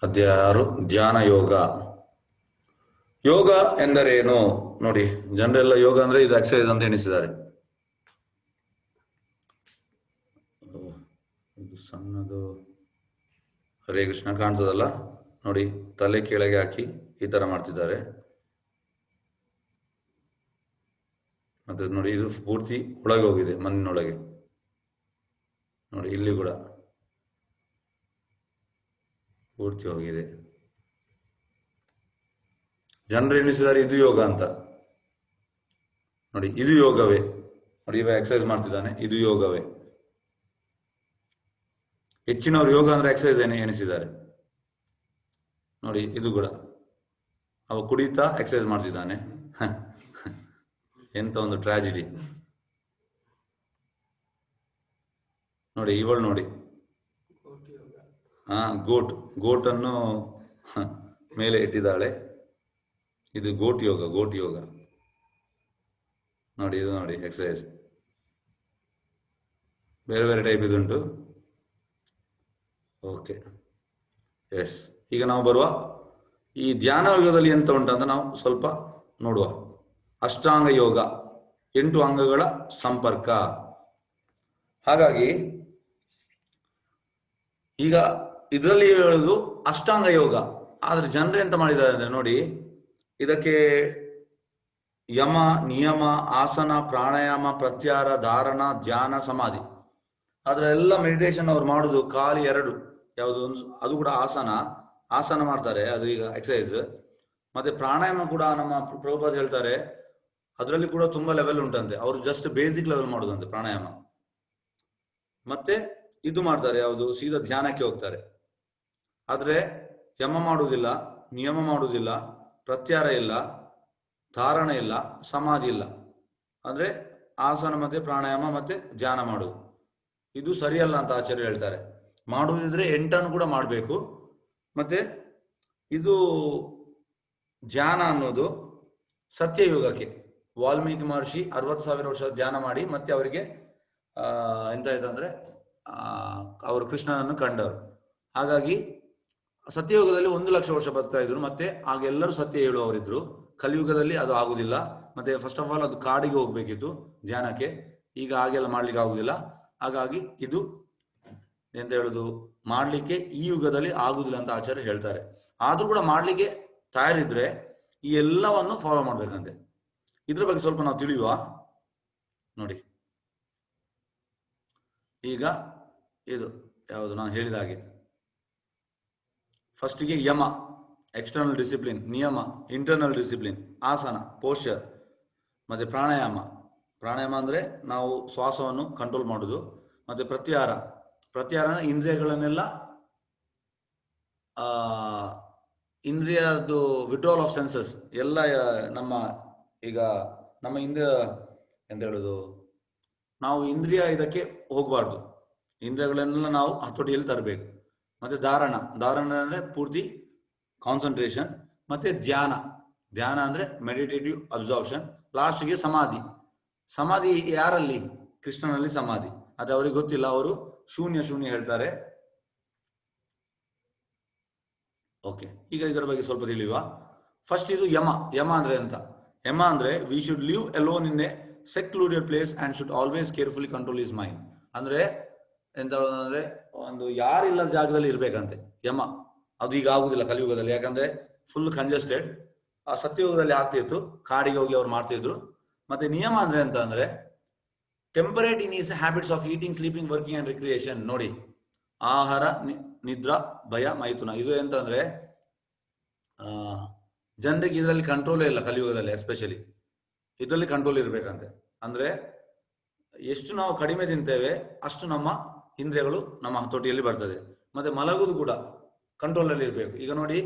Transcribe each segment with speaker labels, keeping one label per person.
Speaker 1: ಅಧ್ಯಾಯ 6 ಧ್ಯಾನ ಯೋಗ. ಯೋಗ ಎಂದರೇನು ನೋಡಿ, ಜನರೆಲ್ಲ ಯೋಗ ಅಂದ್ರೆ ಇದು ಎಕ್ಸರ್ಸೈಸ್ ಅಂತ ಎಣಿಸಿದ್ದಾರೆ. ಇದು ಸಣ್ಣದು ಹರೇ ಕೃಷ್ಣ ಕಾಣ್ತದಲ್ಲ ನೋಡಿ, ತಲೆ ಕೆಳಗೆ ಹಾಕಿ ಈ ತರ ಮಾಡ್ತಿದ್ದಾರೆ. ಮತ್ತೆ ನೋಡಿ, ಇದು ಪೂರ್ತಿ ಒಳಗೆ ಹೋಗಿದೆ, ಮಣ್ಣಿನೊಳಗೆ ನೋಡಿ, ಇಲ್ಲಿ ಕೂಡ ಪೂರ್ತಿ ಹೋಗಿದೆ. ಜನರು ಎಣಿಸಿದ್ದಾರೆ ಇದು ಯೋಗ ಅಂತ. ನೋಡಿ, ಇದು ಯೋಗವೇ. ನೋಡಿ, ಇವ ಎಕ್ಸರ್ಸೈಸ್ ಮಾಡ್ತಿದ್ದಾನೆ, ಇದು ಯೋಗವೇ. ಹೆಚ್ಚಿನವರು ಯೋಗ ಅಂದ್ರೆ ಎಕ್ಸರ್ಸೈಸ್ ಎಣಿಸಿದ್ದಾರೆ. ನೋಡಿ, ಇದು ಕೂಡ ಅವ ಕುಡಿತಾ ಎಕ್ಸರ್ಸೈಸ್ ಮಾಡ್ತಿದ್ದಾನೆ. ಎಂತ ಒಂದು ಟ್ರಾಜಿಡಿ ನೋಡಿ. ಇವಳು ನೋಡಿ, ಗೋಟ್ ಅನ್ನು ಮೇಲೆ ಇಟ್ಟಿದ್ದಾಳೆ. ಇದು ಗೋಟ್ ಯೋಗ ನೋಡಿ. ಇದು ನೋಡಿ ಎಕ್ಸರ್ಸೈಸ್, ಬೇರೆ ಬೇರೆ ಟೈಪ್ ಇದುಂಟು. Okay, S. ಈಗ ನಾವು ಬರುವ ಈ ಧ್ಯಾನ ಯೋಗದಲ್ಲಿ ಎಂತ ಉಂಟಂತ ನಾವು ಸ್ವಲ್ಪ ನೋಡುವ. ಅಷ್ಟಾಂಗ ಯೋಗ, 8 ಅಂಗಗಳ ಸಂಪರ್ಕ. ಹಾಗಾಗಿ ಈಗ ಇದರಲ್ಲಿ ಹೇಳುದು ಅಷ್ಟಾಂಗ ಯೋಗ. ಆದ್ರೆ ಜನರು ಎಂತ ಮಾಡಿದ್ದಾರೆ ಅಂದ್ರೆ ನೋಡಿ, ಇದಕ್ಕೆ ಯಮ, ನಿಯಮ, ಆಸನ, ಪ್ರಾಣಾಯಾಮ, ಪ್ರತ್ಯಾಹಾರ, ಧಾರಣ, ಧ್ಯಾನ, ಸಮಾಧಿ, ಅದ್ರೆಲ್ಲ ಮೆಡಿಟೇಷನ್ ಅವ್ರು ಮಾಡುದು ಖಾಲಿ 2. ಯಾವುದು ಒಂದು, ಅದು ಕೂಡ ಆಸನ ಮಾಡ್ತಾರೆ, ಅದು ಈಗ ಎಕ್ಸರ್ಸೈಸ್. ಮತ್ತೆ ಪ್ರಾಣಾಯಾಮ ಕೂಡ ನಮ್ಮ ಪ್ರಭುಪಾದ ಹೇಳ್ತಾರೆ, ಅದರಲ್ಲಿ ಕೂಡ ತುಂಬಾ ಲೆವೆಲ್ ಉಂಟಂತೆ. ಅವರು ಜಸ್ಟ್ ಬೇಸಿಕ್ ಲೆವೆಲ್ ಮಾಡುದಂತೆ ಪ್ರಾಣಾಯಾಮ. ಮತ್ತೆ ಇದು ಮಾಡ್ತಾರೆ, ಯಾವುದು ಸೀದಾ ಧ್ಯಾನಕ್ಕೆ ಹೋಗ್ತಾರೆ. ಆದ್ರೆ ಯಮ ಮಾಡುವುದಿಲ್ಲ, ನಿಯಮ ಮಾಡುವುದಿಲ್ಲ, ಪ್ರತ್ಯಾಹಾರ ಇಲ್ಲ, ಧಾರಣ ಇಲ್ಲ, ಸಮಾಧಿ ಇಲ್ಲ. ಅಂದ್ರೆ ಆಸನ ಮತ್ತೆ ಪ್ರಾಣಾಯಾಮ ಮತ್ತೆ ಧ್ಯಾನ ಮಾಡುವುದು ಇದು ಸರಿಯಲ್ಲ ಅಂತ ಆಚಾರ್ಯ ಹೇಳ್ತಾರೆ. ಮಾಡುವುದಿದ್ರೆ 8 ಕೂಡ ಮಾಡಬೇಕು. ಮತ್ತೆ ಇದು ಧ್ಯಾನ ಅನ್ನೋದು ಸತ್ಯಯುಗಕ್ಕೆ ವಾಲ್ಮೀಕಿ ಮಹರ್ಷಿ 60,000 ವರ್ಷ ಧ್ಯಾನ ಮಾಡಿ ಮತ್ತೆ ಅವರಿಗೆ ಎಂತ ಆಯ್ತಂದ್ರೆ ಅವರು ಕೃಷ್ಣನನ್ನು ಕಂಡವರು. ಹಾಗಾಗಿ ಸತ್ಯಯುಗದಲ್ಲಿ 1,00,000 ವರ್ಷ ಬದುಕ್ತಾ ಇದ್ರು. ಮತ್ತೆ ಆಗ ಎಲ್ಲರೂ ಸತ್ಯ ಹೇಳುವವರಿದ್ರು. ಕಲಿಯುಗದಲ್ಲಿ ಅದು ಆಗುದಿಲ್ಲ. ಮತ್ತೆ ಫಸ್ಟ್ ಆಫ್ ಆಲ್ ಅದು ಕಾಡಿಗೆ ಹೋಗ್ಬೇಕಿತ್ತು ಧ್ಯಾನಕ್ಕೆ. ಈಗ ಹಾಗೆಲ್ಲ ಮಾಡ್ಲಿಕ್ಕೆ ಆಗುದಿಲ್ಲ. ಹಾಗಾಗಿ ಇದು ಎಂತ ಹೇಳುದು, ಮಾಡ್ಲಿಕ್ಕೆ ಈ ಯುಗದಲ್ಲಿ ಆಗುದಿಲ್ಲ ಅಂತ ಆಚಾರ್ಯ ಹೇಳ್ತಾರೆ. ಆದ್ರೂ ಕೂಡ ಮಾಡ್ಲಿಕ್ಕೆ ತಯಾರಿದ್ರೆ ಈ ಎಲ್ಲವನ್ನು ಫಾಲೋ ಮಾಡ್ಬೇಕಂತೆ. ಇದ್ರ ಬಗ್ಗೆ ಸ್ವಲ್ಪ ನಾವು ತಿಳಿಯುವ. ನೋಡಿ, ಈಗ ಇದು ಯಾವುದು ನಾನು ಹೇಳಿದ ಹಾಗೆ, ಫಸ್ಟಿಗೆ ಯಮ, ಎಕ್ಸ್ಟರ್ನಲ್ ಡಿಸಿಪ್ಲಿನ್, ನಿಯಮ, ಇಂಟರ್ನಲ್ ಡಿಸಿಪ್ಲಿನ್, ಆಸನ, ಪೋಶ್ಚರ್, ಮತ್ತೆ ಪ್ರಾಣಾಯಾಮ ಅಂದ್ರೆ ನಾವು ಶ್ವಾಸವನ್ನು ಕಂಟ್ರೋಲ್ ಮಾಡುದು. ಮತ್ತೆ ಪ್ರತ್ಯಾಹಾರ ಇಂದ್ರಿಯಗಳನ್ನೆಲ್ಲ ಇಂದ್ರಿಯದ್ದು ವಿಡ್ರಾಲ್ ಆಫ್ ಸೆನ್ಸಸ್ ಎಲ್ಲ ನಮ್ಮ ಇಂದ್ರಿಯ ಎಂತ ಹೇಳುದು, ನಾವು ಇಂದ್ರಿಯ ಇದಕ್ಕೆ ಹೋಗಬಾರ್ದು. ಇಂದ್ರಿಯಗಳನ್ನೆಲ್ಲ ನಾವು ಹತೋಟಿಯಲ್ಲಿ ತರಬೇಕು. ಮತ್ತೆ ಧಾರಣ ಅಂದ್ರೆ ಪೂರ್ತಿ ಕಾನ್ಸಂಟ್ರೇಷನ್. ಮತ್ತೆ ಧ್ಯಾನ ಅಂದ್ರೆ ಮೆಡಿಟೇಟಿವ್ ಅಬ್ಸಾರ್ಪ್ಷನ್. ಲಾಸ್ಟ್ಗೆ ಸಮಾಧಿ ಯಾರಲ್ಲಿ? ಕೃಷ್ಣನಲ್ಲಿ ಸಮಾಧಿ. ಅದು ಅವರಿಗೆ ಗೊತ್ತಿಲ್ಲ, ಅವರು ಶೂನ್ಯ ಹೇಳ್ತಾರೆ. ಓಕೆ, ಈಗ ಇದರ ಬಗ್ಗೆ ಸ್ವಲ್ಪ ತಿಳಿಯುವ. ಫಸ್ಟ್ ಇದು ಯಮ ಅಂದ್ರೆ ಅಂತ. ಯಮ ಅಂದ್ರೆ we should live alone in a secluded place and should always carefully control his mind. ಅಂದ್ರೆ ಎಂತ ಅಂದ್ರೆ ಒಂದು ಯಾರಿಲ್ಲದ ಜಾಗದಲ್ಲಿ ಇರ್ಬೇಕಂತೆ ಯಮ. ಅದು ಈಗ ಆಗುದಿಲ್ಲ ಕಲಿಯುಗದಲ್ಲಿ, ಯಾಕಂದ್ರೆ ಫುಲ್ ಕಂಜೆಸ್ಟೆಡ್. ಆ ಸತ್ಯಯುಗದಲ್ಲಿ ಆಗ್ತಿತ್ತು, ಕಾಡಿಗೆ ಹೋಗಿ ಅವ್ರು ಮಾಡ್ತಿದ್ರು. ಮತ್ತೆ ನಿಯಮ ಅಂದ್ರೆ ಅಂತ ಅಂದ್ರೆ temperate in is habits of eating, sleeping, working and recreation. ನೋಡಿ, ಆಹಾರ, ನಿದ್ರಾ, ಭಯ, ಮೈಥುನ, ಇದು ಎಂತಂದ್ರೆ ಜನರಿಗೆ ಇದರಲ್ಲಿ ಕಂಟ್ರೋಲೇ ಇಲ್ಲ ಕಲಿಯುಗದಲ್ಲಿ. ಎಸ್ಪೆಷಲಿ ಇದರಲ್ಲಿ ಕಂಟ್ರೋಲ್ ಇರ್ಬೇಕಂತೆ. ಅಂದ್ರೆ ಎಷ್ಟು ನಾವು ಕಡಿಮೆ ತಿಂತೇವೆ ಅಷ್ಟು ನಮ್ಮ ಇಂದ್ರಿಯಗಳು ನಮ್ಮ ಹತೋಟಿಯಲ್ಲಿ ಬರ್ತದೆ. ಮತ್ತೆ ಮಲಗುದು ಕೂಡ ಕಂಟ್ರೋಲ್ ಅಲ್ಲಿ ಇರ್ಬೇಕು. ಈಗ ನೋಡಿ,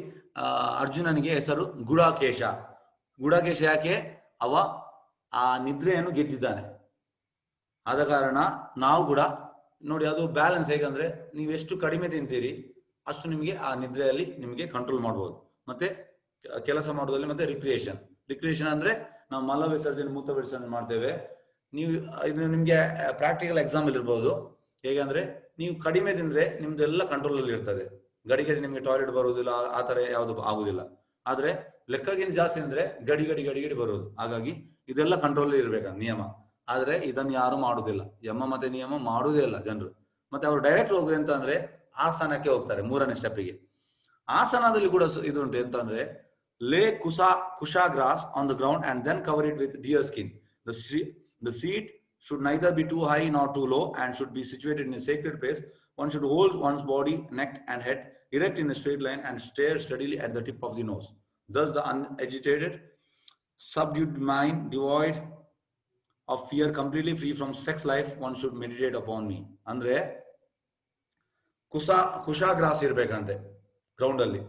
Speaker 1: ಅರ್ಜುನನಿಗೆ ಹೆಸರು ಗುಡಾಕೇಶ. ಯಾಕೆ? ಅವ ಆ ನಿದ್ರೆಯನ್ನು ಗೆದ್ದಿದ್ದಾನೆ. ಆದ ಕಾರಣ ನಾವು ಕೂಡ ನೋಡಿ, ಅದು ಬ್ಯಾಲೆನ್ಸ್. ಹೇಗಂದ್ರೆ ನೀವು ಎಷ್ಟು ಕಡಿಮೆ ತಿಂತೀರಿ ಅಷ್ಟು ನಿಮಗೆ ಆ ನಿದ್ರೆಯಲ್ಲಿ ನಿಮಗೆ ಕಂಟ್ರೋಲ್ ಮಾಡ್ಬೋದು. ಮತ್ತೆ ಕೆಲಸ ಮಾಡೋದ್ರಲ್ಲಿ. ಮತ್ತೆ ರಿಕ್ರಿಯೇಷನ್ ಅಂದ್ರೆ ನಾವು ಮಲ ವಿಸರ್ಜನೆ, ಮೂತ್ರ ವಿಸರ್ಜನೆ ಮಾಡ್ತೇವೆ. ನೀವು ಇದು ನಿಮ್ಗೆ ಪ್ರಾಕ್ಟಿಕಲ್ ಎಕ್ಸಾಂಪಲ್ ಇರ್ಬೋದು. ಹೇಗಂದ್ರೆ ನೀವು ಕಡಿಮೆ ತಿಂದ್ರೆ ನಿಮ್ದೆಲ್ಲ ಕಂಟ್ರೋಲ್ ಅಲ್ಲಿ ಇರ್ತದೆ. ಗಡಿ ಗಡಿ ನಿಮ್ಗೆ ಟಾಯ್ಲೆಟ್ ಬರುವುದಿಲ್ಲ, ಆ ತರ ಯಾವುದು ಆಗುದಿಲ್ಲ. ಆದ್ರೆ ಲೆಕ್ಕಗಿಂತ ಜಾಸ್ತಿ ಅಂದ್ರೆ ಗಡಿ ಗಡಿ ಗಡಿ ಗಡಿ ಬರುವುದು. ಹಾಗಾಗಿ ಇದೆಲ್ಲ ಕಂಟ್ರೋಲ್ ಇರ್ಬೇಕ ನಿಯಮ. ಆದ್ರೆ ಇದನ್ನು ಯಾರು ಮಾಡುದಿಲ್ಲ, ಯಮ ಮತ್ತೆ ನಿಯಮ ಮಾಡುವುದೇ ಇಲ್ಲ ಜನರು. ಮತ್ತೆ ಅವರು ಡೈರೆಕ್ಟ್ ಹೋಗುದು ಎಂತ ಅಂದ್ರೆ ಆಸನಕ್ಕೆ ಹೋಗ್ತಾರೆ, 3ನೇ ಸ್ಟೆಪ್ಪಿಗೆ. ಆಸನದಲ್ಲಿ ಕೂಡ ಇದು ಉಂಟು, ಎಂತ ಅಂದ್ರೆ lay kusha grass on the ground and then cover it with deer skin. The seat should neither be too high nor too low and should be situated in a sacred place. One should hold one's body, neck and head erect in a straight line and stare steadily at the tip of the nose. Thus the unagitated, subdued mind, devoid of fear, completely free from sex life, one should meditate upon me. ಅಂದ್ರೆ ಕುಶಾಗ್ರಾಸ್ ಇರ್ಬೇಕಂತೆ ground ಅಲ್ಲಿ,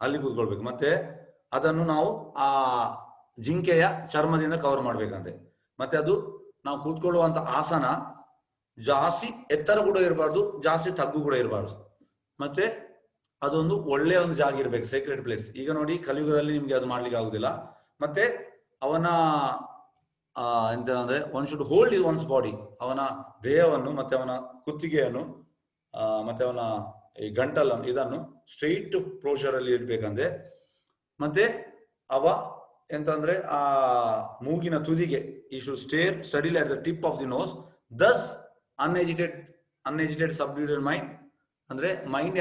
Speaker 1: ಅಲ್ಲಿ ಕೂತ್ಕೊಳ್ಬೇಕು. ಮತ್ತೆ ಅದನ್ನು ನಾವು ಆ ಜಿಂಕೆಯ ಚರ್ಮದಿಂದ cover ಮಾಡ್ಬೇಕಂತೆ. ಮತ್ತೆ ಅದು ನಾವು ಕೂತ್ಕೊಳ್ಳುವಂತ ಆಸನ ಜಾಸ್ತಿ ಎತ್ತರ ಕೂಡ ಇರಬಾರ್ದು, ಜಾಸ್ತಿ ತಗ್ಗು ಕೂಡ ಇರಬಾರ್ದು. ಮತ್ತೆ ಅದೊಂದು ಒಳ್ಳೆಯ ಒಂದು ಜಾಗ ಇರ್ಬೇಕು, ಸೇಕ್ರೆಡ್ ಪ್ಲೇಸ್. ಈಗ ನೋಡಿ ಕಲಿಯುಗದಲ್ಲಿ ನಿಮ್ಗೆ ಅದು ಮಾಡ್ಲಿಕ್ಕೆ ಆಗುದಿಲ್ಲ. ಮತ್ತೆ ಅವನ ಎಂತ ಅಂದ್ರೆ one should hold is once body, ಅವನ ದೇಹವನ್ನು ಮತ್ತೆ ಅವನ ಕುತ್ತಿಗೆಯನ್ನು ಮತ್ತೆ ಅವನ ಈ ಗಂಟಲನ್ನು ಇದನ್ನು ಸ್ಟ್ರೈಟ್ ಪೋಸ್ಚರ್ ಅಲ್ಲಿ ಇರ್ಬೇಕಂದ್ರೆ. ಮತ್ತೆ ಅವ ಎಂತಂದ್ರೆ ಆ ಮೂಗಿನ ತುದಿಗೆ ಈ should stare steadily at the tip of the nose. Thus unagitated subdued mind, ಅಂದ್ರೆ ಮೈಂಡ್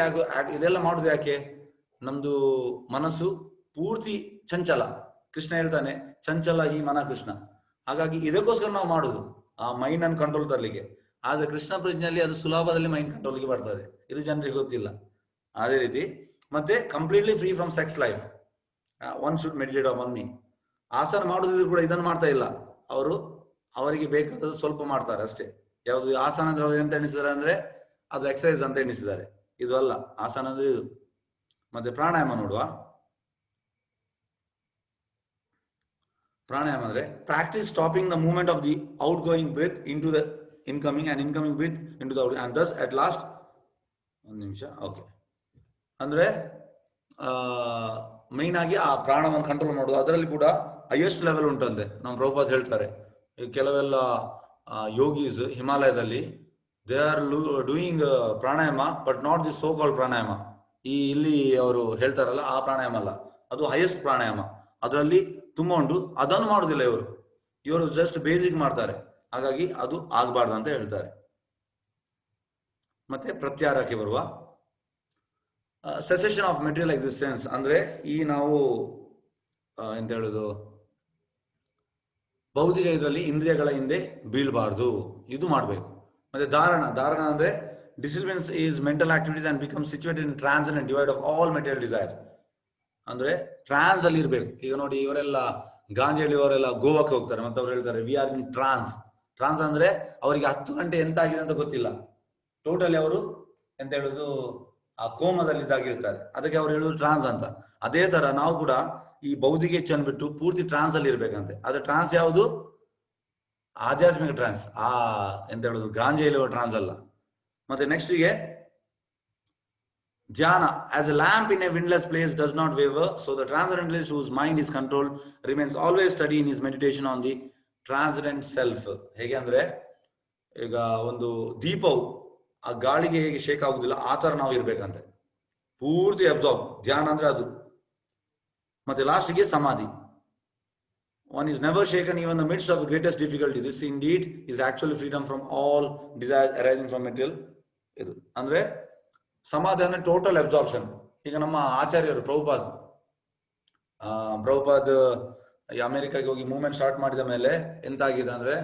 Speaker 1: ಇದೆಲ್ಲ ಮಾಡುದು ಯಾಕೆ? ನಮ್ದು ಮನಸ್ಸು ಪೂರ್ತಿ ಚಂಚಲ. ಕೃಷ್ಣ ಹೇಳ್ತಾನೆ ಚಂಚಲ ಈ ಮನ ಕೃಷ್ಣ. ಹಾಗಾಗಿ ಇದಕ್ಕೋಸ್ಕರ ನಾವು ಮಾಡುದು ಆ ಮೈಂಡ್ ಅನ್ನು ಕಂಟ್ರೋಲ್ ತರಲಿಕ್ಕೆ. ಆದ್ರೆ ಕೃಷ್ಣ ಪ್ರಜ್ಞೆಯಲ್ಲಿ ಅದು ಸುಲಭದಲ್ಲಿ ಮೈಂಡ್ ಕಂಟ್ರೋಲ್ಗೆ ಬರ್ತದೆ, ಇದು ಜನರಿಗೆ ಗೊತ್ತಿಲ್ಲ. ಅದೇ ರೀತಿ ಮತ್ತೆ completely free from sex life, one should meditate on me. ಆಸನ ಮಾಡುದಿದ್ರು ಕೂಡ ಇದನ್ನು ಮಾಡ್ತಾ ಇಲ್ಲ ಅವರು, ಅವರಿಗೆ ಬೇಕಾದ ಸ್ವಲ್ಪ ಮಾಡ್ತಾರೆ ಅಷ್ಟೇ. ಯಾವುದು ಆಸನ ಅಂದ್ರೆ ಎಂತ ಎಣಿಸಿದ್ದಾರೆ ಅಂದ್ರೆ ಅದು ಎಕ್ಸರ್ಸೈಸ್ ಅಂತ ಎಣಿಸಿದ್ದಾರೆ, ಇದು ಅಲ್ಲ. ಆಸನ ಅಂದ್ರೆ ಇದು. ಮತ್ತೆ ಪ್ರಾಣಾಯಾಮ ನೋಡುವ. ಪ್ರಾಣಾಯಾಮ ಅಂದ್ರೆ practise stopping the movement of the outgoing breath into the incoming and incoming breath into the out and thus at last. ಒಂದು ನಿಮಿಷ. ಓಕೆ, ಅಂದ್ರೆ ಮೈನ್ ಆಗಿ ಆ ಪ್ರಾಣವನ್ನು ಕಂಟ್ರೋಲ್ ಮಾಡೋದು. ಅದರಲ್ಲಿ ಕೂಡ ಹೈಯೆಸ್ಟ್ ಲೆವೆಲ್ ಉಂಟಂತೆ. ನಮ್ಮ ಪ್ರಭುಪಾದ ಹೇಳ್ತಾರೆ, ಕೆಲವೆಲ್ಲ ಯೋಗೀಸ್ ಹಿಮಾಲಯದಲ್ಲಿ they are doing pranayama but not the so called pranayama. ಈ ಇಲ್ಲಿ ಅವರು ಹೇಳ್ತಾರಲ್ಲ ಆ ಪ್ರಾಣಾಯಾಮ ಅಲ್ಲ, ಅದು ಹೈಯೆಸ್ಟ್ ಪ್ರಾಣಾಯಾಮ. ಅದರಲ್ಲಿ ತುಂಬಾ ಉಂಟು, ಅದನ್ನು ಮಾಡುದಿಲ್ಲ ಇವರು ಜಸ್ಟ್ ಬೇಸಿಕ್ ಮಾಡ್ತಾರೆ. ಹಾಗಾಗಿ ಅದು ಆಗ್ಬಾರ್ದು ಅಂತ ಹೇಳ್ತಾರೆ. ಮತ್ತೆ ಪ್ರತ್ಯಾಹಾರಕ್ಕೆ ಬರುವ. ಸೆಸೆಷನ್ ಆಫ್ ಮೆಟೀರಿಯಲ್ ಎಕ್ಸಿಸ್ಟೆನ್ಸ್ ಅಂದ್ರೆ ಈ ನಾವು ಎಂತ ಹೇಳುದು, ಭೌತಿಕ ಇದರಲ್ಲಿ ಇಂದ್ರಿಯಗಳ ಹಿಂದೆ ಬೀಳ್ಬಾರ್ದು, ಇದು ಮಾಡ್ಬೇಕು. ಮತ್ತೆ ಧಾರಣ ಅಂದ್ರೆ disciplines is mental activities and become situated in trance and divide of all material desire. ಅಂದ್ರೆ ಟ್ರಾನ್ಸ್ ಅಲ್ಲಿ ಇರ್ಬೇಕು. ಈಗ ನೋಡಿ ಇವರೆಲ್ಲ ಗಾಂಜಿ ಅವರೆಲ್ಲ ಗೋವಾಕ್ಕೆ ಹೋಗ್ತಾರೆ, ಮತ್ತೆ ಅವ್ರು ಹೇಳ್ತಾರೆ ವಿ ಆರ್ ಇನ್ ಟ್ರಾನ್ಸ್. ಟ್ರಾನ್ಸ್ ಅಂದ್ರೆ ಅವರಿಗೆ 10 ಗಂಟೆ ಎಂತ ಆಗಿದೆ ಅಂತ ಗೊತ್ತಿಲ್ಲ, ಟೋಟಲಿ ಅವರು ಎಂತ ಹೇಳುದು ಆ ಕೋಮದಲ್ಲಿ ಇದಾಗಿರ್ತಾರೆ, ಅದಕ್ಕೆ ಅವ್ರು ಹೇಳುದು ಟ್ರಾನ್ಸ್ ಅಂತ. ಅದೇ ತರ ನಾವು ಕೂಡ ಈ ಭೌತಿಕ ಇಚ್ಛೆಯನ್ನು ಬಿಟ್ಟು ಪೂರ್ತಿ ಟ್ರಾನ್ಸ್ ಅಲ್ಲಿ ಇರ್ಬೇಕಂತೆ. ಆದ್ರೆ ಟ್ರಾನ್ಸ್ ಯಾವುದು? ಆಧ್ಯಾತ್ಮಿಕ ಟ್ರಾನ್ಸ್, ಆ ಎಂತ ಹೇಳುದು ಗಾಂಜಿ ಇರುವ ಟ್ರಾನ್ಸ್ ಅಲ್ಲ. ಮತ್ತೆ ನೆಕ್ಸ್ಟ್ ಗೆ ಧ್ಯಾನ. as a lamp in a windless place does not waver, so the transcendentalist whose mind is controlled remains always steady in his meditation on the transcendent self. ಹೇಗೆ ಅಂದ್ರೆ ಈಗ ಒಂದು ದೀಪವು ಆ ಗಾಳಿಗೆ ಹೇಗೆ ಶೇಕ್ ಆಗುದಿಲ್ಲ ಆ ತರ ನಾವು ಇರ್ಬೇಕಂತೆ, ಪೂರ್ತಿ ಅಬ್ಸಾರ್ಬ್. ಧ್ಯಾನ ಅಂದ್ರೆ ಅದು. ಮತ್ತೆ ಲಾಸ್ಟ್ಗೆ ಸಮಾಧಿ. one is never shaken even in the midst of the greatest difficulty. This indeed is actually freedom from all desires arising from material. ಇದು ಅಂದ್ರೆ ಸಮಾಧಿ ಅಂದ್ರೆ ಟೋಟಲ್ ಅಬ್ಸಾರ್ಪ್ಷನ್. ಈಗ ನಮ್ಮ ಆಚಾರ್ಯರು ಪ್ರಭುಪಾದ್ ಅಮೆರಿಕಾಗೆ ಹೋಗಿ ಮೂವ್ಮೆಂಟ್ ಸ್ಟಾರ್ಟ್ ಮಾಡಿದ ಮೇಲೆ ಎಂತ ಆಗಿದೆ ಅಂದ್ರೆ,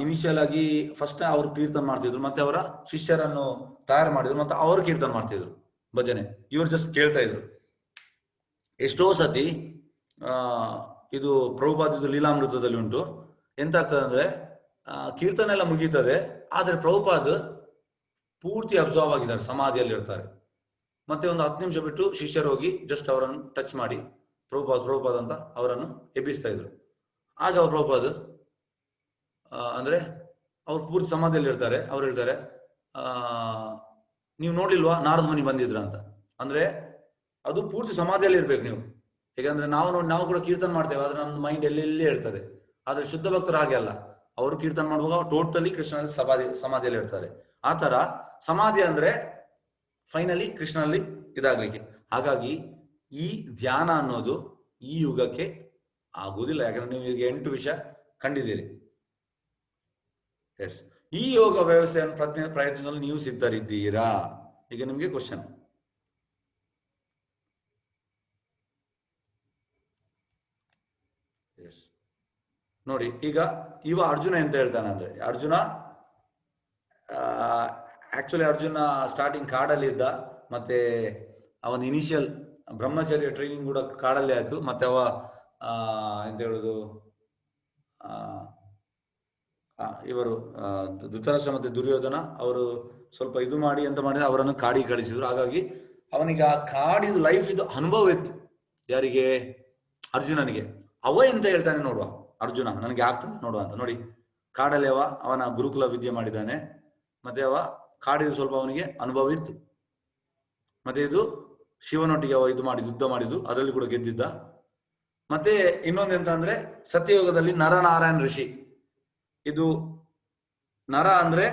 Speaker 1: ಇನಿಷಿಯಲ್ ಆಗಿ ಫಸ್ಟ್ ಅವರು ಕೀರ್ತನ ಮಾಡ್ತಿದ್ರು, ಮತ್ತೆ ಅವರ ಶಿಷ್ಯರನ್ನು ತಯಾರು ಮಾಡಿದ್ರು, ಮತ್ತೆ ಅವರು ಕೀರ್ತನ ಮಾಡ್ತಿದ್ರು ಭಜನೆ. ಇವ್ರು ಜಸ್ಟ್ ಕೇಳ್ತಾ ಇದ್ರು. ಎಷ್ಟೋ ಸತಿ ಇದು ಪ್ರಭುಪಾದ ಲೀಲಾಮೃತದಲ್ಲಿ ಉಂಟು. ಎಂತ ಆಗ್ತದೆ ಅಂದ್ರೆ ಕೀರ್ತನೆ ಎಲ್ಲ ಮುಗೀತದೆ, ಆದ್ರೆ ಪ್ರಭುಪಾದ್ ಪೂರ್ತಿ ಅಬ್ಸಾರ್ವ್ ಆಗಿದ್ದಾರೆ, ಸಮಾಧಿಯಲ್ಲಿ ಇರ್ತಾರೆ. ಮತ್ತೆ ಒಂದು 10 ನಿಮಿಷ ಬಿಟ್ಟು ಶಿಷ್ಯರು ಹೋಗಿ ಜಸ್ಟ್ ಅವರನ್ನು ಟಚ್ ಮಾಡಿ ಪ್ರಭುಪಾದ್ ಅಂತ ಅವರನ್ನು ಎಬ್ಬಿಸ್ತಾ ಇದ್ರು. ಆಗ ಅವ್ರು ಪ್ರಭುಪಾದ್ ಅಂದ್ರೆ ಅವ್ರು ಪೂರ್ತಿ ಸಮಾಧಿಯಲ್ಲಿ ಇರ್ತಾರೆ. ಅವ್ರು ಹೇಳ್ತಾರೆ, ನೀವು ನೋಡ್ಲಿಲ್ವಾ ನಾರದ ಮುನಿ ಬಂದಿದ್ರ ಅಂತ. ಅಂದ್ರೆ ಅದು ಪೂರ್ತಿ ಸಮಾಧಿಯಲ್ಲಿ ಇರ್ಬೇಕು ನೀವು. ಯಾಕಂದ್ರೆ ನಾವು ಕೂಡ ಕೀರ್ತನ ಮಾಡ್ತೇವೆ, ಆದ್ರೆ ನಮ್ಮ ಮೈಂಡ್ ಎಲ್ಲೆಲ್ಲೇ ಇರ್ತದೆ. ಆದ್ರೆ ಶುದ್ಧ ಭಕ್ತರು ಹಾಗೆ ಅಲ್ಲ, ಅವರು ಕೀರ್ತನ ಮಾಡುವಾಗ ಟೋಟಲಿ ಕೃಷ್ಣನ ಸಮಾಧಿಯಲ್ಲಿ ಇರ್ತಾರೆ. ಆ ತರ ಸಮಾಧಿ ಅಂದ್ರೆ ಫೈನಲಿ ಕೃಷ್ಣನಲ್ಲಿ ಇದಾಗ್ಲಿಕ್ಕೆ. ಹಾಗಾಗಿ ಈ ಧ್ಯಾನ ಅನ್ನೋದು ಈ ಯುಗಕ್ಕೆ ಆಗುವುದಿಲ್ಲ, ಯಾಕಂದ್ರೆ ನೀವು ಈಗ 8 ವಿಷಯ ಕಂಡಿದ್ದೀರಿ. ಎಸ್, ಈ ಯೋಗ ವ್ಯವಸ್ಥೆಯನ್ನು ಪ್ರಯತ್ನಿಸಲು ನೀವು ಸಿದ್ಧರಿದ್ದೀರಾ? ಈಗ ನಿಮಗೆ ಕ್ವಶನ್. ಎಸ್, ನೋಡಿ ಈಗ ಅರ್ಜುನ ಎಂತ ಹೇಳ್ತಾನೆ ಅಂದ್ರೆ, ಅರ್ಜುನ ಆಕ್ಚುಲಿ ಅರ್ಜುನ ಸ್ಟಾರ್ಟಿಂಗ್ ಕಾಡಲ್ಲಿ ಇದ್ದ, ಮತ್ತೆ ಅವನ ಇನಿಷಿಯಲ್ ಬ್ರಹ್ಮಚರ್ಯ ಟ್ರೈನಿಂಗ್ ಕೂಡ ಕಾಡಲ್ಲಿ ಆಯ್ತು. ಮತ್ತೆ ಅವ ಎಂತ ಹೇಳುದು, ಇವರು ಧೃತರಾಷ್ಟ್ರ ಮತ್ತೆ ದುರ್ಯೋಧನ ಅವರು ಸ್ವಲ್ಪ ಇದು ಮಾಡಿ ಎಂತ ಮಾಡಿದ್ರೆ ಅವರನ್ನು ಕಾಡಿಗೆ ಕಳಿಸಿದ್ರು. ಹಾಗಾಗಿ ಅವನಿಗೆ ಆ ಕಾಡಿದ ಲೈಫ್ ಇದು ಅನುಭವ ಇತ್ತು. ಯಾರಿಗೆ? ಅರ್ಜುನನಿಗೆ. ಅವ ಎಂತ ಹೇಳ್ತಾನೆ ನೋಡುವ, ಅರ್ಜುನ ನನಗೆ ಆಗ್ತದೆ ನೋಡುವ ಅಂತ. ನೋಡಿ, ಕಾಡಲ್ಲಿ ಅವನ ಗುರುಕುಲ ವಿದ್ಯೆ ಮಾಡಿದ್ದಾನೆ, ಮತ್ತೆ ಕಾಡಿದ ಸ್ವಲ್ಪ ಅವನಿಗೆ ಅನುಭವ ಇತ್ತು. ಮತ್ತೆ ಇದು ಶಿವನೊಟ್ಟಿಗೆ ಇದು ಮಾಡಿದ್ದು, ಯುದ್ಧ ಮಾಡಿದ್ದು, ಅದರಲ್ಲಿ ಕೂಡ ಗೆದ್ದಿದ್ದ. ಮತ್ತೆ ಇನ್ನೊಂದು ಎಂತ ಅಂದ್ರೆ, ಸತ್ಯಯುಗದಲ್ಲಿ ನರನಾರಾಯಣ ಋಷಿ. ಇದು ನರ ಅಂದ್ರೆ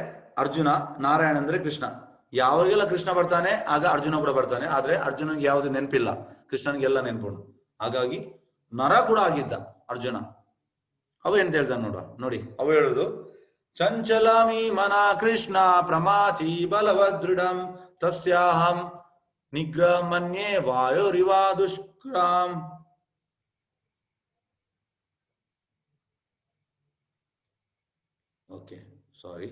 Speaker 1: ಅರ್ಜುನ, ನಾರಾಯಣ ಅಂದ್ರೆ ಕೃಷ್ಣ. ಯಾವಾಗೆಲ್ಲ ಕೃಷ್ಣ ಬರ್ತಾನೆ ಆಗ ಅರ್ಜುನ ಕೂಡ ಬರ್ತಾನೆ, ಆದ್ರೆ ಅರ್ಜುನನಿಗೆ ಯಾವುದು ನೆನಪಿಲ್ಲ, ಕೃಷ್ಣನಿಗೆಲ್ಲ ನೆನಪುಂಟು. ಹಾಗಾಗಿ ನರ ಕೂಡ ಆಗಿದ್ದ ಅರ್ಜುನ. ಅವ ಎಂತ ಹೇಳ್ತಾನೆ ನೋಡುವ, ನೋಡಿ ಅವ ಹೇಳುದು, ಚಂಚಲಾಮಿ ಮನ ಕೃಷ್ಣ ಪ್ರಮಾಚಿ ಬಲವದೃಢಂ ತಸ್ಯಾಹಂ ನಿಗ್ರಹ ಮನ್ಯೇ ವಾಯುರಿವಾ ದುಷ್ಕೃತಾಂ. ಓಕೆ, ಸಾರಿ.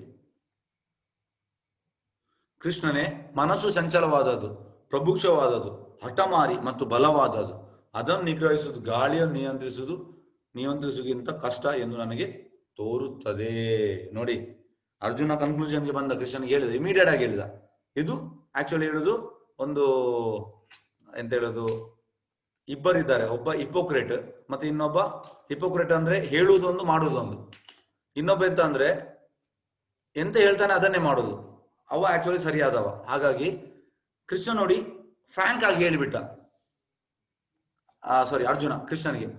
Speaker 1: ಕೃಷ್ಣನೇ ಮನಸ್ಸು ಚಂಚಲವಾದದ್ದು, ಪ್ರಭುಕ್ಷವಾದದ್ದು, ಹಠಮಾರಿ ಮತ್ತು ಬಲವಾದದ್ದು. ಅದನ್ನು ನಿಗ್ರಹಿಸುವುದು, ಗಾಳಿಯನ್ನು ನಿಯಂತ್ರಿಸುವುದಕ್ಕಿಂತ ಕಷ್ಟ ಎಂದು ನನಗೆ ತೋರುತ್ತದೆ. ನೋಡಿ, ಅರ್ಜುನ ಕನ್ಕ್ಲೂಷನ್ಗೆ ಬಂದ, ಕೃಷ್ಣನಿಗೆ ಹೇಳಿದ, ಇಮಿಡಿಯೇಟ್ ಆಗಿ ಹೇಳಿದ. ಇದು ಆಕ್ಚುಲಿ ಹೇಳುದು ಒಂದು ಎಂತ ಹೇಳುದು, ಇಬ್ಬರಿದ್ದಾರೆ, ಒಬ್ಬ ಹಿಪೋಕ್ರೇಟ್ ಮತ್ತೆ ಇನ್ನೊಬ್ಬ. ಹಿಪೋಕ್ರೇಟ್ ಅಂದ್ರೆ ಹೇಳುವುದೊಂದು ಮಾಡುವುದೊಂದು, ಇನ್ನೊಬ್ಬ ಎಂತ ಅಂದ್ರೆ ಎಂತ ಹೇಳ್ತಾನೆ ಅದನ್ನೇ ಮಾಡುದು. ಅವ ಆಕ್ಚುಲಿ ಸರಿಯಾದವ. ಹಾಗಾಗಿ ಕೃಷ್ಣ ನೋಡಿ ಫ್ರಾಂಕ್ ಆಗಿ ಹೇಳಿಬಿಟ್ಟ, ಸಾರಿ ಅರ್ಜುನ ಕೃಷ್ಣನಿಗೆ,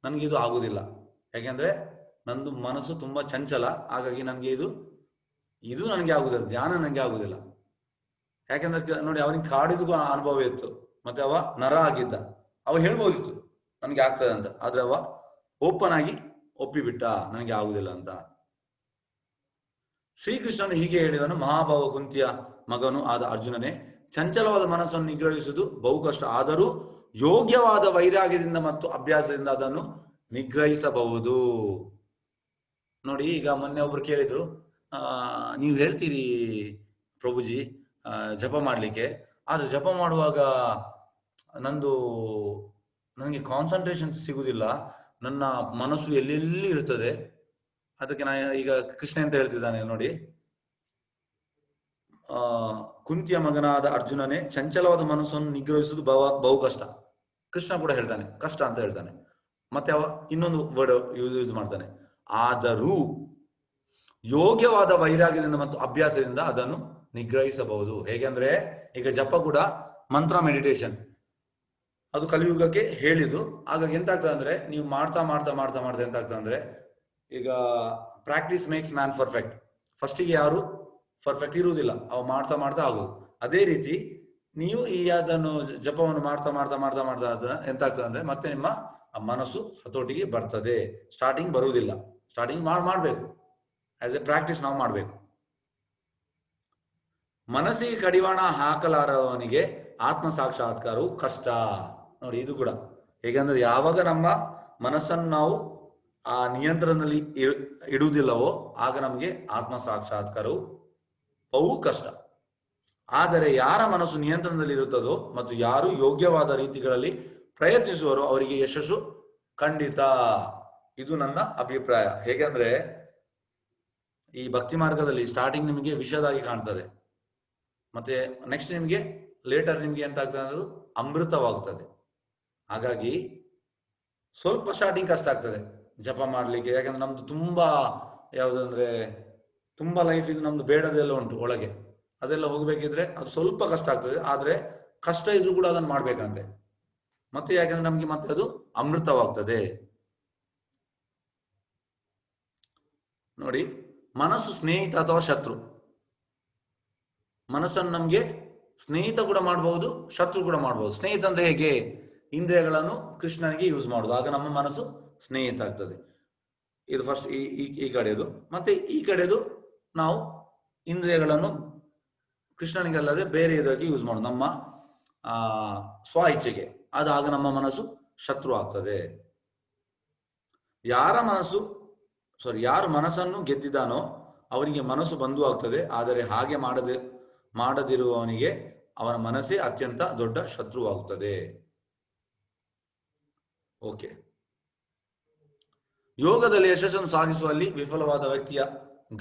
Speaker 1: ನನ್ಗೆ ಇದು ಆಗುದಿಲ್ಲ, ಯಾಕೆಂದ್ರೆ ನಂದು ಮನಸ್ಸು ತುಂಬಾ ಚಂಚಲ, ಹಾಗಾಗಿ ನನ್ಗೆ ಇದು ನನಗೆ ಆಗುದಿಲ್ಲ, ಧ್ಯಾನ ನನಗೆ ಆಗುದಿಲ್ಲ. ಯಾಕೆಂದ್ರೆ ನೋಡಿ, ಅವನಿಗೆ ಕಾಡಿದು ಅನುಭವ ಇತ್ತು, ಮತ್ತೆ ಅವ ನರ ಆಗಿದ್ದ, ಅವ ಹೇಳ್ಬೋದಿತ್ತು ನನಗೆ ಆಗ್ತದೆ ಅಂತ, ಆದ್ರೆ ಅವ ಓಪನ್ ಆಗಿ ಒಪ್ಪಿಬಿಟ್ಟ ನನಗೆ ಆಗುದಿಲ್ಲ ಅಂತ. ಶ್ರೀಕೃಷ್ಣನು ಹೀಗೆ ಹೇಳಿದನು, ಮಹಾಭಾವ ಕುಂತಿಯ ಮಗನು ಆದ ಅರ್ಜುನನೇ, ಚಂಚಲವಾದ ಮನಸ್ಸನ್ನು ನಿಗ್ರಹಿಸುವುದು ಬಹು ಕಷ್ಟ, ಆದರೂ ಯೋಗ್ಯವಾದ ವೈರಾಗ್ಯದಿಂದ ಮತ್ತು ಅಭ್ಯಾಸದಿಂದ ಅದನ್ನು ನಿಗ್ರಹಿಸಬಹುದು. ನೋಡಿ, ಈಗ ಮೊನ್ನೆ ಒಬ್ರು ಕೇಳಿದ್ರು, ನೀವು ಹೇಳ್ತೀರಿ ಪ್ರಭುಜಿ ಜಪ ಮಾಡ್ಲಿಕ್ಕೆ, ಆದ್ರೆ ಜಪ ಮಾಡುವಾಗ ನನಗೆ ಕಾನ್ಸಂಟ್ರೇಷನ್ ಸಿಗುದಿಲ್ಲ, ನನ್ನ ಮನಸ್ಸು ಎಲ್ಲೆಲ್ಲಿ ಇರ್ತದೆ. ಅದಕ್ಕೆ ಈಗ ಕೃಷ್ಣ ಅಂತ ಹೇಳ್ತಿದ್ದಾನೆ ನೋಡಿ, ಕುಂತಿಯ ಮಗನಾದ ಅರ್ಜುನನೇ, ಚಂಚಲವಾದ ಮನಸ್ಸನ್ನು ನಿಗ್ರಹಿಸುವುದು ಬಹು ಕಷ್ಟ. ಕೃಷ್ಣ ಕೂಡ ಹೇಳ್ತಾನೆ ಕಷ್ಟ ಅಂತ ಹೇಳ್ತಾನೆ. ಮತ್ತೆ ಅವ ಇನ್ನೊಂದು ವರ್ಡ್ ಯೂಸ್ ಮಾಡ್ತಾನೆ, ಆದರೂ ಯೋಗ್ಯವಾದ ವೈರಾಗ್ಯದಿಂದ ಮತ್ತು ಅಭ್ಯಾಸದಿಂದ ಅದನ್ನು ನಿಗ್ರಹಿಸಬಹುದು. ಹೇಗೆಂದ್ರೆ ಈಗ ಜಪ ಕೂಡ ಮಂತ್ರ ಮೆಡಿಟೇಷನ್, ಅದು ಕಲಿಯುಗಕ್ಕೆ ಹೇಳಿದ್ದು. ಹಾಗಾಗಿ ಎಂತ ಆಗ್ತದೆ ಅಂದ್ರೆ, ನೀವು ಮಾಡ್ತಾ ಮಾಡ್ತಾ ಮಾಡ್ತಾ ಮಾಡ್ತಾ ಎಂತ ಆಗ್ತದೆ ಅಂದ್ರೆ, ಈಗ ಪ್ರಾಕ್ಟೀಸ್ ಮೇಕ್ಸ್ ಮ್ಯಾನ್ ಪರ್ಫೆಕ್ಟ್. ಫಸ್ಟಿಗೆ ಯಾರು ಪರ್ಫೆಕ್ಟ್ ಇರುವುದಿಲ್ಲ, ಅವು ಮಾಡ್ತಾ ಮಾಡ್ತಾ ಆಗುದು. ಅದೇ ರೀತಿ ನೀವು ಅದನ್ನು ಜಪವನ್ನು ಮಾಡ್ತಾ ಮಾಡ್ತಾ ಮಾಡ್ತಾ ಮಾಡ್ತಾ ಎಂತ ಆಗ್ತದೆ ಅಂದ್ರೆ, ಮತ್ತೆ ನಿಮ್ಮ ಮನಸ್ಸು ಹತೋಟಿಗೆ ಬರ್ತದೆ. ಸ್ಟಾರ್ಟಿಂಗ್ ಬರುವುದಿಲ್ಲ, ಸ್ಟಾರ್ಟಿಂಗ್ ಮಾಡ್ಬೇಕು, ಆಸ್ ಎ ಪ್ರಾಕ್ಟೀಸ್ ನಾವು ಮಾಡ್ಬೇಕು. ಮನಸ್ಸಿಗೆ ಕಡಿವಾಣ ಹಾಕಲಾರವನಿಗೆ ಆತ್ಮ ಸಾಕ್ಷಾತ್ಕಾರವು ಕಷ್ಟ. ನೋಡಿ, ಇದು ಕೂಡ ಹೇಗೆಂದ್ರೆ, ಯಾವಾಗ ನಮ್ಮ ಮನಸ್ಸನ್ನು ನಾವು ಆ ನಿಯಂತ್ರಣದಲ್ಲಿ ಇಡುವುದಿಲ್ಲವೋ ಆಗ ನಮಗೆ ಆತ್ಮ ಸಾಕ್ಷಾತ್ಕಾರವು ಬಹು ಕಷ್ಟ. ಆದರೆ ಯಾರ ಮನಸ್ಸು ನಿಯಂತ್ರಣದಲ್ಲಿ ಇರುತ್ತದೋ ಮತ್ತು ಯಾರು ಯೋಗ್ಯವಾದ ರೀತಿಗಳಲ್ಲಿ ಪ್ರಯತ್ನಿಸುವರೋ ಅವರಿಗೆ ಯಶಸ್ಸು ಖಂಡಿತ. ಇದು ನನ್ನ ಅಭಿಪ್ರಾಯ. ಹೇಗೆಂದ್ರೆ, ಈ ಭಕ್ತಿ ಮಾರ್ಗದಲ್ಲಿ ಸ್ಟಾರ್ಟಿಂಗ್ ನಿಮಗೆ ವಿಷದಾಗಿ ಕಾಣ್ತದೆ, ಮತ್ತೆ ನೆಕ್ಸ್ಟ್ ನಿಮಗೆ ಲೇಟರ್ ನಿಮ್ಗೆ ಎಂತ ಆಗ್ತದೆ ಅನ್ನೋದು ಅಮೃತವಾಗ್ತದೆ. ಹಾಗಾಗಿ ಸ್ವಲ್ಪ ಸ್ಟಾರ್ಟಿಂಗ್ ಕಷ್ಟ ಆಗ್ತದೆ ಜಪ ಮಾಡ್ಲಿಕ್ಕೆ, ಯಾಕಂದ್ರೆ ನಮ್ದು ತುಂಬಾ ಯಾವ್ದಂದ್ರೆ ತುಂಬಾ ಲೈಫ್ ಇದು ನಮ್ದು ಬೇಡದೆಲ್ಲ ಉಂಟು ಒಳಗೆ, ಅದೆಲ್ಲ ಹೋಗ್ಬೇಕಿದ್ರೆ ಅದು ಸ್ವಲ್ಪ ಕಷ್ಟ ಆಗ್ತದೆ. ಆದ್ರೆ ಕಷ್ಟ ಇದ್ರೂ ಕೂಡ ಅದನ್ನು ಮಾಡ್ಬೇಕಂತೆ, ಮತ್ತೆ ಯಾಕಂದ್ರೆ ನಮ್ಗೆ ಮತ್ತೆ ಅದು ಅಮೃತವಾಗ್ತದೆ. ನೋಡಿ, ಮನಸ್ಸು ಸ್ನೇಹಿತ ಅಥವಾ ಶತ್ರು? ಮನಸ್ಸನ್ನು ನಮ್ಗೆ ಸ್ನೇಹಿತ ಕೂಡ ಮಾಡಬಹುದು, ಶತ್ರು ಕೂಡ ಮಾಡಬಹುದು. ಸ್ನೇಹಿತ ಅಂದ್ರೆ ಹೇಗೆ? ಇಂದ್ರಿಯಗಳನ್ನು ಕೃಷ್ಣನಿಗೆ ಯೂಸ್ ಮಾಡುದು, ಆಗ ನಮ್ಮ ಮನಸ್ಸು ಸ್ನೇಹಿತ ಆಗ್ತದೆ. ಇದು ಫಸ್ಟ್ ಈ ಕಡೆದು. ಮತ್ತೆ ಈ ಕಡೆದು ನಾವು ಇಂದ್ರಿಯಗಳನ್ನು ಕೃಷ್ಣನಿಗೆ ಅಲ್ಲದೆ ಬೇರೆ ಇದಕ್ಕೆ ಯೂಸ್ ಮಾಡುದು, ನಮ್ಮ ಸ್ವ ಇಚ್ಛೆಗೆ. ಆಗ ನಮ್ಮ ಮನಸ್ಸು ಶತ್ರು ಆಗ್ತದೆ. ಯಾರು ಮನಸ್ಸನ್ನು ಗೆದ್ದಿದ್ದಾನೋ ಅವನಿಗೆ ಮನಸ್ಸು ಬಂಧು ಆಗ್ತದೆ. ಆದರೆ ಹಾಗೆ ಮಾಡದಿರುವವನಿಗೆ ಅವನ ಮನಸ್ಸೇ ಅತ್ಯಂತ ದೊಡ್ಡ ಶತ್ರುವಾಗುತ್ತದೆ. ಓಕೆ. ಯೋಗದಲ್ಲಿ ಯಶಸ್ಸನ್ನು ಸಾಧಿಸುವಲ್ಲಿ ವಿಫಲವಾದ ವ್ಯಕ್ತಿಯ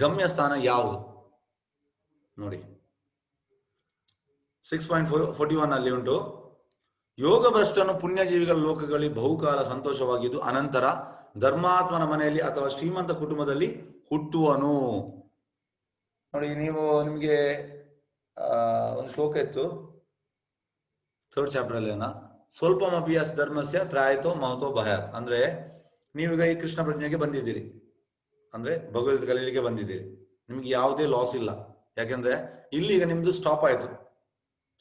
Speaker 1: ಗಮ್ಯ ಸ್ಥಾನ ಯಾವುದು? ನೋಡಿ, 6.41 ಅಲ್ಲಿ ಉಂಟು. ಯೋಗ ಭ್ರಷ್ಟನು ಪುಣ್ಯಜೀವಿಗಳ ಲೋಕಗಳಲ್ಲಿ ಬಹುಕಾಲ ಸಂತೋಷವಾಗಿದ್ದು ಅನಂತರ ಧರ್ಮಾತ್ಮನ ಮನೆಯಲ್ಲಿ ಅಥವಾ ಶ್ರೀಮಂತ ಕುಟುಂಬದಲ್ಲಿ ಹುಟ್ಟುವನು. ನೋಡಿ, ನಿಮ್ಗೆ ಒಂದು ಶ್ಲೋಕ ಇತ್ತು 3rd ಚಾಪ್ಟರ್ ಅಲ್ಲಿ, ಸ್ವಲ್ಪಮಪಿಯಸ್ ಧರ್ಮಸ್ಯ ತ್ರಾಯತೋ ಮಹತೋ ಭಯ. ಅಂದ್ರೆ ನೀವೀಗ ಈ ಕೃಷ್ಣ ಪ್ರಜ್ಞೆಗೆ ಬಂದಿದ್ದೀರಿ, ಅಂದ್ರೆ ಭಗವದ್ಗೀತೆ ಕಲೀಲಿಕ್ಕೆ ಬಂದಿದ್ದೀರಿ, ನಿಮ್ಗೆ ಯಾವುದೇ ಲಾಸ್ ಇಲ್ಲ. ಯಾಕೆಂದ್ರೆ ಇಲ್ಲಿ ಈಗ ನಿಮ್ದು ಸ್ಟಾಪ್ ಆಯ್ತು.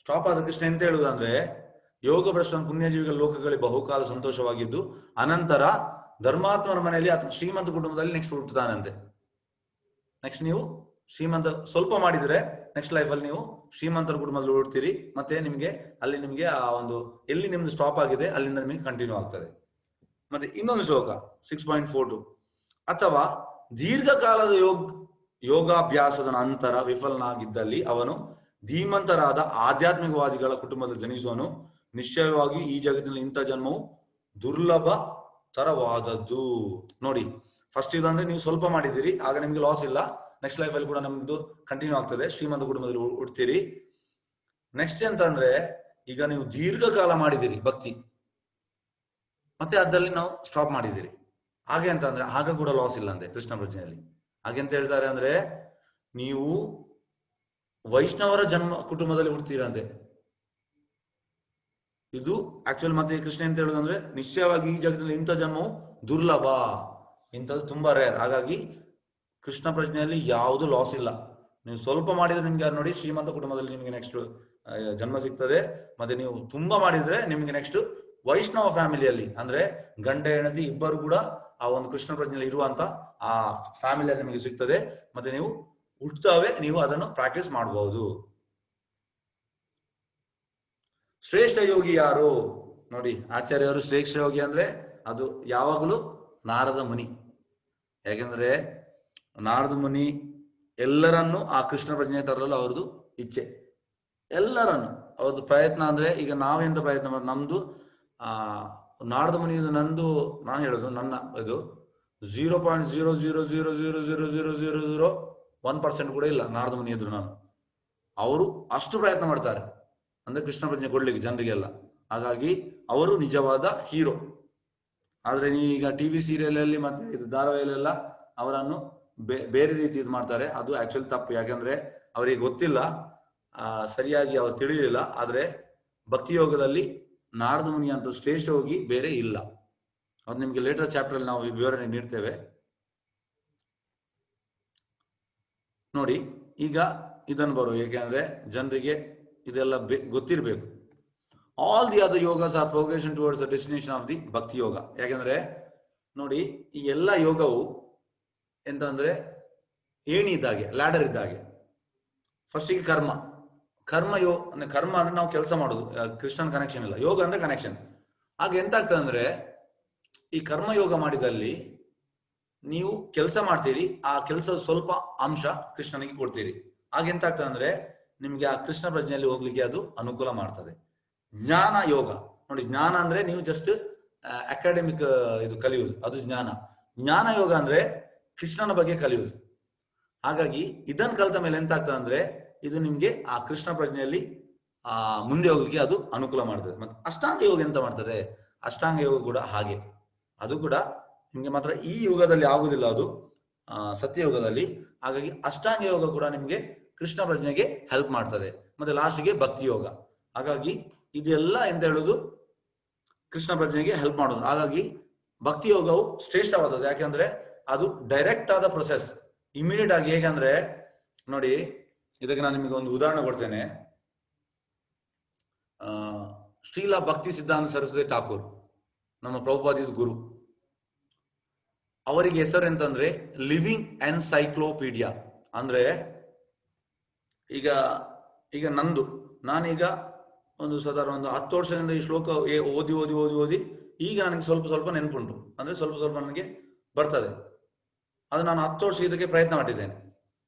Speaker 1: ಸ್ಟಾಪ್ ಆದ ಕೃಷ್ಣ ಎಂತ ಹೇಳುವುದಂದ್ರೆ, ಯೋಗ ಭ್ರಷ್ಟನ ಪುಣ್ಯಜೀವಿಗಳ ಲೋಕಗಳಿಗೆ ಬಹುಕಾಲ ಸಂತೋಷವಾಗಿದ್ದು ಅನಂತರ ಧರ್ಮಾತ್ಮನ ಮನೆಯಲ್ಲಿ ಅಥವಾ ಶ್ರೀಮಂತ ಕುಟುಂಬದಲ್ಲಿ ನೆಕ್ಸ್ಟ್ ಹುಟ್ಟುತ್ತಾನಂತೆ. ನೆಕ್ಸ್ಟ್ ನೀವು ಸ್ವಲ್ಪ ಮಾಡಿದ್ರೆ ನೆಕ್ಸ್ಟ್ ಲೈಫಲ್ಲಿ ನೀವು ಶ್ರೀಮಂತರ ಕುಟುಂಬದಲ್ಲಿ ಹುಡ್ತೀರಿ. ಮತ್ತೆ ನಿಮ್ಗೆ ಆ ಒಂದು ಎಲ್ಲಿ ನಿಮ್ದು ಸ್ಟಾಪ್ ಆಗಿದೆ ಅಲ್ಲಿಂದ ನಿಮಗೆ ಕಂಟಿನ್ಯೂ ಆಗ್ತದೆ. ಮತ್ತೆ ಇನ್ನೊಂದು ಶ್ಲೋಕ 6.42, ಅಥವಾ ದೀರ್ಘಕಾಲದ ಯೋಗಾಭ್ಯಾಸದ ನಂತರ ವಿಫಲನಾಗಿದ್ದಲ್ಲಿ ಅವನು ಧೀಮಂತರಾದ ಆಧ್ಯಾತ್ಮಿಕವಾದಿಗಳ ಕುಟುಂಬದಲ್ಲಿ ಜನಿಸುವನು. ನಿಶ್ಚಯವಾಗಿ ಈ ಜಗತ್ತಿನಲ್ಲಿ ಇಂಥ ಜನ್ಮವು ದುರ್ಲಭ ತರವಾದದ್ದು. ನೋಡಿ, ಫಸ್ಟ್ ಇದಂದ್ರೆ ನೀವು ಸ್ವಲ್ಪ ಮಾಡಿದ್ದೀರಿ, ಆಗ ನಿಮ್ಗೆ ಲಾಸ್ ಇಲ್ಲ. ನೆಕ್ಸ್ಟ್ ಲೈಫ್ ಅಲ್ಲಿ ಕೂಡ ನಮ್ದು ಕಂಟಿನ್ಯೂ ಆಗ್ತದೆ, ಶ್ರೀಮಂತ ಕುಟುಂಬದಲ್ಲಿ ಹುಡ್ತೀರಿ. ನೆಕ್ಸ್ಟ್ ಎಂತಂದ್ರೆ, ಈಗ ನೀವು ದೀರ್ಘಕಾಲ ಮಾಡಿದಿರಿ ಭಕ್ತಿ, ಮತ್ತೆ ಅದಲ್ಲಿ ನಾವು ಸ್ಟಾಪ್ ಮಾಡಿದಿರಿ. ಹಾಗೆ ಅಂತ ಅಂದ್ರೆ ಆಗ ಕೂಡ ಲಾಸ್ ಇಲ್ಲ ಅಂತೆ ಕೃಷ್ಣ ಪ್ರಜ್ಞೆಯಲ್ಲಿ. ಹಾಗೆ ಅಂತ ಹೇಳ್ತಾರೆ ಅಂದ್ರೆ, ನೀವು ವೈಷ್ಣವರ ಕುಟುಂಬದಲ್ಲಿ ಹುಡ್ತೀರಂತೆ. ಇದು ಆಕ್ಚುಲ್. ಮತ್ತೆ ಕೃಷ್ಣ ಅಂತ ಹೇಳುದಂದ್ರೆ, ನಿಶ್ಚಯವಾಗಿ ಈ ಜಗತ್ತಿನಲ್ಲಿ ಇಂಥ ಜನ್ಮವು ದುರ್ಲಭ, ಇಂಥದ್ದು ತುಂಬಾ ರೇರ್. ಹಾಗಾಗಿ ಕೃಷ್ಣ ಪ್ರಜ್ಞೆಯಲ್ಲಿ ಯಾವುದು ಲಾಸ್ ಇಲ್ಲ. ನೀವು ಸ್ವಲ್ಪ ಮಾಡಿದ್ರೆ ನಿಮ್ಗೆ ನೋಡಿ ಶ್ರೀಮಂತ ಕುಟುಂಬದಲ್ಲಿ ನಿಮ್ಗೆ ನೆಕ್ಸ್ಟ್ ಜನ್ಮ ಸಿಗ್ತದೆ. ಮತ್ತೆ ನೀವು ತುಂಬಾ ಮಾಡಿದ್ರೆ ನಿಮ್ಗೆ ನೆಕ್ಸ್ಟ್ ವೈಷ್ಣವ ಫ್ಯಾಮಿಲಿಯಲ್ಲಿ, ಅಂದ್ರೆ ಗಂಡ ಹೆಂಡತಿ ಇಬ್ಬರು ಕೂಡ ಆ ಒಂದು ಕೃಷ್ಣ ಪ್ರಜ್ಞೆಯಲ್ಲಿ ಇರುವಂತ ಆ ಫ್ಯಾಮಿಲಿಯಲ್ಲಿ ನಿಮಗೆ ಸಿಗ್ತದೆ. ಮತ್ತೆ ನೀವು ಹುಟ್ಟುತ್ತವೆ, ನೀವು ಅದನ್ನು ಪ್ರಾಕ್ಟೀಸ್ ಮಾಡಬಹುದು. ಶ್ರೇಷ್ಠ ಯೋಗಿ ಯಾರು? ನೋಡಿ, ಆಚಾರ್ಯರು ಶ್ರೇಷ್ಠ ಯೋಗಿ ಅಂದ್ರೆ ಅದು ಯಾವಾಗಲೂ ನಾರದ ಮುನಿ. ಯಾಕೆಂದ್ರೆ ನಾರದ ಮುನಿ ಎಲ್ಲರನ್ನು ಆ ಕೃಷ್ಣ ಪ್ರಜ್ಞೆ ತರಲು ಅವ್ರದ್ದು ಇಚ್ಛೆ, ಎಲ್ಲರನ್ನು ಅವ್ರದ್ದು ಪ್ರಯತ್ನ. ಅಂದ್ರೆ ಈಗ ನಾವೆಂತ ಪ್ರಯತ್ನ ನಮ್ದು ನಾರದ ಮುನಿ, ನಂದು ನಾನು ಹೇಳೋದು ನನ್ನ ಇದು 0.000000001% ಕೂಡ ಇಲ್ಲ ನಾರದ ಮುನಿ ಎದುರು ನಾನು. ಅವರು ಅಷ್ಟು ಪ್ರಯತ್ನ ಮಾಡ್ತಾರೆ ಅಂದ್ರೆ ಕೃಷ್ಣ ಪ್ರಜ್ಞೆ ಕೊಡ್ಲಿಕ್ಕೆ ಜನರಿಗೆಲ್ಲ. ಹಾಗಾಗಿ ಅವರು ನಿಜವಾದ ಹೀರೋ. ಆದ್ರೆ ಈಗ ಟಿವಿ ಸೀರಿಯಲ್ ಅಲ್ಲಿ ಮತ್ತೆ ಇದು ಧಾರಾವಾಹಿಯಲ್ಲೆಲ್ಲ ಅವರನ್ನು ಬೇರೆ ರೀತಿ ಇದು ಮಾಡ್ತಾರೆ. ಅದು ಆಕ್ಚುಲಿ ತಪ್ಪು. ಯಾಕಂದ್ರೆ ಅವರಿಗೆ ಗೊತ್ತಿಲ್ಲ, ಸರಿಯಾಗಿ ಅವ್ರು ತಿಳಿಲಿಲ್ಲ. ಆದ್ರೆ ಭಕ್ತಿ ಯೋಗದಲ್ಲಿ ನಾರದ ಮುನಿ ಅಂತ ಶ್ರೇಷ್ಠ ಹೋಗಿ ಬೇರೆ ಇಲ್ಲ. ಅದು ನಿಮ್ಗೆ ಲೇಟರ್ ಚಾಪ್ಟರ್ ಅಲ್ಲಿ ನಾವು ವಿವರಣೆ ನೀಡ್ತೇವೆ. ನೋಡಿ, ಈಗ ಇದನ್ನು ಬರುವ, ಏಕೆಂದ್ರೆ ಜನರಿಗೆ ಇದೆಲ್ಲ ಗೊತ್ತಿರಬೇಕು. All the other yogas are progression towards the destination of the bhakti yoga. ಯಾಕಂದ್ರೆ ನೋಡಿ, ಈ ಎಲ್ಲ ಯೋಗವು ಎಂತಂದ್ರೆ ಏಣಿ ಇದ್ದಾಗೆ, ಲ್ಯಾಡರ್ ಇದ್ದಾಗೆ. ಫಸ್ಟಿಗೆ ಕರ್ಮ ಅಂದ್ರೆ ನಾವು ಕೆಲಸ ಮಾಡೋದು, ಕೃಷ್ಣನ್ ಕನೆಕ್ಷನ್ ಇಲ್ಲ. ಯೋಗ ಅಂದ್ರೆ ಕನೆಕ್ಷನ್. ಹಾಗೆ ಎಂತ ಆಗ್ತದೆ ಅಂದ್ರೆ, ಈ ಕರ್ಮ ಯೋಗ ಮಾಡಿದಲ್ಲಿ ನೀವು ಕೆಲಸ ಮಾಡ್ತೀರಿ, ಆ ಕೆಲಸದ ಸ್ವಲ್ಪ ಅಂಶ ಕೃಷ್ಣನಿಗೆ ಕೊಡ್ತೀರಿ. ಹಾಗೆಂತ ಆಗ್ತದೆ ಅಂದ್ರೆ ನಿಮ್ಗೆ ಆ ಕೃಷ್ಣ ಪ್ರಜ್ಞೆಯಲ್ಲಿ ಹೋಗ್ಲಿಕ್ಕೆ ಅದು ಅನುಕೂಲ ಮಾಡ್ತದೆ. ಜ್ಞಾನ ಯೋಗ ನೋಡಿ, ಜ್ಞಾನ ಅಂದ್ರೆ ನೀವು ಜಸ್ಟ್ ಅಕಾಡೆಮಿಕ್ ಇದು ಕಲಿಯುವುದು, ಅದು ಜ್ಞಾನ. ಜ್ಞಾನ ಯೋಗ ಅಂದ್ರೆ ಕೃಷ್ಣನ ಬಗ್ಗೆ ಕಲಿಯುವುದು. ಹಾಗಾಗಿ ಇದನ್ನು ಕಲಿತ ಮೇಲೆ ಎಂತ ಆಗ್ತದೆ ಅಂದ್ರೆ, ಇದು ನಿಮ್ಗೆ ಆ ಕೃಷ್ಣ ಪ್ರಜ್ಞೆಯಲ್ಲಿ ಮುಂದೆ ಹೋಗ್ಲಿಕ್ಕೆ ಅದು ಅನುಕೂಲ ಮಾಡ್ತದೆ. ಮತ್ತೆ ಅಷ್ಟಾಂಗ ಯೋಗ ಎಂತ ಮಾಡ್ತದೆ? ಅಷ್ಟಾಂಗ ಯೋಗ ಕೂಡ ಹಾಗೆ, ಅದು ಕೂಡ ನಿಮ್ಗೆ ಮಾತ್ರ ಈ ಯುಗದಲ್ಲಿ ಆಗುದಿಲ್ಲ, ಅದು ಸತ್ಯಯುಗದಲ್ಲಿ. ಹಾಗಾಗಿ ಅಷ್ಟಾಂಗ ಯೋಗ ಕೂಡ ನಿಮ್ಗೆ ಕೃಷ್ಣ ಪ್ರಜ್ಞೆಗೆ ಹೆಲ್ಪ್ ಮಾಡ್ತದೆ. ಮತ್ತೆ ಲಾಸ್ಟ್ಗೆ ಭಕ್ತಿ ಯೋಗ. ಹಾಗಾಗಿ ಇದೆಲ್ಲ ಎಂತ ಹೇಳುದು, ಕೃಷ್ಣ ಪ್ರಜ್ಞೆಗೆ ಹೆಲ್ಪ್ ಮಾಡೋದು. ಹಾಗಾಗಿ ಭಕ್ತಿ ಯೋಗವು ಶ್ರೇಷ್ಠವಾದದ್ದು. ಯಾಕೆಂದ್ರೆ ಅದು ಡೈರೆಕ್ಟ್ ಆದ ಪ್ರೊಸೆಸ್, ಇಮಿಡಿಯೇಟ್ ಆಗಿ. ಹೇಗಂದ್ರೆ ನೋಡಿ, ಇದಕ್ಕೆ ನಾನು ನಿಮಗೆ ಒಂದು ಉದಾಹರಣೆ ಕೊಡ್ತೇನೆ. ಶ್ರೀಲ ಭಕ್ತಿ ಸಿದ್ಧಾಂತ ಸರಸ್ವತಿ ಠಾಕೂರ್, ನಮ್ಮ ಪ್ರಭುಪಾದಿದ ಗುರು. ಅವರಿಗೆ ಹೆಸರು ಎಂತಂದ್ರೆ ಲಿವಿಂಗ್ ಎನ್ಸೈಕ್ಲೋಪೀಡಿಯಾ. ಅಂದ್ರೆ ಈಗ ಈಗ ನಂದು ನಾನೀಗ ಒಂದು ಸಾಧಾರಣ ಒಂದು 10 ವರ್ಷದಿಂದ ಈ ಶ್ಲೋಕ ಓದಿ ಓದಿ ಓದಿ ಓದಿ ಈಗ ನನಗೆ ಸ್ವಲ್ಪ ಸ್ವಲ್ಪ ನೆನಪುಂಟು, ಅಂದ್ರೆ ಸ್ವಲ್ಪ ಸ್ವಲ್ಪ ನನಗೆ ಬರ್ತದೆ. ಅದು ನಾನು 10 ವರ್ಷ ಇದಕ್ಕೆ ಪ್ರಯತ್ನ ಮಾಡಿದ್ದೇನೆ.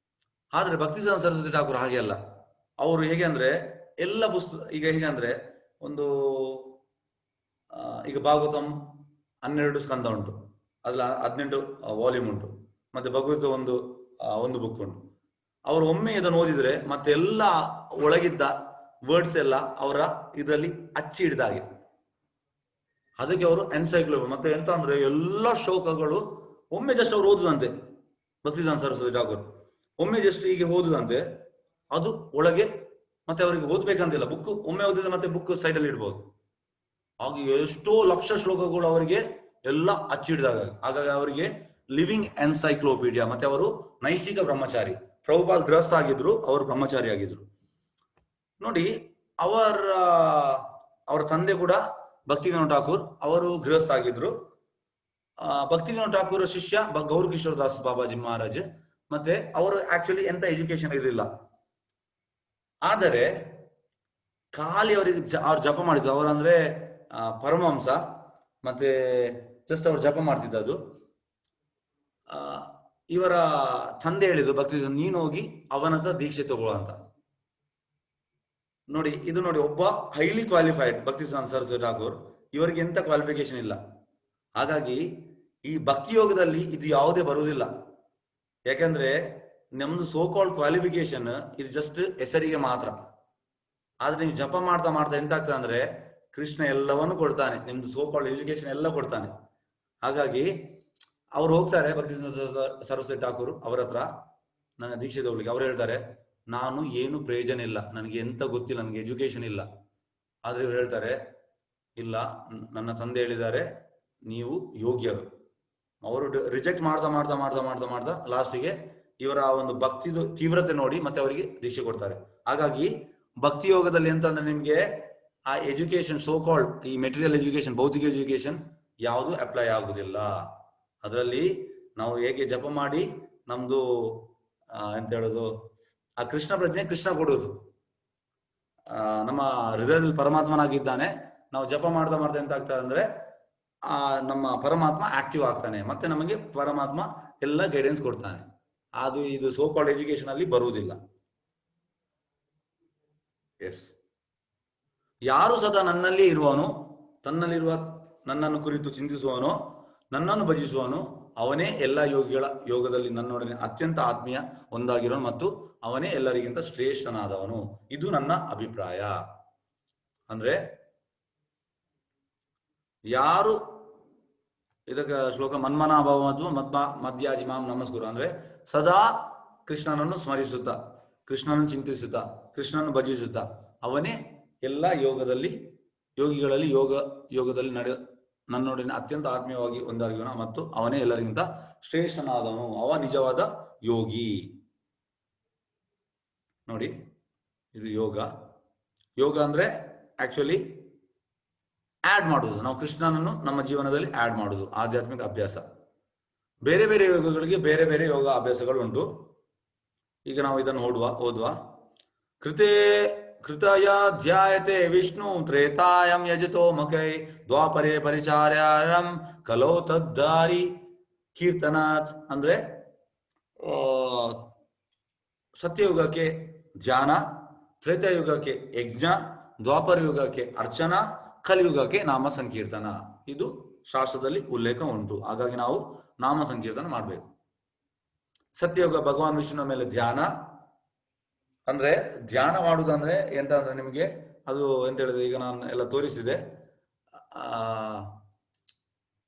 Speaker 1: ಆದ್ರೆ ಭಕ್ತಿ ಸಿದ್ಧಾಂತ ಸರಸ್ವತಿ ಠಾಕೂರ್ ಹಾಗೆ ಅಲ್ಲ. ಅವರು ಹೇಗೆ ಅಂದ್ರೆ ಎಲ್ಲ ಪುಸ್ತಕ, ಈಗ ಹೇಗೆ ಅಂದ್ರೆ ಒಂದು ಈಗ ಭಾಗವತಂ 12 ಸ್ಕಂದ ಉಂಟು, ಅದ್ರಲ್ಲಿ 18 ವಾಲ್ಯೂಮ್ ಉಂಟು, ಮತ್ತೆ ಭಗವತ ಒಂದು ಬುಕ್ ಉಂಟು. ಅವರು ಒಮ್ಮೆ ಇದನ್ನು ಓದಿದ್ರೆ ಮತ್ತೆ ಎಲ್ಲ ಒಳಗಿದ್ದ ವರ್ಡ್ಸ್ ಎಲ್ಲ ಅವರ ಇದರಲ್ಲಿ ಅಚ್ಚಿ ಹಿಡಿದ ಹಾಗೆ. ಅದಕ್ಕೆ ಅವರು ಎನ್ಸೈಕ್ಲೋಪೀಡಿಯಾ. ಮತ್ತೆ ಎಂತ ಅಂದ್ರೆ ಎಲ್ಲ ಶ್ಲೋಕಗಳು ಒಮ್ಮೆ ಜಸ್ಟ್ ಅವ್ರು ಓದುದಂತೆ, ಭಕ್ತಿಸಿದ್ಧಾಂತ ಸರಸ್ವತಿ ಠಾಕೂರ್ ಒಮ್ಮೆ ಜಸ್ಟ್ ಹೀಗೆ ಓದುದಂತೆ, ಅದು ಒಳಗೆ ಮತ್ತೆ ಅವರಿಗೆ ಓದ್ಬೇಕಂತಿಲ್ಲ. ಬುಕ್ ಒಮ್ಮೆ ಓದಿದ್ರೆ ಮತ್ತೆ ಬುಕ್ ಸೈಡಲ್ಲಿ ಇಡ್ಬೋದು. ಹಾಗೆ ಎಷ್ಟೋ ಲಕ್ಷ ಶ್ಲೋಕಗಳು ಅವರಿಗೆ ಎಲ್ಲ ಅಚ್ಚಿಡಿದಾಗ, ಹಾಗಾಗಿ ಅವರಿಗೆ ಲಿವಿಂಗ್ ಎನ್ಸೈಕ್ಲೋಪೀಡಿಯಾ. ಮತ್ತೆ ಅವರು ನೈಷ್ಠಿಕ ಬ್ರಹ್ಮಚಾರಿ. ಪ್ರಭುಪಾದ್ ಗೃಹಸ್ಥ ಆಗಿದ್ರು, ಅವರು ಬ್ರಹ್ಮಚಾರಿ ಆಗಿದ್ರು. ನೋಡಿ, ಅವರ ತಂದೆ ಕೂಡ ಭಕ್ತಿವಿನೋದ್ ಠಾಕೂರ್, ಅವರು ಗೃಹಸ್ಥ ಆಗಿದ್ರು. ಭಕ್ತಿವಿನೋದ್ ಠಾಕೂರ್ ಶಿಷ್ಯ ಗೌರ್ ಕಿಶೋರ್ ದಾಸ್ ಬಾಬಾಜಿ ಮಹಾರಾಜ್. ಮತ್ತೆ ಅವರು ಆಕ್ಚುಲಿ ಎಂತ ಎಜುಕೇಶನ್ ಇರಲಿಲ್ಲ, ಆದರೆ ಖಾಲಿ ಅವರಿಗೆ ಅವ್ರು ಜಪ ಮಾಡಿದ್ರು. ಅವರಂದ್ರೆ ಪರಮಹಂಸ, ಮತ್ತೆ ಜಸ್ಟ್ ಅವ್ರು ಜಪ ಮಾಡ್ತಿದ್ದದು. ಇವರ ತಂದೆ ಹೇಳಿದ್ರು ಭಕ್ತಿ, ನೀನು ಹೋಗಿ ಅವನ ಹತ್ರ ದೀಕ್ಷೆ ತಗೋ ಅಂತ. ನೋಡಿ, ಇದು ನೋಡಿ, ಒಬ್ಬ ಹೈಲಿ ಕ್ವಾಲಿಫೈಡ್ ಭಕ್ತಿ ಸಿದ್ಧಾಂತ ಸರಸ್ವತಿ ಠಾಕೂರ್, ಇವರಿಗೆ ಎಂತ ಕ್ವಾಲಿಫಿಕೇಶನ್ ಇಲ್ಲ. ಹಾಗಾಗಿ ಈ ಭಕ್ತಿ ಯೋಗದಲ್ಲಿ ಇದು ಯಾವುದೇ ಬರುವುದಿಲ್ಲ. ಯಾಕಂದ್ರೆ ನಮ್ದು ಸೋಕಾಲ್ಡ್ ಕ್ವಾಲಿಫಿಕೇಶನ್ ಇದು ಜಸ್ಟ್ ಹೆಸರಿಗೆ ಮಾತ್ರ. ಆದ್ರೆ ನೀವು ಜಪ ಮಾಡ್ತಾ ಮಾಡ್ತಾ ಎಂತ ಆಗ್ತದೆ ಅಂದ್ರೆ ಕೃಷ್ಣ ಎಲ್ಲವನ್ನು ಕೊಡ್ತಾನೆ, ನಿಮ್ದು ಸೋಕಾಲ್ಡ್ ಎಜುಕೇಶನ್ ಎಲ್ಲ ಕೊಡ್ತಾನೆ. ಹಾಗಾಗಿ ಅವ್ರು ಹೋಗ್ತಾರೆ ಭಕ್ತಿ ಸರಸ್ವತಿ ಠಾಕೂರ್ ಅವರ ಹತ್ರ ನನ್ನ ದೀಕ್ಷೆ ತಗೊಳ್ಳಿಕ್ಕೆ. ಅವ್ರು ಹೇಳ್ತಾರೆ, ನಾನು ಏನು ಪ್ರಯೋಜನ ಇಲ್ಲ, ನನಗೆ ಎಂತ ಗೊತ್ತಿಲ್ಲ, ನನಗೆ ಎಜುಕೇಶನ್ ಇಲ್ಲ. ಆದ್ರೆ ಇವ್ರು ಹೇಳ್ತಾರೆ, ಇಲ್ಲ, ನನ್ನ ತಂದೆ ಹೇಳಿದ್ದಾರೆ ನೀವು ಯೋಗ್ಯರು. ಅವರು ರಿಜೆಕ್ಟ್ ಮಾಡ್ತಾ ಮಾಡ್ತಾ ಮಾಡ್ತಾ ಮಾಡ್ತಾ ಮಾಡ್ತಾ ಲಾಸ್ಟಿಗೆ ಇವರ ಒಂದು ಭಕ್ತಿದು ತೀವ್ರತೆ ನೋಡಿ ಮತ್ತೆ ಅವರಿಗೆ ದೀಕ್ಷೆ ಕೊಡ್ತಾರೆ. ಹಾಗಾಗಿ ಭಕ್ತಿ ಯೋಗದಲ್ಲಿ ಎಂತ ಅಂದ್ರೆ ನಿಮ್ಗೆ ಆ ಎಜುಕೇಶನ್, ಸೋಕಾಲ್ಡ್ ಈ ಮೆಟೀರಿಯಲ್ ಎಜುಕೇಶನ್, ಭೌತಿಕ ಎಜುಕೇಶನ್ ಯಾವುದು ಅಪ್ಲೈ ಆಗುದಿಲ್ಲ. ಅದರಲ್ಲಿ ನಾವು ಹೇಗೆ ಜಪ ಮಾಡಿ ನಮ್ದು ಎಂತ ಹೇಳೋದು, ಆ ಕೃಷ್ಣ ಪ್ರಜ್ಞೆ ಕೃಷ್ಣ ಕೊಡುವುದು. ನಮ್ಮ ಹೃದಯದಲ್ಲಿ ಪರಮಾತ್ಮನಾಗಿದ್ದಾನೆ. ನಾವು ಜಪ ಮಾಡ್ತಾ ಮಾಡ್ತಾ ಎಂತ ಆಗ್ತದೆ ಅಂದ್ರೆ ನಮ್ಮ ಪರಮಾತ್ಮ ಆಕ್ಟಿವ್ ಆಗ್ತಾನೆ, ಮತ್ತೆ ನಮಗೆ ಪರಮಾತ್ಮ ಎಲ್ಲ ಗೈಡೆನ್ಸ್ ಕೊಡ್ತಾನೆ. ಅದು ಇದು ಸೋಕಾಲ್ಡ್ ಎಜುಕೇಶನ್ ಅಲ್ಲಿ ಬರುವುದಿಲ್ಲ. ಎಸ್, ಯಾರು ಸದಾ ನನ್ನಲ್ಲಿ ಇರುವನು, ತನ್ನಲ್ಲಿರುವ ನನ್ನನ್ನು ಕುರಿತು ಚಿಂತಿಸುವನು, ನನ್ನನ್ನು ಭಜಿಸುವನು, ಅವನೇ ಎಲ್ಲ ಯೋಗಿಗಳ ಯೋಗದಲ್ಲಿ ನನ್ನೊಡನೆ ಅತ್ಯಂತ ಆತ್ಮೀಯ ಒಂದಾಗಿರೋನು ಮತ್ತು ಅವನೇ ಎಲ್ಲರಿಗಿಂತ ಶ್ರೇಷ್ಠನಾದವನು. ಇದು ನನ್ನ ಅಭಿಪ್ರಾಯ. ಅಂದ್ರೆ ಯಾರು ಇದಕ್ಕೆ ಶ್ಲೋಕ ಮನ್ಮನಾಭಾವ ಮತ್ತು ಮಧ್ಯಾಜಿ ಮಾಂ ನಮಸ್ಕುರು ಅಂದ್ರೆ ಸದಾ ಕೃಷ್ಣನನ್ನು ಸ್ಮರಿಸುತ್ತಾ, ಕೃಷ್ಣನನ್ನು ಚಿಂತಿಸುತ್ತಾ, ಕೃಷ್ಣನನ್ನು ಭಜಿಸುತ್ತಾ, ಅವನೇ ಎಲ್ಲ ಯೋಗಿಗಳಲ್ಲಿ ಯೋಗದಲ್ಲಿ ನನ್ನೊಡನೆ ಅತ್ಯಂತ ಆತ್ಮೀಯವಾಗಿ ಒಂದಾಗಿರೋಣ ಮತ್ತು ಅವನೇ ಎಲ್ಲರಿಗಿಂತ ಶ್ರೇಷ್ಠನಾದವನು. ಅವ ನಿಜವಾದ ಯೋಗಿ. ನೋಡಿ, ಇದು ಯೋಗ ಅಂದ್ರೆ ಆಕ್ಚುಲಿ ಆಡ್ ಮಾಡುವುದು. ನಾವು ಕೃಷ್ಣನನ್ನು ನಮ್ಮ ಜೀವನದಲ್ಲಿ ಆಡ್ ಮಾಡುವುದು, ಆಧ್ಯಾತ್ಮಿಕ ಅಭ್ಯಾಸ. ಬೇರೆ ಬೇರೆ ಯೋಗಗಳಿಗೆ ಬೇರೆ ಬೇರೆ ಯೋಗ ಅಭ್ಯಾಸಗಳು ಉಂಟು. ಈಗ ನಾವು ಇದನ್ನು ಓದುವ. ಕೃತಯ ಧ್ಯಾಯತೆ ವಿಷ್ಣು ತ್ರೇತಾಯಂ ಯಜತೋ ಮಕೈ ದ್ವಾಪರೇ ಪರಿಚಾರ್ಯಾಯಂ ಕಲೋ ತದ್ದಾರಿ ಕೀರ್ತನಾಥ್. ಅಂದ್ರೆ ಸತ್ಯಯುಗಕ್ಕೆ ಧ್ಯಾನ, ತ್ರೇತಾಯುಗಕ್ಕೆ ಯಜ್ಞ, ದ್ವಾಪರ ಯುಗಕ್ಕೆ ಅರ್ಚನಾ, ಕಲಿಯುಗಕ್ಕೆ ನಾಮ ಸಂಕೀರ್ತನ. ಇದು ಶಾಸ್ತ್ರದಲ್ಲಿ ಉಲ್ಲೇಖ ಉಂಟು. ಹಾಗಾಗಿ ನಾವು ನಾಮ ಸಂಕೀರ್ತನ ಮಾಡಬೇಕು. ಸತ್ಯಯುಗ ಭಗವಾನ್ ವಿಷ್ಣುವಿನ ಮೇಲೆ ಧ್ಯಾನ. ಅಂದ್ರೆ ಧ್ಯಾನ ಮಾಡುವುದಂದ್ರೆ ಎಂತ ಅಂದ್ರೆ ನಿಮಗೆ ಅದು ಎಂತ ಹೇಳಿದ್ರೆ, ಈಗ ನಾನು ಎಲ್ಲ ತೋರಿಸಿದೆ.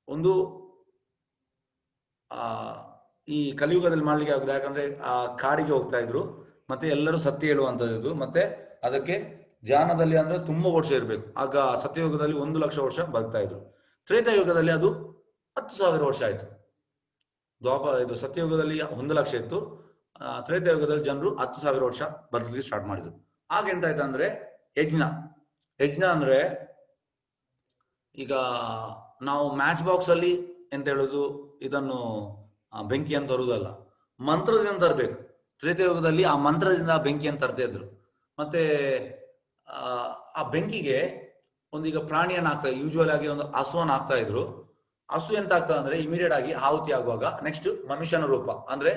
Speaker 1: ಒಂದು ಈ ಕಲಿಯುಗದಲ್ಲಿ ಮಾಡ್ಲಿಕ್ಕೆ ಆಗುದು. ಯಾಕಂದ್ರೆ ಕಾಡಿಗೆ ಹೋಗ್ತಾ ಇದ್ರು, ಮತ್ತೆ ಎಲ್ಲರೂ ಸತ್ಯ ಹೇಳುವಂತದ್ದು, ಮತ್ತೆ ಅದಕ್ಕೆ ಧ್ಯಾನದಲ್ಲಿ ಅಂದ್ರೆ ತುಂಬಾ ವರ್ಷ ಇರಬೇಕು. ಆಗ ಸತ್ಯಯುಗದಲ್ಲಿ 1 ಲಕ್ಷ ವರ್ಷ ಬದುಕ್ತಾ ಇದ್ರು. ತ್ರೇತಾಯುಗದಲ್ಲಿ ಅದು 10,000 ವರ್ಷ ಆಯ್ತು. ಇದು ಸತ್ಯಯುಗದಲ್ಲಿ 1 ಲಕ್ಷ ಇತ್ತು, ತ್ರೇತಾಯುಗದಲ್ಲಿ ಜನರು 10,000 ವರ್ಷ ಬದುಕಲಿಕ್ಕೆ ಸ್ಟಾರ್ಟ್ ಮಾಡಿದ್ರು. ಆಗ ಎಂತಾಯ್ತು ಅಂದ್ರೆ ಯಜ್ಞ ಅಂದ್ರೆ ಈಗ ನಾವು ಮ್ಯಾಚ್ ಬಾಕ್ಸ್ ಅಲ್ಲಿ ಎಂತ ಹೇಳುದು, ಇದನ್ನು ಬೆಂಕಿಯನ್ನು ತರುವುದಲ್ಲ, ಮಂತ್ರದಿಂದ ತರಬೇಕು. ತ್ರೇತಾಯುಗದಲ್ಲಿ ಆ ಮಂತ್ರದಿಂದ ಬೆಂಕಿಯನ್ನು ತರ್ತಾ ಇದ್ರು. ಮತ್ತೆ ಆ ಬೆಂಕಿಗೆ ಒಂದೀಗ ಪ್ರಾಣಿಯನ್ನು ಹಾಕ್ತಾ, ಯೂಶುವಲ್ ಆಗಿ ಒಂದು ಹಸುವನ್ನು ಹಾಕ್ತಾ ಇದ್ರು. ಹಸು ಎಂತ ಆಗ್ತದೆ ಅಂದ್ರೆ ಇಮಿಡಿಯೇಟ್ ಆಗಿ ಆಹುತಿ ಆಗುವಾಗ ನೆಕ್ಸ್ಟ್ ಮನುಷ್ಯನ ರೂಪ, ಅಂದ್ರೆ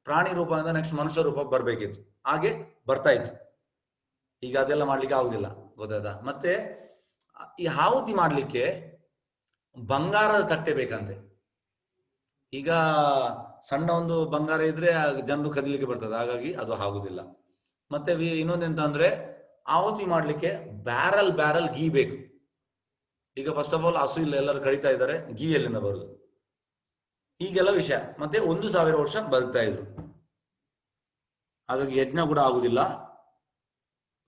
Speaker 1: ಪ್ರಾಣಿ ರೂಪ ಅಂದ್ರೆ ನೆಕ್ಸ್ಟ್ ಮನುಷ್ಯ ರೂಪ ಬರ್ಬೇಕಿತ್ತು, ಹಾಗೆ ಬರ್ತಾ ಇತ್ತು. ಈಗ ಅದೆಲ್ಲ ಮಾಡ್ಲಿಕ್ಕೆ ಆಗುದಿಲ್ಲ, ಗೊತ್ತಾಯ್ತಾ. ಮತ್ತೆ ಈ ಆಹುತಿ ಮಾಡ್ಲಿಕ್ಕೆ ಬಂಗಾರದ ತಟ್ಟೆ ಬೇಕಂತೆ. ಈಗ ಸಣ್ಣ ಒಂದು ಬಂಗಾರ ಇದ್ರೆ ಜನರು ಕದಿಲಿಕ್ಕೆ ಬರ್ತದೆ, ಹಾಗಾಗಿ ಅದು ಆಗುದಿಲ್ಲ. ಮತ್ತೆ ಇನ್ನೊಂದೆಂತ ಅಂದ್ರೆ ಆಹುತಿ ಮಾಡ್ಲಿಕ್ಕೆ ಬ್ಯಾರಲ್ ಗೀ ಬೇಕು. ಈಗ ಫಸ್ಟ್ ಆಫ್ ಆಲ್ ಹಸು ಇಲ್ಲ, ಎಲ್ಲರೂ ಕಡಿತಾ ಇದ್ದಾರೆ, ಗೀ ಎಲ್ಲಿಂದ ಬರುದು, ಹೀಗೆಲ್ಲ ವಿಷಯ. ಮತ್ತೆ 1000 ವರ್ಷ ಬದುಕ್ತಾ ಇದ್ರು, ಹಾಗಾಗಿ ಯಜ್ಞ ಕೂಡ ಆಗುದಿಲ್ಲ.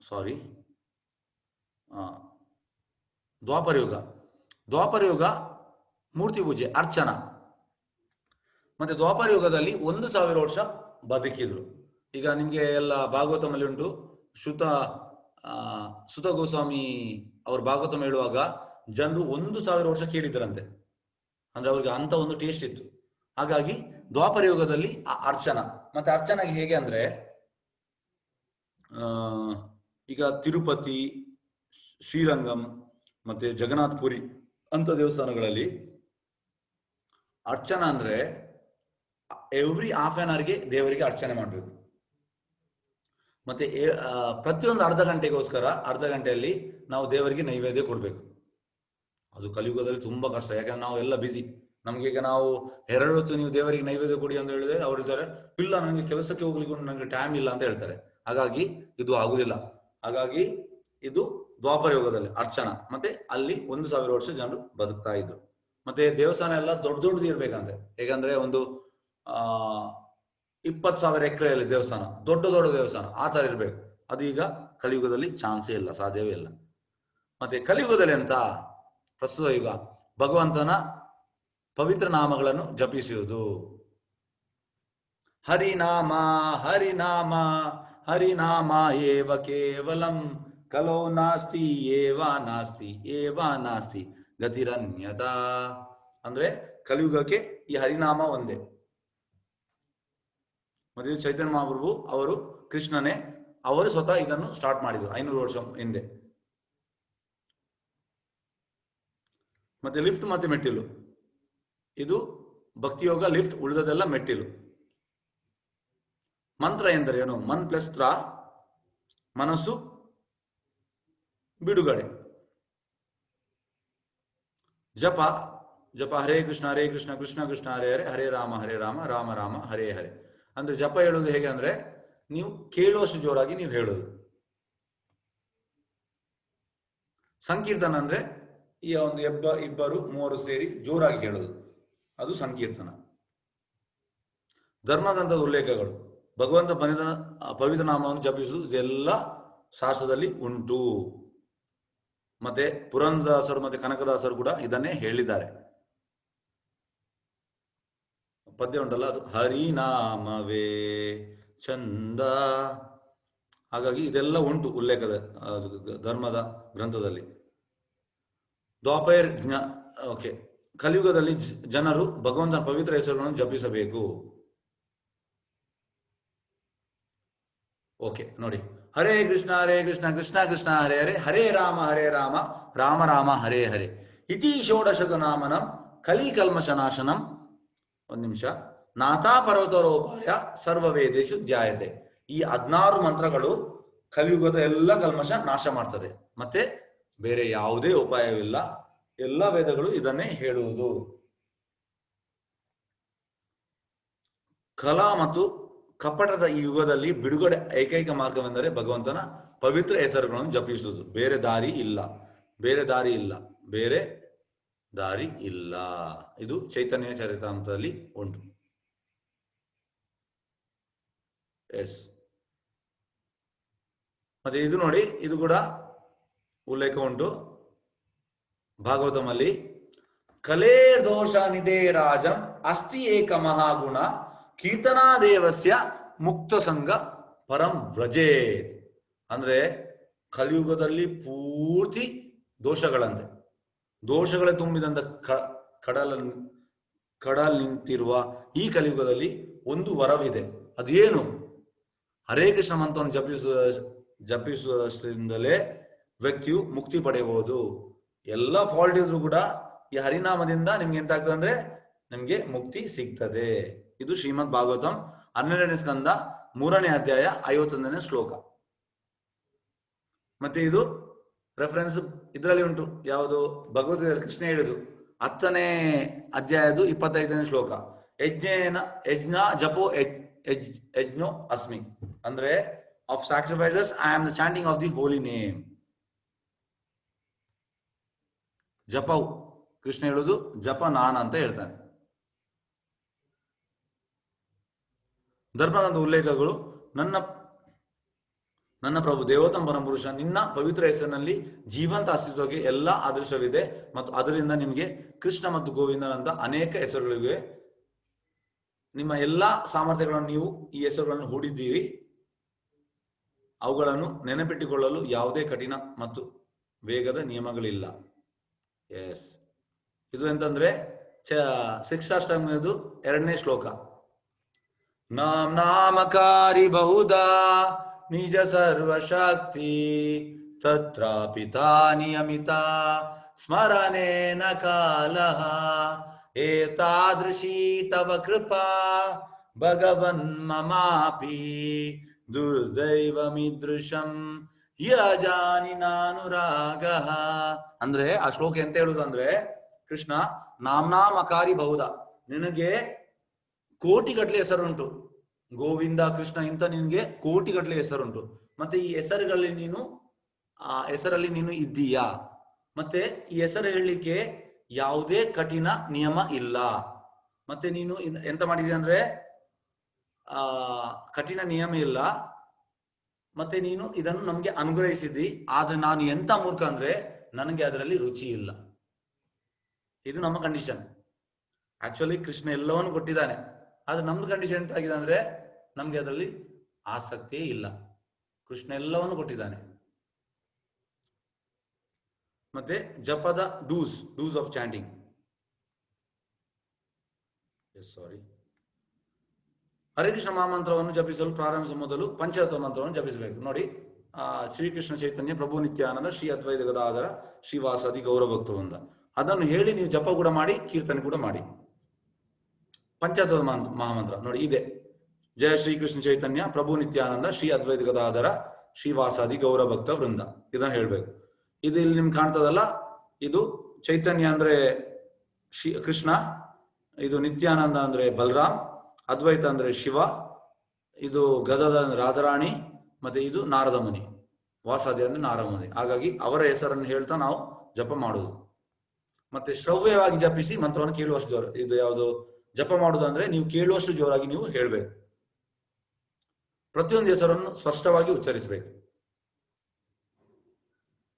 Speaker 1: ಸಾರಿ, ದ್ವಾಪರ ಯುಗ ಮೂರ್ತಿ ಪೂಜೆ, ಅರ್ಚನ. ಮತ್ತೆ ದ್ವಾಪರ ಯುಗದಲ್ಲಿ 1000 ವರ್ಷ ಬದುಕಿದ್ರು. ಈಗ ನಿಮ್ಗೆ ಎಲ್ಲ ಭಾಗವತಮಲ್ಲಿ ಉಂಟು, ಸುತ ಗೋಸ್ವಾಮಿ ಅವರು ಭಾಗವತಂ ಹೇಳುವಾಗ ಜನರು 1000 ವರ್ಷ ಕೇಳಿದ್ರಂತೆ, ಅಂದ್ರೆ ಅವ್ರಿಗೆ ಅಂತ ಒಂದು ಟೇಸ್ಟ್ ಇತ್ತು. ಹಾಗಾಗಿ ದ್ವಾಪರ ಯುಗದಲ್ಲಿ ಅರ್ಚನ. ಮತ್ತೆ ಅರ್ಚನೆಗೆ ಹೇಗೆ ಅಂದ್ರೆ ಈಗ ತಿರುಪತಿ, ಶ್ರೀರಂಗಂ ಮತ್ತೆ ಜಗನ್ನಾಥ್ ಪುರಿ ಅಂತ ದೇವಸ್ಥಾನಗಳಲ್ಲಿ ಅರ್ಚನ ಅಂದ್ರೆ ಎವ್ರಿ ಹಾಫ್ ಆನ್ ಅವರ್ಗೆ ದೇವರಿಗೆ ಅರ್ಚನೆ ಮಾಡಬೇಕು. ಮತ್ತೆ ಪ್ರತಿಯೊಂದು ಅರ್ಧ ಗಂಟೆಗೋಸ್ಕರ ಅರ್ಧ ಗಂಟೆಯಲ್ಲಿ ನಾವು ದೇವರಿಗೆ ನೈವೇದ್ಯ ಕೊಡ್ಬೇಕು. ಅದು ಕಲಿಯುಗದಲ್ಲಿ ತುಂಬಾ ಕಷ್ಟ, ಯಾಕಂದ್ರೆ ನಾವು ಎಲ್ಲ ಬಿಸಿ. ನಮ್ಗೆ ಈಗ ನಾವು 2 ಹೊತ್ತು ನೀವು ದೇವರಿಗೆ ನೈವೇದ್ಯ ಕೊಡಿ ಅಂತ ಹೇಳಿದ್ರೆ ಅವ್ರು ಇರ್ತಾರೆ, ಇಲ್ಲ ನನಗೆ ಕೆಲಸಕ್ಕೆ ಹೋಗ್ಲಿಕ್ಕೆ ನನಗೆ ಟೈಮ್ ಇಲ್ಲ ಅಂತ ಹೇಳ್ತಾರೆ. ಹಾಗಾಗಿ ಇದು ಆಗುದಿಲ್ಲ. ಹಾಗಾಗಿ ಇದು ದ್ವಾಪರ ಯುಗದಲ್ಲಿ ಅರ್ಚನ. ಮತ್ತೆ ಅಲ್ಲಿ 1000 ವರ್ಷ ಜನರು ಬದುಕ್ತಾ ಇದ್ರು. ಮತ್ತೆ ದೇವಸ್ಥಾನ ಎಲ್ಲ ದೊಡ್ಡದು ಇರ್ಬೇಕಂತೆ. ಹೇಗಂದ್ರೆ ಒಂದು 20,000 ಎಕರೆಯಲ್ಲಿ ದೇವಸ್ಥಾನ, ದೊಡ್ಡ ದೇವಸ್ಥಾನ ಆ ತರ ಇರ್ಬೇಕು. ಅದು ಈಗ ಕಲಿಯುಗದಲ್ಲಿ ಚಾನ್ಸೇ ಇಲ್ಲ, ಸಾಧ್ಯವೇ ಇಲ್ಲ. ಮತ್ತೆ ಕಲಿಯುಗದಲ್ಲಿ ಅಂತ ಪ್ರಸ್ತುತ ಯುಗ ಭಗವಂತನ ಪವಿತ್ರ ನಾಮಗಳನ್ನು ಜಪಿಸುವುದು. ಹರಿನಾಮ ಹರಿನಾಮ ಹರಿನಾಮ ಏವ ಕೇವಲಂ ಕಲೋ ನಾಸ್ತಿ ಏವ ನಾಸ್ತಿ ಗತಿರನ್ಯತಾ. ಅಂದ್ರೆ ಕಲಿಯುಗಕ್ಕೆ ಈ ಹರಿನಾಮ ಒಂದೇ. ಮತ್ತೆ ಚೈತನ್ಯ ಮಹಾಪ್ರಭು ಅವರು ಕೃಷ್ಣನೇ, ಅವರು ಸ್ವತಃ ಇದನ್ನು ಸ್ಟಾರ್ಟ್ ಮಾಡಿದ್ರು 500 ವರ್ಷ ಹಿಂದೆ. ಮತ್ತೆ ಲಿಫ್ಟ್ ಮತ್ತೆ ಮೆಟ್ಟಿಲು, ಇದು ಭಕ್ತಿಯೋಗ ಲಿಫ್ಟ್, ಉಳಿದದೆಲ್ಲ ಮೆಟ್ಟಿಲು. ಮಂತ್ರ ಎಂದರೆ ಏನು? ಮನ್ ಪ್ಲಸ್ ತ್ರ, ಮನಸ್ಸು ಬಿಡುಗಡೆ. ಜಪ ಹರೇ ಕೃಷ್ಣ ಕೃಷ್ಣ ಕೃಷ್ಣ ಹರೇ ಹರೇ, ಹರೇ ರಾಮ ರಾಮ ರಾಮ ಹರೇ ಹರೇ. ಅಂದ್ರೆ ಜಪ ಹೇಳೋದು ಹೇಗೆ ಅಂದ್ರೆ ನೀವು ಕೇಳುವಷ್ಟು ಜೋರಾಗಿ ನೀವು ಹೇಳೋದು. ಸಂಕೀರ್ತನ ಅಂದ್ರೆ ಈ ಒಂದು ಇಬ್ಬರು 3 ಸೇರಿ ಜೋರಾಗಿ ಹೇಳೋದು, ಅದು ಸಂಕೀರ್ತನ. ಧರ್ಮಗ್ರಂಥದ ಉಲ್ಲೇಖಗಳು, ಭಗವಂತ ಪವಿತ್ರ ನಾಮವನ್ನು ಜಪಿಸುವುದು, ಇದೆಲ್ಲ ಶಾಸ್ತ್ರದಲ್ಲಿ ಉಂಟು. ಮತ್ತೆ ಪುರಂದರದಾಸರು ಮತ್ತೆ ಕನಕದಾಸರು ಕೂಡ ಇದನ್ನೇ ಹೇಳಿದ್ದಾರೆ. ಪದ್ಯ ಉಂಟಲ್ಲ, ಅದು ಹರಿನಾಮವೇ ಚಂದ. ಹಾಗಾಗಿ ಇದೆಲ್ಲ ಉಂಟು ಉಲ್ಲೇಖದ ಧರ್ಮದ ಗ್ರಂಥದಲ್ಲಿ. ಓಕೆ, ಕಲಿಯುಗದಲ್ಲಿ ಜನರು ಭಗವಂತನ ಪವಿತ್ರ ಹೆಸರುಗಳನ್ನು ಜಪಿಸಬೇಕು. ಓಕೆ ನೋಡಿ, ಹರೇ ಕೃಷ್ಣ ಕೃಷ್ಣ ಕೃಷ್ಣ ಹರೇ ಹರೇ, ಹರೇ ರಾಮ ರಾಮ ರಾಮ ಹರೇ ಹರೇ. ಇತಿ ಷೋಡಶಕ ನಾಮನಂ ಕಲಿ ಕಲ್ಮಶನಾಶನಂ. ಒಂದು ನಿಮಿಷ. ನಾಥಾ ಪರ್ವತರೋಪಾಯ ಸರ್ವವೇದೇಶು ಧ್ಯಾಯತೆ. ಈ 16 ಮಂತ್ರಗಳು ಕಲಿಯುಗದ ಎಲ್ಲ ಕಲ್ಮಶ ನಾಶ ಮಾಡ್ತದೆ. ಮತ್ತೆ ಬೇರೆ ಯಾವುದೇ ಉಪಾಯವಿಲ್ಲ, ಎಲ್ಲ ವೇದಗಳು ಇದನ್ನೇ ಹೇಳುವುದು. ಕಲಾ ಮತ್ತು ಕಪಟದ ಈ ಯುಗದಲ್ಲಿ ಬಿಡುಗಡೆ ಏಕೈಕ ಮಾರ್ಗವೆಂದರೆ ಭಗವಂತನ ಪವಿತ್ರ ಹೆಸರುಗಳನ್ನು ಜಪಿಸುವುದು. ಬೇರೆ ದಾರಿ ಇಲ್ಲ. ಇದು ಚೈತನ್ಯ ಚರಿತಾಮೃತದಲ್ಲಿ ಉಂಟು. ಎಸ್. ಮತ್ತೆ ಇದು ನೋಡಿ, ಇದು ಕೂಡ ಉಲ್ಲೇಖ ಉಂಟು ಭಾಗವತಮಲ್ಲಿ. ಕಲೇ ದೋಷ ನಿಧೇ ರಾಜಂ ಅಸ್ತಿ ಏಕ ಮಹಾಗುಣ ಕೀರ್ತನಾದೇವಸ್ಯ ಮುಕ್ತ ಸಂಘ ಪರಂ ವ್ರಜೇತ್. ಅಂದ್ರೆ ಕಲಿಯುಗದಲ್ಲಿ ಪೂರ್ತಿ ದೋಷಗಳಂತೆ. ದೋಷಗಳೇ ತುಂಬಿದಂತ ಕಡಲ್ ನಿಂತಿರುವ ಈ ಕಲಿಯುಗದಲ್ಲಿ ಒಂದು ವರವಿದೆ. ಅದೇನು? ಹರೇ ಕೃಷ್ಣ ಮಂತ್ರವನ್ನು ಜಪಿಸುವುದರಿಂದಲೇ ವ್ಯಕ್ತಿಯು ಮುಕ್ತಿ ಪಡೆಯಬಹುದು. ಎಲ್ಲ ಫಾಲ್ಟ್ ಇದ್ರು ಕೂಡ ಈ ಹರಿನಾಮದಿಂದ ನಿಮ್ಗೆ ಎಂತ ಆಗ್ತದೆ ಅಂದ್ರೆ ನಿಮ್ಗೆ ಮುಕ್ತಿ ಸಿಗ್ತದೆ. ಇದು ಶ್ರೀಮದ್ ಭಾಗವತಂ 12ನೇ ಸ್ಕಂದ 3ನೇ ಅಧ್ಯಾಯ 51ನೇ ಶ್ಲೋಕ. ಮತ್ತೆ ಇದು ರೆಫರೆನ್ಸ್ ಇದರಲ್ಲಿ ಉಂಟು. ಯಾವುದು? ಭಗವದ್ಗೀತೆಯಲ್ಲಿ ಕೃಷ್ಣ ಹೇಳಿದು 10ನೇ ಅಧ್ಯಾಯದು 25ನೇ ಶ್ಲೋಕ. ಯಜ್ಞ ಜಪೋ ಯಜ್ಞೋ ಅಸ್ಮಿ, ಅಂದ್ರೆ of sacrifices I am the chanting of the holy name. ಜಪವು ಕೃಷ್ಣ ಹೇಳುದು ಜಪ ನಾನ್ ಅಂತ ಹೇಳ್ತಾನೆ. ಧರ್ಮದಂತ ಉಲ್ಲೇಖಗಳು ನನ್ನ ಪ್ರಭು ದೇವೋತ್ತಮ ಪರಮಪುರುಷ ನಿನ್ನ ಪವಿತ್ರ ಹೆಸರಿನಲ್ಲಿ ಜೀವಂತ ಅಸ್ತಿತ್ವಕ್ಕೆ ಎಲ್ಲ ಅದೃಶ್ಯವಿದೆ ಮತ್ತು ಅದರಿಂದ ನಿಮಗೆ ಕೃಷ್ಣ ಮತ್ತು ಗೋವಿಂದನಂತ ಅನೇಕ ಹೆಸರುಗಳಿವೆ. ನಿಮ್ಮ ಎಲ್ಲಾ ಸಾಮರ್ಥ್ಯಗಳನ್ನು ನೀವು ಈ ಹೆಸರುಗಳನ್ನು ಹೂಡಿದ್ದೀರಿ. ಅವುಗಳನ್ನು ನೆನಪಿಟ್ಟುಕೊಳ್ಳಲು ಯಾವುದೇ ಕಠಿಣ ಮತ್ತು ವೇಗದ ನಿಯಮಗಳಿಲ್ಲ. ಎಸ್, ಇದು ಎಂತಂದ್ರೆ ಶಿಕ್ಷಾಷ್ಟಮದು 2ನೇ ಶ್ಲೋಕ. ನಾಮಕಾರಿ ಬಹುದಾ ನಿಜ ಸರ್ವಶಕ್ತಿ ತತ್ರಾಪಿತಾ ನಿಯಮಿತ ಸ್ಮರಣೇನ ಕಾಲಃ ಏತಾದೃಶೀ ತವ ಕೃಪಾ ಭಗವನ್ ಮಮಾಪಿ ದುರ್ದೈವಮಿದೃಶಂ ಯಜಾನಿ ನಾನುರಾಗ. ಅಂದ್ರೆ ಆ ಶ್ಲೋಕ ಎಂತ ಹೇಳುದು ಅಂದ್ರೆ, ಕೃಷ್ಣ ನಾಮಕಾರಿ ಬಹುದ, ನಿನಗೆ ಕೋಟಿಗಟ್ಟಲೆ ಹೆಸರುಂಟು. ಗೋವಿಂದ, ಕೃಷ್ಣ ಇಂತ ನಿನ್ಗೆ ಕೋಟಿಗಟ್ಟಲೆ ಹೆಸರುಂಟು. ಮತ್ತೆ ಈ ಹೆಸರಲ್ಲಿ ನೀನು ಇದ್ದೀಯಾ. ಮತ್ತೆ ಈ ಹೆಸರು ಹೇಳಲಿಕ್ಕೆ ಯಾವುದೇ ಕಠಿಣ ನಿಯಮ ಇಲ್ಲ. ಮತ್ತೆ ನೀನು ಎಂತ ಮಾಡಿದೀಯ ಅಂದ್ರೆ ಕಠಿಣ ನಿಯಮ ಇಲ್ಲ. ಮತ್ತೆ ನೀನು ಇದನ್ನು ನಮ್ಗೆ ಅನುಗ್ರಹಿಸಿದ್ದಿ. ಆದ್ರೆ ನಾನು ಎಂತ ಮೂರ್ಖ ಅಂದ್ರೆ ನನಗೆ ಅದರಲ್ಲಿ ರುಚಿ ಇಲ್ಲ. ಇದು ನಮ್ಮ ಕಂಡೀಷನ್. ಆಕ್ಚುಲಿ ಕೃಷ್ಣ ಎಲ್ಲವನ್ನು ಕೊಟ್ಟಿದ್ದಾನೆ, ಆದ್ರೆ ನಮ್ದು ಕಂಡೀಷನ್ ಎಂತ ಆಗಿದೆ ಅಂದ್ರೆ ನಮ್ಗೆ ಅದರಲ್ಲಿ ಆಸಕ್ತಿಯೇ ಇಲ್ಲ. ಕೃಷ್ಣ ಎಲ್ಲವನ್ನು ಕೊಟ್ಟಿದ್ದಾನೆ. ಮತ್ತೆ ಜಪದ dos of chanting. Hare Krishna ಮಹಾಮಂತ್ರವನ್ನು ಜಪಿಸಲು ಪ್ರಾರಂಭಿಸುವ ಮೊದಲು ಪಂಚತತ್ವ ಮಂತ್ರವನ್ನು ಜಪಿಸಬೇಕು. ನೋಡಿ, ಶ್ರೀಕೃಷ್ಣ ಚೈತನ್ಯ ಪ್ರಭು ನಿತ್ಯಾನಂದ ಶ್ರೀ ಅದ್ವೈತ ಗದಾಧರ ಶ್ರೀವಾಸಾದಿ ಗೌರಭಕ್ತವೃಂದ, ಅದನ್ನು ಹೇಳಿ ನೀವು ಜಪ ಕೂಡ ಮಾಡಿ, ಕೀರ್ತನೆ ಕೂಡ ಮಾಡಿ. ಪಂಚತತ್ವ ಮಹಾಮಂತ್ರ ನೋಡಿ ಇದೆ. ಜಯ ಶ್ರೀಕೃಷ್ಣ ಚೈತನ್ಯ ಪ್ರಭು ನಿತ್ಯಾನಂದ ಶ್ರೀ ಅದ್ವೈತ ಗದಾಧರ ಶ್ರೀವಾಸಾದಿ ಗೌರಭಕ್ತ ವೃಂದ, ಇದನ್ನು ಹೇಳ್ಬೇಕು. ಇದು ಇಲ್ಲಿ ನಿಮ್ಗೆ ಕಾಣ್ತದಲ್ಲ, ಇದು ಚೈತನ್ಯ ಅಂದ್ರೆ ಕೃಷ್ಣ, ಇದು ನಿತ್ಯಾನಂದ ಅಂದ್ರೆ ಬಲರಾಮ್, ಅದ್ವೈತ ಅಂದ್ರೆ ಶಿವ, ಇದು ಗದದ ರಾಧಾರಾಣಿ, ಮತ್ತೆ ಇದು ನಾರದ ಮುನಿ, ವಾಸಾದಿ ಅಂದ್ರೆ ನಾರದ ಮುನಿ. ಹಾಗಾಗಿ ಅವರ ಹೆಸರನ್ನು ಹೇಳ್ತಾ ನಾವು ಜಪ ಮಾಡುದು. ಮತ್ತೆ ಶ್ರವ್ಯವಾಗಿ ಜಪಿಸಿ ಮಂತ್ರವನ್ನು ಕೇಳುವಷ್ಟು ಜೋರ. ಇದು ಯಾವುದು ಜಪ ಮಾಡುದು ಅಂದ್ರೆ ನೀವು ಕೇಳುವಷ್ಟು ಜೋರಾಗಿ ನೀವು ಹೇಳ್ಬೇಕು. ಪ್ರತಿಯೊಂದು ಹೆಸರನ್ನು ಸ್ಪಷ್ಟವಾಗಿ ಉಚ್ಚರಿಸಬೇಕು.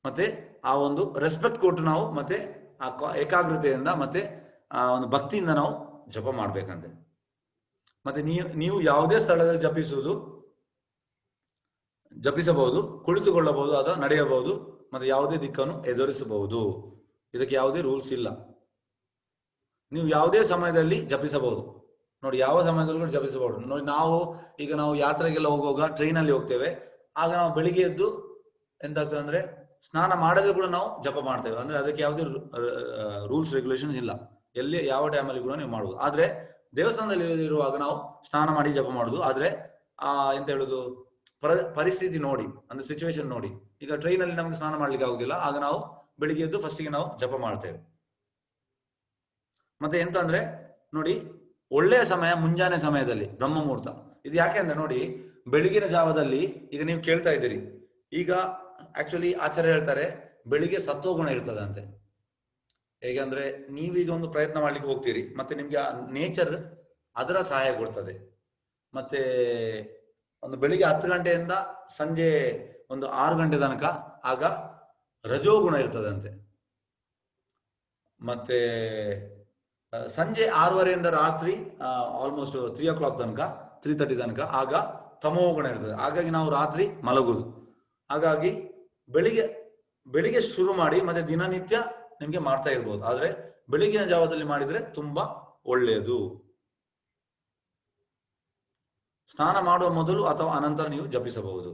Speaker 1: ಮತ್ತೆ ಆ ಒಂದು ರೆಸ್ಪೆಕ್ಟ್ ಕೊಟ್ಟು ನಾವು ಮತ್ತೆ ಆ ಏಕಾಗ್ರತೆಯಿಂದ ಮತ್ತೆ ಆ ಒಂದು ಭಕ್ತಿಯಿಂದ ನಾವು ಜಪ ಮಾಡ್ಬೇಕಂತೆ. ಮತ್ತೆ ನೀವು ಯಾವುದೇ ಸ್ಥಳದಲ್ಲಿ ಜಪಿಸಬಹುದು, ಕುಳಿತುಕೊಳ್ಳಬಹುದು, ಅಥವಾ ನಡೆಯಬಹುದು, ಮತ್ತೆ ಯಾವುದೇ ದಿಕ್ಕನ್ನು ಎದುರಿಸಬಹುದು. ಇದಕ್ಕೆ ಯಾವುದೇ ರೂಲ್ಸ್ ಇಲ್ಲ. ನೀವು ಯಾವುದೇ ಸಮಯದಲ್ಲಿ ಜಪಿಸಬಹುದು. ನೋಡಿ, ಯಾವ ಸಮಯದಲ್ಲಿ ಕೂಡ ಜಪಿಸಬಹುದು. ನೋಡಿ, ನಾವು ಯಾತ್ರೆಗೆಲ್ಲ ಹೋಗುವಾಗ ಟ್ರೈನಲ್ಲಿ ಹೋಗ್ತೇವೆ. ಆಗ ನಾವು ಬೆಳಿಗ್ಗೆ ಎದ್ದು ಎಂತಾಗ್ತದೆ ಅಂದ್ರೆ ಸ್ನಾನ ಮಾಡದೆ ಕೂಡ ನಾವು ಜಪ ಮಾಡ್ತೇವೆ. ಅಂದ್ರೆ ಅದಕ್ಕೆ ಯಾವುದೇ ರೂಲ್ಸ್ ರೆಗ್ಯುಲೇಷನ್ಸ್ ಇಲ್ಲ. ಎಲ್ಲಿ ಯಾವ ಟೈಮಲ್ಲಿ ಕೂಡ ನೀವು ಮಾಡುವುದು. ಆದ್ರೆ ದೇವಸ್ಥಾನದಲ್ಲಿ ಇರುವಾಗ ನಾವು ಸ್ನಾನ ಮಾಡಿ ಜಪ ಮಾಡುದು. ಆದ್ರೆ ಎಂತ ಹೇಳುದು, ಪರಿಸ್ಥಿತಿ ನೋಡಿ, ಅಂದ್ರೆ ಸಿಚುವೇಶನ್ ನೋಡಿ. ಈಗ ಟ್ರೈನಲ್ಲಿ ನಮ್ಗೆ ಸ್ನಾನ ಮಾಡ್ಲಿಕ್ಕೆ ಆಗುದಿಲ್ಲ, ಆಗ ನಾವು ಬೆಳಿಗ್ಗೆ ಎದ್ದು ಫಸ್ಟಿಗೆ ನಾವು ಜಪ ಮಾಡ್ತೇವೆ. ಮತ್ತೆ ಎಂತ ಅಂದ್ರೆ ನೋಡಿ, ಒಳ್ಳೆಯ ಸಮಯ ಮುಂಜಾನೆ ಸಮಯದಲ್ಲಿ ಬ್ರಹ್ಮ ಮುಹೂರ್ತ. ಇದು ಯಾಕೆ ಅಂದ್ರೆ ನೋಡಿ, ಬೆಳಗಿನ ಜಾವದಲ್ಲಿ ಈಗ ನೀವು ಕೇಳ್ತಾ ಇದ್ದೀರಿ. ಈಗ ಆಕ್ಚುಲಿ ಆಚಾರ್ಯ ಹೇಳ್ತಾರೆ ಬೆಳಿಗ್ಗೆ ಸತ್ವಗುಣ ಇರ್ತದಂತೆ. ಹೇಗಂದ್ರೆ ನೀವೀಗ ಒಂದು ಪ್ರಯತ್ನ ಮಾಡ್ಲಿಕ್ಕೆ ಹೋಗ್ತೀರಿ, ಮತ್ತೆ ನಿಮ್ಗೆ ನೇಚರ್ ಅದರ ಸಹಾಯ ಕೊಡ್ತದೆ. ಮತ್ತೆ ಒಂದು ಬೆಳಿಗ್ಗೆ 10 ಗಂಟೆಯಿಂದ ಸಂಜೆ ಒಂದು 6 ಗಂಟೆ ತನಕ ಆಗ ರಜೋಗುಣ ಇರ್ತದಂತೆ. ಮತ್ತೆ ಸಂಜೆ 6:30ಯಿಂದ ರಾತ್ರಿ ಆಲ್ಮೋಸ್ಟ್ 3 o'clock ತನಕ 3:30 ತನಕ ಆಗ ತಮೋಗುಣ ಇರ್ತದೆ. ಹಾಗಾಗಿ ನಾವು ರಾತ್ರಿ ಮಲಗುದು. ಹಾಗಾಗಿ ಬೆಳಿಗ್ಗೆ ಶುರು ಮಾಡಿ ಮತ್ತೆ ದಿನನಿತ್ಯ ನಿಮ್ಗೆ ಮಾಡ್ತಾ ಇರ್ಬೋದು. ಆದ್ರೆ ಬೆಳಿಗಿನ ಜಾವದಲ್ಲಿ ಮಾಡಿದ್ರೆ ತುಂಬಾ ಒಳ್ಳೆಯದು. ಸ್ನಾನ ಮಾಡುವ ಮೊದಲು ಅಥವಾ ಅನಂತರ ನೀವು ಜಪಿಸಬಹುದು.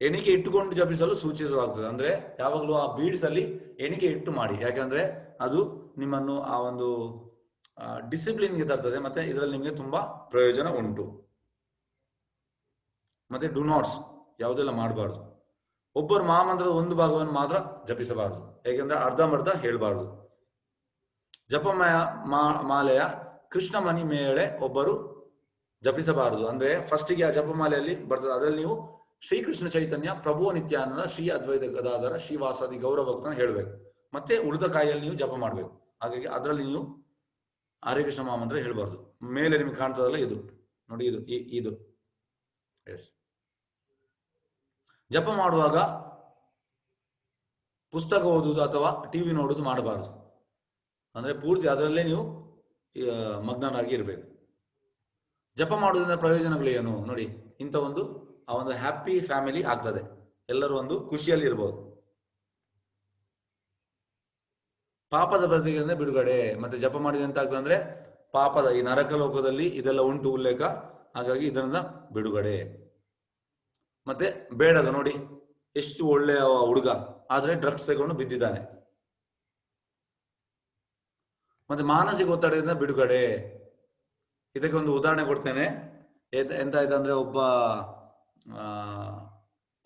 Speaker 1: ಎಣಿಕೆ ಇಟ್ಟುಕೊಂಡು ಜಪಿಸಲು ಸೂಚಿಸಲಾಗುತ್ತದೆ. ಅಂದ್ರೆ ಯಾವಾಗಲೂ ಆ ಬೀಡ್ಸ್ ಅಲ್ಲಿ ಎಣಿಕೆ ಇಟ್ಟು ಮಾಡಿ, ಯಾಕಂದ್ರೆ ಅದು ನಿಮ್ಮನ್ನು ಆ ಒಂದು ಡಿಸಿಪ್ಲಿನ್ಗೆ ತರ್ತದೆ, ಮತ್ತೆ ಇದರಲ್ಲಿ ನಿಮಗೆ ತುಂಬಾ ಪ್ರಯೋಜನ ಉಂಟು. ಮತ್ತೆ ಡು ನಾಟ್ಸ್ ಯಾವುದೆಲ್ಲ ಮಾಡಬಾರ್ದು. ಒಬ್ಬರು ಮಹಾಮಂತ್ರದ ಒಂದು ಭಾಗವನ್ನು ಮಾತ್ರ ಜಪಿಸಬಾರದು, ಯಾಕೆಂದ್ರೆ ಅರ್ಧಂಬರ್ಧ ಹೇಳ್ಬಾರ್ದು. ಮಾಲೆಯ ಕೃಷ್ಣಮಣಿ ಮೇಳೆ ಒಬ್ಬರು ಜಪಿಸಬಾರದು. ಅಂದ್ರೆ ಫಸ್ಟಿಗೆ ಆ ಜಪಮಾಲೆಯಲ್ಲಿ ಬರ್ತದೆ, ಅದರಲ್ಲಿ ನೀವು ಶ್ರೀಕೃಷ್ಣ ಚೈತನ್ಯ ಪ್ರಭು ನಿತ್ಯಾನಂದ ಶ್ರೀ ಅದ್ವೈತ ಗದಾಧರ ಶ್ರೀವಾಸಾದಿ ಗೌರವ ಭಕ್ತನ ಹೇಳ್ಬೇಕು. ಮತ್ತೆ ಉಳಿದ ಕಾಯಿಯಲ್ಲಿ ನೀವು ಜಪ ಮಾಡ್ಬೇಕು. ಹಾಗಾಗಿ ಅದರಲ್ಲಿ ನೀವು ಹರೇ ಕೃಷ್ಣ ಮಹಾಮಂತ್ರ ಹೇಳ್ಬಾರ್ದು. ಮೇಲೆ ನಿಮ್ಗೆ ಕಾಣ್ತದಲ್ಲ ಇದು ನೋಡಿ, ಇದು ಎಸ್. ಜಪ ಮಾಡುವಾಗ ಪುಸ್ತಕ ಓದುವುದು ಅಥವಾ ಟಿವಿ ನೋಡುವುದು ಮಾಡಬಾರದು. ಅಂದ್ರೆ ಪೂರ್ತಿ ಅದರಲ್ಲೇ ನೀವು ಮಗ್ನರಾಗಿ ಇರಬೇಕು. ಜಪ ಮಾಡುವುದರಿಂದ ಪ್ರಯೋಜನಗಳು ಏನು ನೋಡಿ. ಇಂಥ ಒಂದು ಆ ಒಂದು ಹ್ಯಾಪಿ ಫ್ಯಾಮಿಲಿ ಆಗ್ತದೆ, ಎಲ್ಲರೂ ಒಂದು ಖುಷಿಯಲ್ಲಿ ಇರಬಹುದು. ಪಾಪದ ಬದಿಗೆ ಬಿಡುಗಡೆ. ಮತ್ತೆ ಜಪ ಮಾಡಿದ ಎಂತ ಆಗ್ತದೆ ಅಂದ್ರೆ ಪಾಪದ ಈ ನರಕ ಲೋಕದಲ್ಲಿ ಇದೆಲ್ಲ ಉಂಟು ಉಲ್ಲೇಖ, ಹಾಗಾಗಿ ಇದರಿಂದ ಬಿಡುಗಡೆ. ಮತ್ತೆ ಬೇಡದ ನೋಡಿ, ಎಷ್ಟು ಒಳ್ಳೆಯ ಹುಡುಗ ಆದ್ರೆ ಡ್ರಗ್ಸ್ ತಗೊಂಡು ಬಿದ್ದಿದ್ದಾನೆ. ಮತ್ತೆ ಮಾನಸಿಕ ಒತ್ತಡದಿಂದ ಬಿಡುಗಡೆ. ಇದಕ್ಕೆ ಒಂದು ಉದಾಹರಣೆ ಕೊಡ್ತೇನೆ. ಎಂತ ಆಯ್ತು ಅಂದ್ರೆ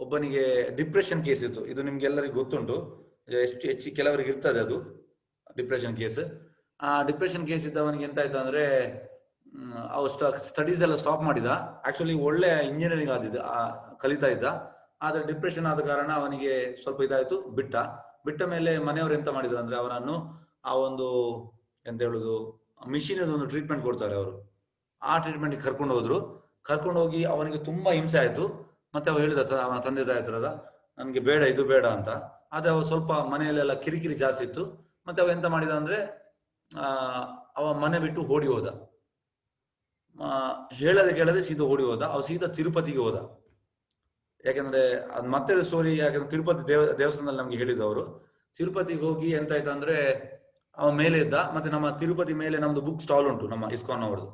Speaker 1: ಒಬ್ಬನಿಗೆ ಡಿಪ್ರೆಷನ್ ಕೇಸ್ ಇತ್ತು. ಇದು ನಿಮ್ಗೆಲ್ಲರಿಗೂ ಗೊತ್ತುಂಟು, ಹೆಚ್ಚು ಕೆಲವರಿಗೆ ಇರ್ತದೆ ಅದು ಡಿಪ್ರೆಷನ್ ಕೇಸ್. ಆ ಡಿಪ್ರೆಷನ್ ಕೇಸ್ ಇದ್ದವನಿಗೆ ಎಂತ ಆಯ್ತು ಅಂದ್ರೆ ಅವ್ ಸ್ಟಡೀಸ್ ಎಲ್ಲ ಸ್ಟಾಪ್ ಮಾಡಿದ. ಆಕ್ಚುಲಿ ಒಳ್ಳೆ ಇಂಜಿನಿಯರಿಂಗ್ ಕಲಿತಾ ಇದ್ದ. ಆದ್ರೆ ಡಿಪ್ರೆಷನ್ ಆದ ಕಾರಣ ಅವನಿಗೆ ಸ್ವಲ್ಪ ಇದಾಯ್ತು, ಬಿಟ್ಟ ಮೇಲೆ ಮನೆಯವರು ಎಂತ ಮಾಡಿದ್ರು ಅಂದ್ರೆ ಅವನನ್ನು ಆ ಒಂದು ಎಂತ ಹೇಳುದು ಮಿಷಿನ್ ಒಂದು ಟ್ರೀಟ್ಮೆಂಟ್ ಕೊಡ್ತಾರೆ ಅವರು. ಆ ಟ್ರೀಟ್ಮೆಂಟ್ ಕರ್ಕೊಂಡು ಹೋಗಿ ಅವನಿಗೆ ತುಂಬಾ ಹಿಂಸೆ ಆಯ್ತು. ಮತ್ತೆ ಅವ್ರು ಹೇಳಿದ ಅವನ ತಂದೆ ತಾಯಿ ಹತ್ರದ, ನನ್ಗೆ ಬೇಡ ಇದು ಬೇಡ ಅಂತ. ಆದ್ರೆ ಅವ ಸ್ವಲ್ಪ ಮನೆಯಲ್ಲೆಲ್ಲ ಕಿರಿಕಿರಿ ಜಾಸ್ತಿ ಇತ್ತು. ಮತ್ತೆ ಅವ ಎಂತ ಮಾಡಿದ ಅಂದ್ರೆ ಅವ ಮನೆ ಬಿಟ್ಟು ಓಡಿ ಹೋದ. ಕೇಳದೆ ಸೀದಾ ಓಡಿ ಹೋದ. ಅವ ಸೀದಾ ತಿರುಪತಿಗೆ ಹೋದ. ಯಾಕಂದ್ರೆ ಅದ್ ಮತ್ತೆ ಸ್ಟೋರಿ, ಯಾಕಂದ್ರೆ ತಿರುಪತಿ ದೇವಸ್ಥಾನದಲ್ಲಿ ನಮ್ಗೆ ಹೇಳಿದ್ರು ಅವರು. ತಿರುಪತಿಗೆ ಹೋಗಿ ಎಂತ ಆಯ್ತು ಅಂದ್ರೆ ಅವ ಮೇಲೆ ಇದ್ದ. ಮತ್ತೆ ನಮ್ಮ ತಿರುಪತಿ ಮೇಲೆ ನಮ್ದು ಬುಕ್ ಸ್ಟಾಲ್ ಉಂಟು ನಮ್ಮ ಇಸ್ಕಾನ್ ಅವರದು.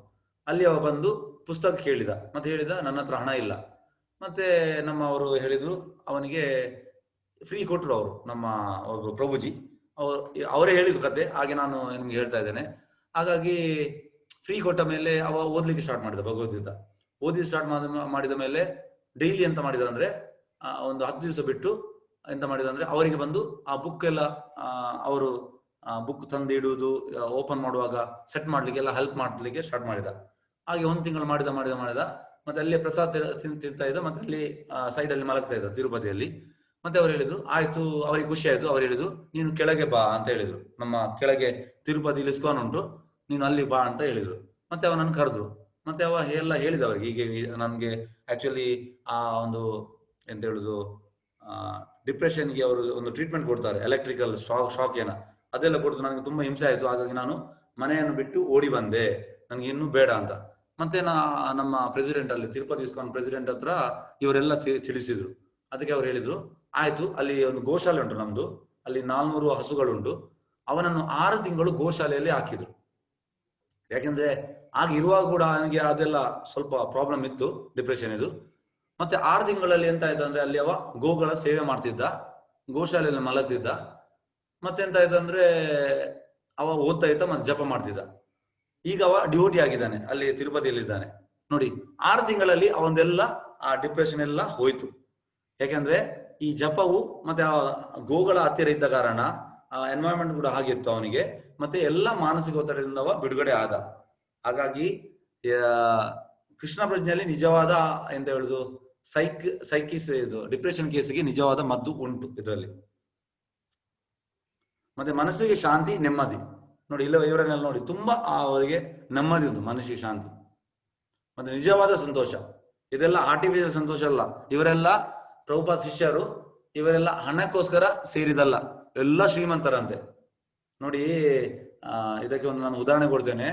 Speaker 1: ಅಲ್ಲಿ ಅವ ಬಂದು ಪುಸ್ತಕ ಕೇಳಿದ. ಮತ್ತೆ ಹೇಳಿದ ನನ್ನ ಹತ್ರ ಹಣ ಇಲ್ಲ. ಮತ್ತೆ ನಮ್ಮ ಅವರು ಹೇಳಿದ್ರು, ಅವನಿಗೆ ಫ್ರೀ ಕೊಟ್ಟರು ಅವರು, ನಮ್ಮ ಪ್ರಭುಜಿ ಅವರೇ ಹೇಳಿದ್ರು ಕತೆ. ಹಾಗೆ ನಾನು ನಿಮ್ಗೆ ಹೇಳ್ತಾ ಇದ್ದೇನೆ. ಹಾಗಾಗಿ ಫ್ರೀ ಕೊಟ್ಟ ಮೇಲೆ ಅವ ಓದ್ಲಿಕ್ಕೆ ಸ್ಟಾರ್ಟ್ ಮಾಡಿದ ಭಗವದ್ಗೀತಾ. ಸ್ಟಾರ್ಟ್ ಮಾಡಿದ ಮೇಲೆ ಡೈಲಿ ಎಂತ ಮಾಡಿದ ಅಂದ್ರೆ ಒಂದು 10 ದಿವಸ ಬಿಟ್ಟು ಎಂತ ಮಾಡಿದ ಅಂದ್ರೆ ಅವರಿಗೆ ಬಂದು ಆ ಬುಕ್ ಎಲ್ಲ ಅವರು ಬುಕ್ ತಂದು ಇಡುವುದು, ಓಪನ್ ಮಾಡುವಾಗ ಸೆಟ್ ಮಾಡ್ಲಿಕ್ಕೆ ಎಲ್ಲ ಹೆಲ್ಪ್ ಮಾಡ್ಲಿಕ್ಕೆ ಸ್ಟಾರ್ಟ್ ಮಾಡಿದ. ಹಾಗೆ 1 ತಿಂಗಳು ಮಾಡಿದ. ಮತ್ತೆ ಅಲ್ಲಿ ಪ್ರಸಾದ್ ತಿಂತಾ ಇದ್ದ. ಮತ್ತೆ ಅಲ್ಲಿ ಸೈಡ್ ಅಲ್ಲಿ ಮಲಗ್ತಾ ಇದ್ದ ತಿರುಪತಿಯಲ್ಲಿ. ಮತ್ತೆ ಅವ್ರು ಹೇಳಿದ್ರು ಆಯ್ತು, ಅವರಿಗೆ ಖುಷಿ ಆಯ್ತು. ಅವ್ರು ಹೇಳಿದ್ರು ನೀನು ಕೆಳಗೆ ಬಾ ಅಂತ ಹೇಳಿದ್ರು. ನಮ್ಮ ಕೆಳಗೆ ತಿರುಪತಿಲಿ ಇಸ್ಕಾನ್ ಉಂಟು, ನೀನು ಅಲ್ಲಿ ಬಾ ಅಂತ ಹೇಳಿದ್ರು. ಮತ್ತೆ ಅವನನ್ನು ಕರೆದ್ರು. ಮತ್ತೆ ಅವ ಎಲ್ಲ ಹೇಳಿದ ಅವ್ರಿಗೆ, ಹೀಗೆ ನನ್ಗೆ ಆಕ್ಚುಲಿ ಆ ಒಂದು ಎಂತ ಹೇಳುದು ಡಿಪ್ರೆಷನ್ಗೆ ಅವರು ಒಂದು ಟ್ರೀಟ್ಮೆಂಟ್ ಕೊಡ್ತಾರೆ, ಎಲೆಕ್ಟ್ರಿಕಲ್ ಶಾಕ್ ಏನ ಅದೆಲ್ಲ ಕೊಡ್ತು. ನನಗೆ ತುಂಬಾ ಹಿಂಸೆ ಆಯ್ತು. ಹಾಗಾಗಿ ನಾನು ಮನೆಯನ್ನು ಬಿಟ್ಟು ಓಡಿ ಬಂದೆ, ನನಗೆ ಇನ್ನೂ ಬೇಡ ಅಂತ. ಮತ್ತೆ ನಮ್ಮ ಪ್ರೆಸಿಡೆಂಟ್ ಅಲ್ಲಿ ತಿರುಪತಿ ಇಸ್ಕಾನ್ ಪ್ರೆಸಿಡೆಂಟ್ ಹತ್ರ ಇವರೆಲ್ಲ ತಿಳಿಸಿದ್ರು. ಅದಕ್ಕೆ ಅವ್ರು ಹೇಳಿದ್ರು ಆಯ್ತು, ಅಲ್ಲಿ ಒಂದು ಗೋಶಾಲೆ ಉಂಟು ನಮ್ದು, ಅಲ್ಲಿ 400 ಹಸುಗಳುಂಟು. ಅವನನ್ನು 6 ತಿಂಗಳು ಗೋಶಾಲೆಯಲ್ಲಿ ಹಾಕಿದ್ರು. ಯಾಕೆಂದ್ರೆ ಆಗ ಇರುವಾಗ ಕೂಡ ಅವನಿಗೆ ಅದೆಲ್ಲ ಸ್ವಲ್ಪ ಪ್ರಾಬ್ಲಮ್ ಇತ್ತು, ಡಿಪ್ರೆಷನ್ ಇದು. ಮತ್ತೆ 6 ತಿಂಗಳಲ್ಲಿ ಎಂತ ಆಯ್ತು ಅಂದ್ರೆ ಅಲ್ಲಿ ಅವ ಗೋಗಳ ಸೇವೆ ಮಾಡ್ತಿದ್ದ, ಗೋಶಾಲೆಯಲ್ಲಿ ಮಲಗ್ತಿದ್ದ. ಮತ್ತೆ ಎಂತ ಆಯ್ತು ಅಂದ್ರೆ ಅವ ಓದ್ತಾ ಇದ್ದ, ಮತ್ತೆ ಜಪ ಮಾಡ್ತಿದ್ದ. ಈಗ ಅವ ಡ್ಯೂಟಿ ಆಗಿದ್ದಾನೆ, ಅಲ್ಲಿ ತಿರುಪತಿಯಲ್ಲಿದ್ದಾನೆ ನೋಡಿ. 6 ತಿಂಗಳಲ್ಲಿ ಅವನದೆಲ್ಲ ಆ ಡಿಪ್ರೆಷನ್ ಎಲ್ಲ ಹೋಯ್ತು. ಯಾಕೆಂದ್ರೆ ಈ ಜಪವು ಮತ್ತೆ ಆ ಗೋಗಳ ಹತ್ತಿರ ಇದ್ದ ಕಾರಣ ಆ ಎನ್ವೈರನ್ಮೆಂಟ್ ಕೂಡ ಹಾಗಿತ್ತು ಅವನಿಗೆ. ಮತ್ತೆ ಎಲ್ಲ ಮಾನಸಿಕ ಒತ್ತಡದಿಂದ ಅವ ಬಿಡುಗಡೆ ಆದ. ಹಾಗಾಗಿ ಕೃಷ್ಣ ಪ್ರಜ್ಞೆಯಲ್ಲಿ ನಿಜವಾದ ಎಂತ ಹೇಳುದು ಸೈಕಿಸ್ ಇದು ಡಿಪ್ರೆಷನ್ ಕೇಸಿಗೆ ನಿಜವಾದ ಮದ್ದು ಉಂಟು ಇದರಲ್ಲಿ. ಮತ್ತೆ ಮನಸ್ಸಿಗೆ ಶಾಂತಿ, ನೆಮ್ಮದಿ ನೋಡಿ. ಇವರನ್ನೆಲ್ಲ ನೋಡಿ ತುಂಬಾ ಅವರಿಗೆ ನೆಮ್ಮದಿ ಉಂಟು, ಮನಸ್ಸಿಗೆ ಶಾಂತಿ ಮತ್ತೆ ನಿಜವಾದ ಸಂತೋಷ. ಇದೆಲ್ಲ ಆರ್ಟಿಫಿಷಿಯಲ್ ಸಂತೋಷ ಅಲ್ಲ. ಇವರೆಲ್ಲ ಪ್ರಭುಪಾದ ಶಿಷ್ಯರು, ಇವರೆಲ್ಲ ಹಣಕ್ಕೋಸ್ಕರ ಸೇರಿದಲ್ಲ, ಎಲ್ಲ ಶ್ರೀಮಂತರಂತೆ ನೋಡಿ. ಇದಕ್ಕೆ ಒಂದು ನಾನು ಉದಾಹರಣೆ ಕೊಡ್ತೇನೆ.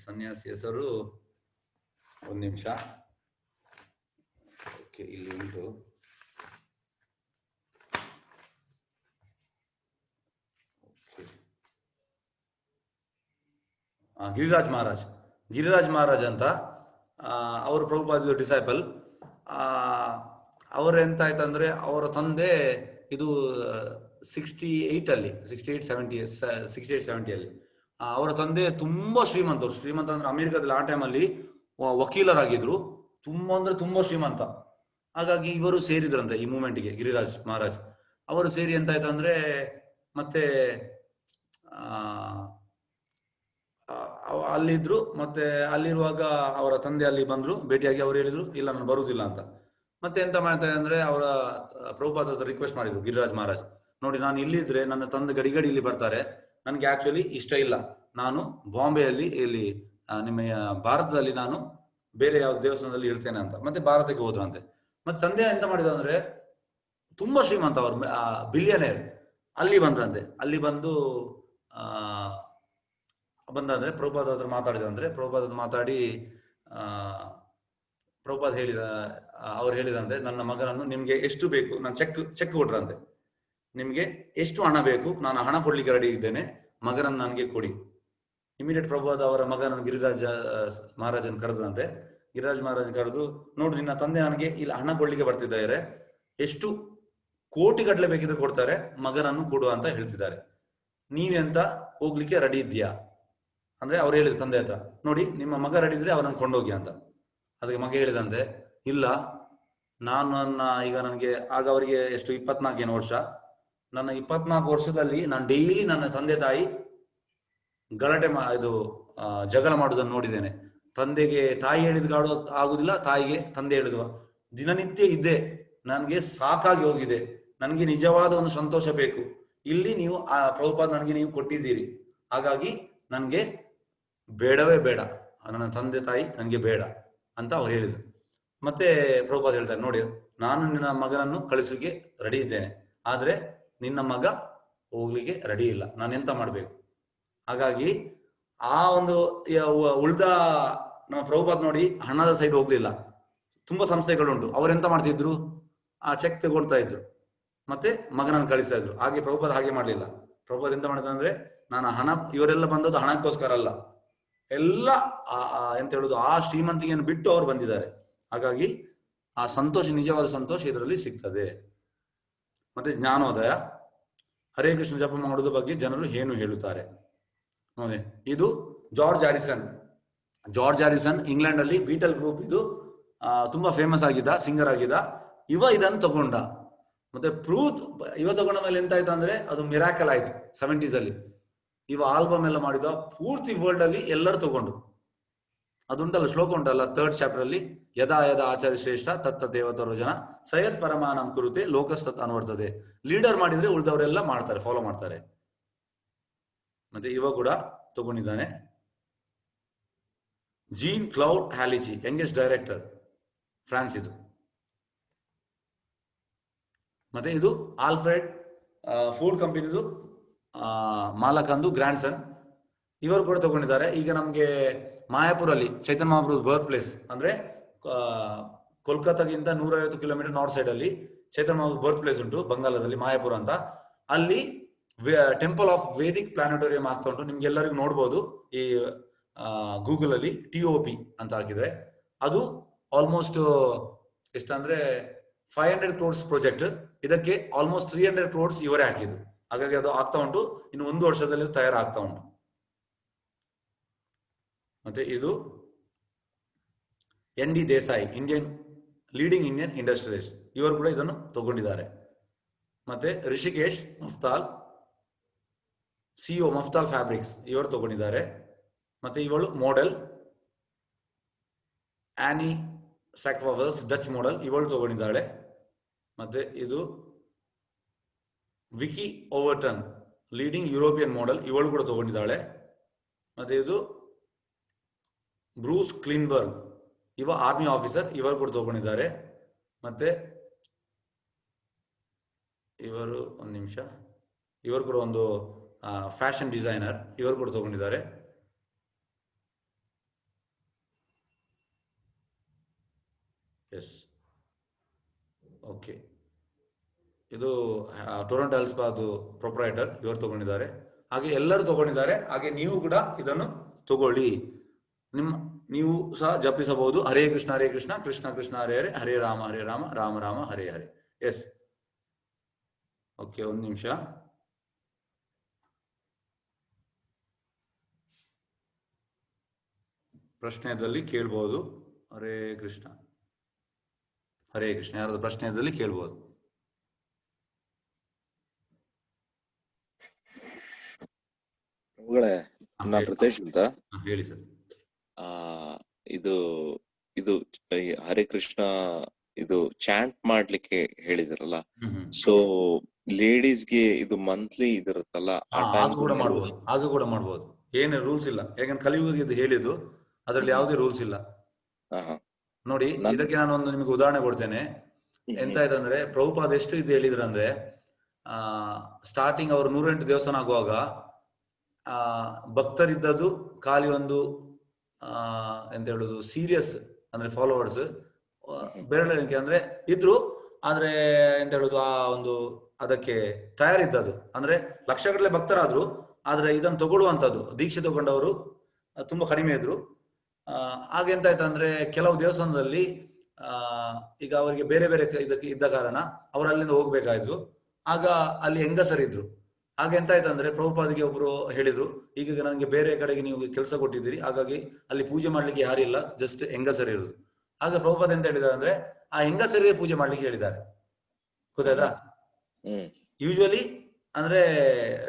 Speaker 1: ಸನ್ಯಾಸಿ ಹೆಸರು, ಒಂದು ನಿಮಿಷ, ಓಕೆ ಇಲ್ಲಿ ಉಂಟು. ಗಿರಿರಾಜ್ ಮಹಾರಾಜ್ ಅಂತ, ಅವರು ಪ್ರಭುಪಾದ ಡಿಸೈಪಲ್. ಅವ್ರ ಎಂತ ಆಯ್ತಂದ್ರೆ ಅವರ ತಂದೆ ಇದು 68 70 ಅವರ ತಂದೆ ತುಂಬಾ ಶ್ರೀಮಂತ ಅಂದ್ರೆ ಅಮೆರಿಕದಲ್ಲಿ ಆ ಟೈಮಲ್ಲಿ ವಕೀಲರಾಗಿದ್ರು, ತುಂಬಾ ಅಂದ್ರೆ ತುಂಬಾ ಶ್ರೀಮಂತ. ಹಾಗಾಗಿ ಇವರು ಸೇರಿದ್ರಂತೆ ಈ ಮೂವ್ಮೆಂಟ್ಗೆ, ಗಿರಿರಾಜ್ ಮಹಾರಾಜ್ ಅವರು ಸೇರಿ ಎಂತ ಆಯ್ತಂದ್ರೆ ಮತ್ತೆ ಅಲ್ಲಿದ್ರು. ಮತ್ತೆ ಅಲ್ಲಿರುವಾಗ ಅವರ ತಂದೆ ಅಲ್ಲಿ ಬಂದ್ರು ಭೇಟಿಯಾಗಿ, ಅವ್ರು ಹೇಳಿದ್ರು ಇಲ್ಲ ನಾನು ಬರುವುದಿಲ್ಲ ಅಂತ. ಮತ್ತೆ ಎಂತ ಮಾಡ್ತಾರೆ ಅಂದ್ರೆ ಅವರ ಪ್ರಭುಪಾದ ಹತ್ರ ರಿಕ್ವೆಸ್ಟ್ ಮಾಡಿದ್ರು ಗಿರಿರಾಜ್ ಮಹಾರಾಜ್, ನೋಡಿ ನಾನು ಇಲ್ಲಿದ್ರೆ ನನ್ನ ತಂದೆ ಗಡಿ ಇಲ್ಲಿ ಬರ್ತಾರೆ, ನನಗೆ ಆಕ್ಚುಲಿ ಇಷ್ಟ ಇಲ್ಲ, ನಾನು ಬಾಂಬೆಯಲ್ಲಿ ಇಲ್ಲಿ ನಿಮ್ಮ ಭಾರತದಲ್ಲಿ ನಾನು ಬೇರೆ ಯಾವ ದೇವಸ್ಥಾನದಲ್ಲಿ ಇರ್ತೇನೆ ಅಂತ. ಮತ್ತೆ ಭಾರತಕ್ಕೆ ಹೋದ್ರಂತೆ. ಮತ್ತೆ ತಂದೆ ಎಂತ ಮಾಡಿದ ಅಂದ್ರೆ ತುಂಬಾ ಶ್ರೀಮಂತ, ಅವರು ಬಿಲಿಯನೇರ್, ಅಲ್ಲಿ ಬಂದ್ರಂತೆ. ಅಲ್ಲಿ ಬಂದಂದ್ರೆ ಪ್ರಭುಪಾದ ಹತ್ರ ಮಾತಾಡಿದಂದ್ರೆ, ಪ್ರಭುಪಾದ ಮಾತಾಡಿ ಪ್ರಭುಪಾದ ಅವ್ರು ಹೇಳಿದಂತೆ ನನ್ನ ಮಗನನ್ನು ನಿಮ್ಗೆ ಎಷ್ಟು ಬೇಕು, ನಾನು ಚೆಕ್ ಕೊಟ್ರಂತೆ, ನಿಮ್ಗೆ ಎಷ್ಟು ಹಣ ಬೇಕು, ನಾನು ಹಣ ಕೊಡ್ಲಿಕ್ಕೆ ರೆಡಿ ಇದ್ದೇನೆ, ಮಗನನ್ನು ನನಗೆ ಕೊಡಿ. ಇಮಿಡಿಯೇಟ್ ಪ್ರಭುಪಾದ ಅವರ ಮಗನನ್ನು ಗಿರಿರಾಜ ಮಹಾರಾಜನ್ ಕರೆದಂತೆ. ಗಿರಿರಾಜ್ ಮಹಾರಾಜ್ ಕರೆದು, ನೋಡು ನಿನ್ನ ತಂದೆ ನನಗೆ ಇಲ್ಲಿ ಹಣ ಕೊಡ್ಲಿಕ್ಕೆ ಬರ್ತಿದ್ದಾರೆ, ಎಷ್ಟು ಕೋಟಿ ಗಟ್ಟಲೆ ಬೇಕಿದ್ರೆ ಕೊಡ್ತಾರೆ, ಮಗನನ್ನು ಕೊಡು ಅಂತ ಹೇಳ್ತಿದ್ದಾರೆ, ನೀವೆಂತ ಹೋಗ್ಲಿಕ್ಕೆ ರೆಡಿ ಇದೆಯಾ ಅಂದ್ರೆ ಅವ್ರು ಹೇಳಿದ್ರು ತಂದೆ ಹತ್ರ, ನೋಡಿ ನಿಮ್ಮ ಮಗ ರೆಡಿ ಇದ್ರೆ ಅವನನ್ನು ಕೊಂಡೋಗಿ ಅಂತ. ಅದಕ್ಕೆ ಮಗ ಹೇಳಿದಂತೆ, ಇಲ್ಲ ಈಗ ನನಗೆ ಆಗ ಅವರಿಗೆ ಎಷ್ಟು 24 ವರ್ಷ, ನನ್ನ 24 ವರ್ಷದಲ್ಲಿ ನಾನು ಡೈಲಿ ನನ್ನ ತಂದೆ ತಾಯಿ ಜಗಳ ಮಾಡುವುದನ್ನು ನೋಡಿದ್ದೇನೆ. ತಂದೆಗೆ ತಾಯಿ ಹೇಳಿದ ಆಗುದಿಲ್ಲ, ತಾಯಿಗೆ ತಂದೆ ಹೇಳಿದ್ವ, ದಿನನಿತ್ಯ ಇದ್ದೆ, ನನಗೆ ಸಾಕಾಗಿ ಹೋಗಿದೆ, ನನಗೆ ನಿಜವಾದ ಒಂದು ಸಂತೋಷ ಬೇಕು, ಇಲ್ಲಿ ನೀವು ಆ ಪ್ರಭುಪಾದ ನನಗೆ ನೀವು ಕೊಟ್ಟಿದ್ದೀರಿ, ಹಾಗಾಗಿ ನನಗೆ ಬೇಡವೇ ಬೇಡ, ನನ್ನ ತಂದೆ ತಾಯಿ ನನಗೆ ಬೇಡ ಅಂತ ಅವ್ರು ಹೇಳಿದ್ರು. ಮತ್ತೆ ಪ್ರಭುಪಾದ ಹೇಳ್ತಾರೆ, ನೋಡಿ ನಾನು ನಿನ್ನ ಮಗನನ್ನು ಕಳಿಸ್ಲಿಕ್ಕೆ ರೆಡಿ ಇದ್ದೇನೆ, ಆದ್ರೆ ನಿನ್ನ ಮಗ ಹೋಗ್ಲಿಕ್ಕೆ ರೆಡಿ ಇಲ್ಲ, ನಾನೆಂತ ಮಾಡ್ಬೇಕು. ಹಾಗಾಗಿ ಆ ಒಂದು ಉಳ್ದ ನಮ್ಮ ಪ್ರಭುಪಾದ ನೋಡಿ ಹಣದ ಸೈಡ್ ಹೋಗ್ಲಿಲ್ಲ. ತುಂಬಾ ಸಂಸ್ಥೆಗಳುಂಟು, ಅವರೆಂತ ಮಾಡ್ತಿದ್ರು, ಆ ಚೆಕ್ ತಗೊಳ್ತಾ ಇದ್ರು, ಮತ್ತೆ ಮಗನನ್ನು ಕಳಿಸ್ತಾ ಇದ್ರು. ಹಾಗೆ ಪ್ರಭುಪಾದ ಹಾಗೆ ಮಾಡ್ಲಿಲ್ಲ. ಪ್ರಭುಪಾದ ಎಂತ ಮಾಡಿದ ಅಂದ್ರೆ, ನಾನು ಹಣ, ಇವರೆಲ್ಲ ಬಂದದ್ದು ಹಣಕ್ಕೋಸ್ಕರ ಅಲ್ಲ, ಎಲ್ಲ ಎಂತ ಹೇಳುದು ಆ ಶ್ರೀಮಂತಿಗೆಯನ್ನು ಬಿಟ್ಟು ಅವರು ಬಂದಿದ್ದಾರೆ. ಹಾಗಾಗಿ ಆ ಸಂತೋಷ, ನಿಜವಾದ ಸಂತೋಷ ಇದರಲ್ಲಿ ಸಿಗ್ತದೆ. ಮತ್ತೆ ಜ್ಞಾನೋದಯ, ಹರೇ ಕೃಷ್ಣ ಜಪ ಮಾಡುವುದ ಬಗ್ಗೆ ಜನರು ಏನು ಹೇಳುತ್ತಾರೆ ನೋಡಿ. ಇದು ಜಾರ್ಜ್ ಹ್ಯಾರಿಸನ್ ಇಂಗ್ಲೆಂಡ್ ಅಲ್ಲಿ ಬೀಟಲ್ ಗ್ರೂಪ್, ಇದು ತುಂಬಾ ಫೇಮಸ್ ಆಗಿದ್ದ ಸಿಂಗರ್ ಆಗಿದ್ದ ಇವ, ಇದನ್ನು ತಗೊಂಡ. ಮತ್ತೆ ಇವ ತಗೊಂಡ ಮೇಲೆ ಎಂತ ಆಯ್ತು ಅಂದ್ರೆ ಅದು ಮಿರಾಕಲ್ ಆಯ್ತು 70s ಅಲ್ಲಿ. ಇವ ಆಲ್ಬಮ್ ಎಲ್ಲ ಮಾಡಿದ, ಪೂರ್ತಿ ವರ್ಲ್ಡ್ ಅಲ್ಲಿ ಎಲ್ಲರೂ ತಗೊಂಡು. ಅದುಂಟಲ್ಲ ಶ್ಲೋಕ ಉಂಟಲ್ಲ 3rd ಚಾಪ್ಟರ್ ಅಲ್ಲಿ, ಯದಾ ಯದಾ ಆಚಾರ್ಯ ಶ್ರೇಷ್ಠ ತತ್ತ ದೇವತರೋ ಜನ ಸಯತ್ ಪರಮಾನಂ ಕುರುತೆ ಲೋಕಸ್ತತ್ ಅನ್ವರ್ತದೆ. ಲೀಡರ್ ಮಾಡಿದ್ರೆ ಉಳಿದವರೆಲ್ಲ ಮಾಡ್ತಾರೆ, ಫಾಲೋ ಮಾಡ್ತಾರೆ. ಮತ್ತೆ ಇವ ಕೂಡ ತಗೊಂಡಿದ್ದಾನೆ. ಜೀನ್ ಕ್ಲೌಡ್ ಹ್ಯಾಲಿಚಿ, ಯಂಗೆಸ್ಟ್ ಡೈರೆಕ್ಟರ್, ಫ್ರಾನ್ಸ್ ಇದು. ಮತ್ತೆ ಇದು ಆಲ್ಫ್ರೆಡ್ ಫೋರ್ಡ್ ಕಂಪನಿದು ಮಾಲಕಂದು ಗ್ರ್ಯಾಂಡ್ ಸನ್, ಇವರು ಕೂಡ ತಗೊಂಡಿದ್ದಾರೆ. ಈಗ ನಮ್ಗೆ ಮಾಯಾಪುರಲ್ಲಿ ಚೈತನ್ಯ ಮಹಾಪ್ರಭು ಬರ್ತ್ ಪ್ಲೇಸ್ ಅಂದ್ರೆ ಕೋಲ್ಕತ್ತಾಗಿಂತ 150 ಕಿಲೋಮೀಟರ್ ನಾರ್ತ್ ಸೈಡ್ ಅಲ್ಲಿ ಚೈತನ್ಯ ಮಹಾಪ್ರಭು ಬರ್ತ್ ಪ್ಲೇಸ್ ಉಂಟು, ಬಂಗಾಳದಲ್ಲಿ ಮಾಯಾಪುರ ಅಂತ. ಅಲ್ಲಿ ಟೆಂಪಲ್ ಆಫ್ ವೇದಿಕ್ ಪ್ಲಾನೆಟೋರಿಯಂ ಆಗ್ತಾ ಉಂಟು. ನಿಮ್ಗೆಲ್ಲರಿಗೂ ನೋಡ್ಬೋದು ಈ ಗೂಗಲ್ ಅಲ್ಲಿ TOP ಅಂತ ಹಾಕಿದ್ರೆ. ಅದು ಆಲ್ಮೋಸ್ಟ್ ಎಷ್ಟಂದ್ರೆ 500 crores ಪ್ರಾಜೆಕ್ಟ್, ಇದಕ್ಕೆ ಆಲ್ಮೋಸ್ಟ್ 300 crores ಇವರೇ ಹಾಕಿದ್ರು. ಹಾಗಾಗಿ ಅದು ಆಗ್ತಾ ಉಂಟು, ಇನ್ನು 1 ವರ್ಷದಲ್ಲಿ ತಯಾರಾಗ್ತಾ ಉಂಟು. ಮತ್ತೆ ಇದು ND Desai, leading Indian industrialist, ಇವರು ಕೂಡ ಇದನ್ನು ತಗೊಂಡಿದ್ದಾರೆ. ಮತ್ತೆ ರಿಷಿಕೇಶ್ ಮಫ್ತಾಲ್, CEO ಮಫ್ತಾಲ್ ಫ್ಯಾಬ್ರಿಕ್ಸ್, ಇವರು ತಗೊಂಡಿದ್ದಾರೆ. ಮತ್ತೆ ಇವಳು ಮಾಡೆಲ್ ಆನಿ ಸ್ಯಾಕ್ವಾವರ್ಸ್, ಡಚ್ ಮಾಡೆಲ್, ಇವಳು ತಗೊಂಡಿದ್ದಾಳೆ. ಮತ್ತೆ ಇದು ವಿಕಿ ಓವರ್ಟನ್, ಲೀಡಿಂಗ್ ಯುರೋಪಿಯನ್ ಮಾಡೆಲ್, ಇವಳು ಕೂಡ ತಗೊಂಡಿದ್ದಾಳೆ. ಮತ್ತೆ ಇದು ಬ್ರೂಸ್ ಕ್ಲೀನ್ಬರ್ಗ್, ಇವ ಆರ್ಮಿ ಆಫೀಸರ್, ಇವರು ಕೂಡ ತಗೊಂಡಿದ್ದಾರೆ. ಮತ್ತೆ ಇವರು ಒಂದು ನಿಮಿಷ, ಇವರು ಕೂಡ ಒಂದು ಫ್ಯಾಷನ್ ಡಿಸೈನರ್, ಇವರು ಕೂಡ ತಗೊಂಡಿದ್ದಾರೆ. ಎಸ್, ಓಕೆ, ಇದು ಟೊರೊಂಟೊ ಹೆಲ್ಸ್ಪಾದು ಪ್ರೊಪ್ರೈಟರ್, ಇವರು ತಗೊಂಡಿದ್ದಾರೆ. ಹಾಗೆ ಎಲ್ಲರೂ ತಗೊಂಡಿದ್ದಾರೆ. ಹಾಗೆ ನೀವು ಕೂಡ ಇದನ್ನು ತಗೊಳ್ಳಿ. ನೀವು ಸಹ ಜಪಿಸಬಹುದು ಹರೇ ಕೃಷ್ಣ ಕೃಷ್ಣ ಕೃಷ್ಣ ಹರೇ ಹರೇ, ಹರೇ ರಾಮ ರಾಮ ರಾಮ ಹರೇ ಹರೇ. ಎಸ್, ಓಕೆ, ಒಂದು ನಿಮಿಷ. ಪ್ರಶ್ನೆಯಲ್ಲಿ ಕೇಳ್ಬೋದು. ಹರೇ ಕೃಷ್ಣ ಯಾರಾದ್ರೂ ಪ್ರಶ್ನೆಯಲ್ಲಿ ಕೇಳ್ಬೋದು.
Speaker 2: ಪ್ರತೇಶ್ ಅಂತ
Speaker 1: ಹೇಳಿ ಸರ್.
Speaker 2: ಇದು ಇದು ಹರೇ ಕೃಷ್ಣ ಇದು ಚಾಂಟ್ ಮಾಡ್ಲಿಕ್ಕೆ ಹೇಳಿದ್ರಲ್ಲ, ಸೊ ಲೇಡೀಸ್ಗೆ ಇದು ಮಂತ್ಲಿ ಇದಿರುತ್ತಲ್ಲ,
Speaker 1: ಅದು ಕೂಡ ಮಾಡ್ಬೋದು. ಏನು ರೂಲ್ಸ್ ಇಲ್ಲ, ಯಾಕಂದ್ರೆ ಕಲಿಯುಗ ಇದು ಹೇಳಿದ್ದು, ಅದ್ರಲ್ಲಿ ಯಾವುದೇ ರೂಲ್ಸ್ ಇಲ್ಲ. ನೋಡಿ, ಇದಕ್ಕೆ ನಾನು ಒಂದು ನಿಮಗೆ ಉದಾಹರಣೆ ಕೊಡ್ತೇನೆ. ಎಂತ ಆಯ್ತಂದ್ರೆ, ಪ್ರಭುಪಾದ ಎಷ್ಟು ಇದು ಹೇಳಿದ್ರಂದ್ರೆ, ಸ್ಟಾರ್ಟಿಂಗ್ ಅವರು 108 ದೇವಸ್ಥಾನ ಆಗುವಾಗ ಭಕ್ತರಿದ್ದದ್ದು ಖಾಲಿ ಒಂದು ಎಂತ ಹೇಳುದು ಸೀರಿಯಸ್ ಅಂದ್ರೆ ಫಾಲೋವರ್ಸ್ ಬೆರಳಿಕೆ ಅಂದ್ರೆ ಇದ್ರು. ಆದ್ರೆ ಎಂತ ಹೇಳುದು, ಆ ಒಂದು ಅದಕ್ಕೆ ತಯಾರಿದ್ದದು ಅಂದ್ರೆ ಲಕ್ಷಗಟ್ಟಲೆ ಭಕ್ತರಾದ್ರು, ಆದ್ರೆ ಇದನ್ನು ತಗೊಳ್ಳುವಂಥದ್ದು ದೀಕ್ಷೆ ತಗೊಂಡವರು ತುಂಬಾ ಕಡಿಮೆ ಇದ್ರು. ಹಾಗೆ ಎಂತ ಆಯ್ತಂದ್ರೆ, ಕೆಲವು ದೇವಸ್ಥಾನದಲ್ಲಿ ಈಗ ಅವರಿಗೆ ಬೇರೆ ಬೇರೆ ಇದಕ್ಕೆ ಇದ್ದ ಕಾರಣ ಅವರು ಅಲ್ಲಿಂದ ಹೋಗ್ಬೇಕಾಯ್ತು. ಆಗ ಅಲ್ಲಿ ಹೆಂಗಸರಿದ್ರು. ಹಾಗೆ ಎಂತ ಆಯ್ತಂದ್ರೆ, ಪ್ರಭುಪಾದಿಗೆ ಒಬ್ರು ಹೇಳಿದ್ರು, ಈಗ ನನಗೆ ಬೇರೆ ಕಡೆಗೆ ನೀವು ಕೆಲಸ ಕೊಟ್ಟಿದ್ದೀರಿ, ಹಾಗಾಗಿ ಅಲ್ಲಿ ಪೂಜೆ ಮಾಡ್ಲಿಕ್ಕೆ ಯಾರಿಲ್ಲ, ಜಸ್ಟ್ ಹೆಂಗಸರು ಇರುದು. ಆಗ ಪ್ರಭುಪಾದ ಎಂತ ಹೇಳಿದ್ದಾರೆ ಅಂದ್ರೆ, ಆ ಹೆಂಗಸರಿಗೆ ಪೂಜೆ ಮಾಡ್ಲಿಕ್ಕೆ ಹೇಳಿದ್ದಾರೆ. ಗೊತ್ತಾಯ್ತಾ? ಯೂಶುವಲಿ ಅಂದ್ರೆ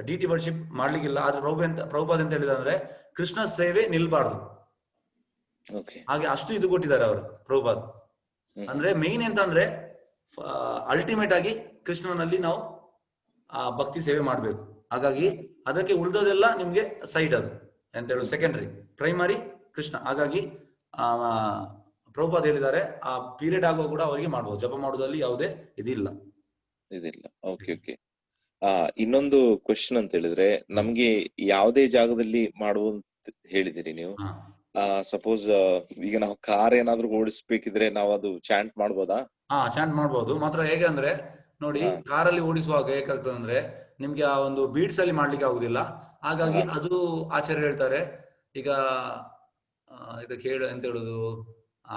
Speaker 1: ಡಿಟಿ ವರ್ಷಿಪ್ ಮಾಡ್ಲಿಕ್ಕಿಲ್ಲ, ಆದ್ರೆ ಪ್ರಭುಪಾದ ಎಂತ ಹೇಳಿದ್ದಾರೆ ಅಂದ್ರೆ, ಕೃಷ್ಣ ಸೇವೆ ನಿಲ್ಬಾರ್ದು. ಹಾಗೆ ಅಷ್ಟು ಇದು ಕೊಟ್ಟಿದ್ದಾರೆ ಅವರು ಪ್ರಭುಪಾದ್. ಅಂದ್ರೆ ಮೇನ್ ಎಂತ ಅಂದ್ರೆ, ಅಲ್ಟಿಮೇಟ್ ಆಗಿ ಕೃಷ್ಣನಲ್ಲಿ ನಾವು ಆ ಭಕ್ತಿ ಸೇವೆ ಮಾಡ್ಬೇಕು. ಹಾಗಾಗಿ ಅದಕ್ಕೆ ಉಳಿದೋದೆಲ್ಲ ನಿಮ್ಗೆ ಸೈಡ್, ಅದು ಎಂತ ಹೇಳುದು ಸೆಕೆಂಡರಿ, ಪ್ರೈಮರಿ ಕೃಷ್ಣ. ಹಾಗಾಗಿ ಪ್ರಭುಪಾದ್ ಹೇಳಿದ್ದಾರೆ, ಆ ಪೀರಿಯಡ್ ಆಗುವ ಕೂಡ ಅವರಿಗೆ ಮಾಡ್ಬೋದು, ಜಪ ಮಾಡುವುದಲ್ಲಿ ಯಾವುದೇ ಇದಿಲ್ಲ.
Speaker 2: Okay okay. ಇನ್ನೊಂದು ಕ್ವೆಶ್ಚನ್ ಅಂತ ಹೇಳಿದ್ರೆ, ನಮ್ಗೆ ಯಾವುದೇ ಜಾಗದಲ್ಲಿ ಮಾಡುವಂತ ಹೇಳಿದಿರಿ ನೀವು. ಸಪೋಸ್ ಈಗ ನಾವು ಕಾರ್ ಏನಾದ್ರು ಓಡಿಸ್ಬೇಕಿದ್ರೆ ನಾವು ಅದು ಚಾಂಟ್ ಮಾಡ್ಬೋದಾ?
Speaker 1: ಚಾಂಟ್ ಮಾಡ್ಬೋದು. ಮಾತ್ರ ಹೇಗೆ ಅಂದ್ರೆ, ನೋಡಿ, ಕಾರಲ್ಲಿ ಓಡಿಸುವಾಗ ಹೇಗಾಗ್ತದೆ ಅಂದ್ರೆ, ನಿಮ್ಗೆ ಆ ಒಂದು ಬೀಟ್ಸ್ ಅಲ್ಲಿ ಮಾಡ್ಲಿಕ್ಕೆ ಆಗುದಿಲ್ಲ. ಹಾಗಾಗಿ ಅದು ಆಚಾರ್ಯ ಹೇಳ್ತಾರೆ. ಈಗ ಇದಕ್ಕೆ ಎಂತ ಹೇಳುದು,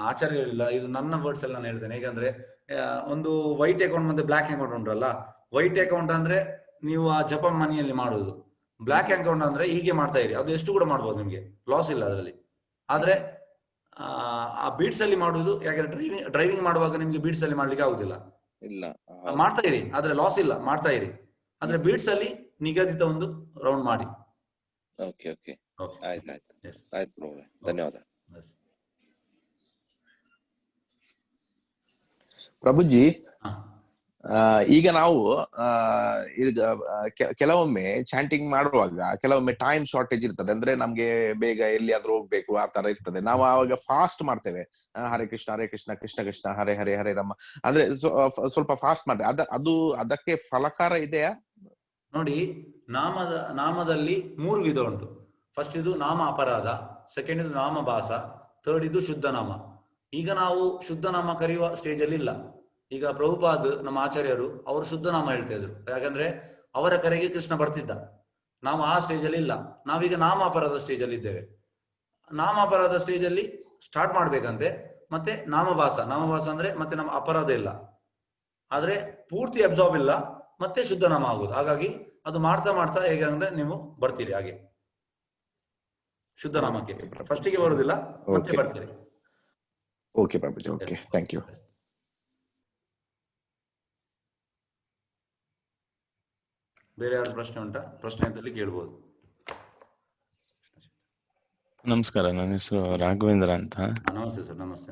Speaker 1: ಆಚಾರ್ಯ ಹೇಳಿಲ್ಲ, ಇದು ನನ್ನ ವರ್ಡ್ಸ್ ಅಲ್ಲಿ ನಾನು ಹೇಳ್ತೇನೆ. ಹೇಗಂದ್ರೆ, ಒಂದು ವೈಟ್ ಅಕೌಂಟ್ ಮತ್ತೆ ಬ್ಲಾಕ್ ಅಕೌಂಟ್ ಉಂಟಲ್ಲ. ವೈಟ್ ಅಕೌಂಟ್ ಅಂದ್ರೆ ನೀವು ಆ ಜಪ ಮನಿಯಲ್ಲಿ ಮಾಡುದು. ಬ್ಲಾಕ್ ಅಕೌಂಟ್ ಅಂದ್ರೆ ಹೀಗೆ ಮಾಡ್ತಾ ಇರಿ, ಅದು ಎಷ್ಟು ಕೂಡ ಮಾಡ್ಬೋದು, ನಿಮ್ಗೆ ಲಾಸ್ ಇಲ್ಲ ಅದರಲ್ಲಿ. ಆದ್ರೆ ಆ ಬೀಟ್ಸ್ ಅಲ್ಲಿ ಮಾಡುದು, ಯಾಕಂದ್ರೆ ಡ್ರೈವಿಂಗ್ ಮಾಡುವಾಗ ನಿಮ್ಗೆ ಬೀಟ್ಸ್ ಅಲ್ಲಿ ಮಾಡ್ಲಿಕ್ಕೆ ಆಗುದಿಲ್ಲ. ಮಾಡ್ತಾ ಇರಿ, ಆದ್ರೆ ಲಾಸ್ ಇಲ್ಲ, ಮಾಡ್ತಾ ಇರಿ. ಆದ್ರೆ ಬೀಟ್ಸ್ ಅಲ್ಲಿ ನಿಗದಿತ ಒಂದು ರೌಂಡ್ ಮಾಡಿ.
Speaker 2: ಓಕೆ ಓಕೆ, ಆಯ್ತು, ಧನ್ಯವಾದ
Speaker 3: ಪ್ರಭುಜಿ. ಈಗ ನಾವು ಈಗ ಕೆಲವೊಮ್ಮೆ ಚಾಂಟಿಂಗ್ ಮಾಡುವಾಗ ಕೆಲವೊಮ್ಮೆ ಟೈಮ್ ಶಾರ್ಟೇಜ್ ಇರ್ತದೆ. ಅಂದ್ರೆ ನಮ್ಗೆ ಬೇಗ ಎಲ್ಲಿಯಾದ್ರೂ ಹೋಗ್ಬೇಕು, ಆ ತರ ಇರ್ತದೆ. ನಾವು ಆವಾಗ ಫಾಸ್ಟ್ ಮಾಡ್ತೇವೆ, ಹರೇ ಕೃಷ್ಣ ಕೃಷ್ಣ ಕೃಷ್ಣ ಹರೇ ಹರೇ ಹರೇ ರಾಮ, ಅಂದ್ರೆ ಸ್ವಲ್ಪ ಫಾಸ್ಟ್ ಮಾಡ್ತೇವೆ. ಅದು ಅದಕ್ಕೆ ಫಲಕಾರ ಇದೆಯಾ?
Speaker 1: ನೋಡಿ, ನಾಮದಲ್ಲಿ 3 ವಿಧ ಉಂಟು. ಫಸ್ಟ್ ಇದು ನಾಮ ಅಪರಾಧ, ಸೆಕೆಂಡ್ ಇದು ನಾಮ ಭಾಸ, ಥರ್ಡ್ ಇದು ಶುದ್ಧ ನಾಮ. ಈಗ ನಾವು ಶುದ್ಧ ನಾಮ ಕರೆಯುವ ಸ್ಟೇಜ್ ಅಲ್ಲಿ ಇಲ್ಲ. ಈಗ ಪ್ರಭುಪಾದ್ ನಮ್ಮ ಆಚಾರ್ಯರು ಅವರು ಶುದ್ಧ ನಾಮ ಹೇಳ್ತಾ ಇದ್ರು, ಯಾಕಂದ್ರೆ ಅವರ ಕರೆಗೆ ಕೃಷ್ಣ ಬರ್ತಿದ್ದ. ನಾವು ಆ ಸ್ಟೇಜ್ ಅಲ್ಲಿ ಇಲ್ಲ, ನಾವೀಗ ನಾಮ ಅಪರಾಧ ಸ್ಟೇಜ್ ಅಲ್ಲಿ ಇದ್ದೇವೆ. ನಾಮ ಅಪರಾಧ ಸ್ಟೇಜ್ ಅಲ್ಲಿ ಸ್ಟಾರ್ಟ್ ಮಾಡ್ಬೇಕಂತೆ. ಮತ್ತೆ ನಾಮಭಾಸ ಅಂದ್ರೆ ಮತ್ತೆ ನಮ್ಮ ಅಪರಾಧ ಇಲ್ಲ, ಆದ್ರೆ ಪೂರ್ತಿ ಅಬ್ಸಾರ್ಬ್ ಇಲ್ಲ, ಮತ್ತೆ ಶುದ್ಧ ನಾಮ ಆಗುದು. ಹಾಗಾಗಿ ಅದು ಮಾಡ್ತಾ ಮಾಡ್ತಾ ಹೇಗೆ ಅಂದ್ರೆ ನೀವು ಬರ್ತೀರಿ ಹಾಗೆ ಶುದ್ಧ ನಾಮಕ್ಕೆ. ಫಸ್ಟಿಗೆ ಬರುದಿಲ್ಲ, ಮತ್ತೆ ಬರ್ತೀರಿ.
Speaker 3: Okay Prabhuji, okay, thank you.
Speaker 1: ಬೇರೆ ಯಾರು ಪ್ರಶ್ನೆ ಉಂಟಾ? ಪ್ರಶ್ನೆ ಅಂತಲ್ಲಿ ಕೇಳ್ಬೋದು.
Speaker 4: ನಮಸ್ಕಾರ, ನನ್ನ ಹೆಸರು ರಾಘವೇಂದ್ರ ಅಂತ.
Speaker 1: ನಮಸ್ತೆ ಸರ್. ನಮಸ್ತೆ.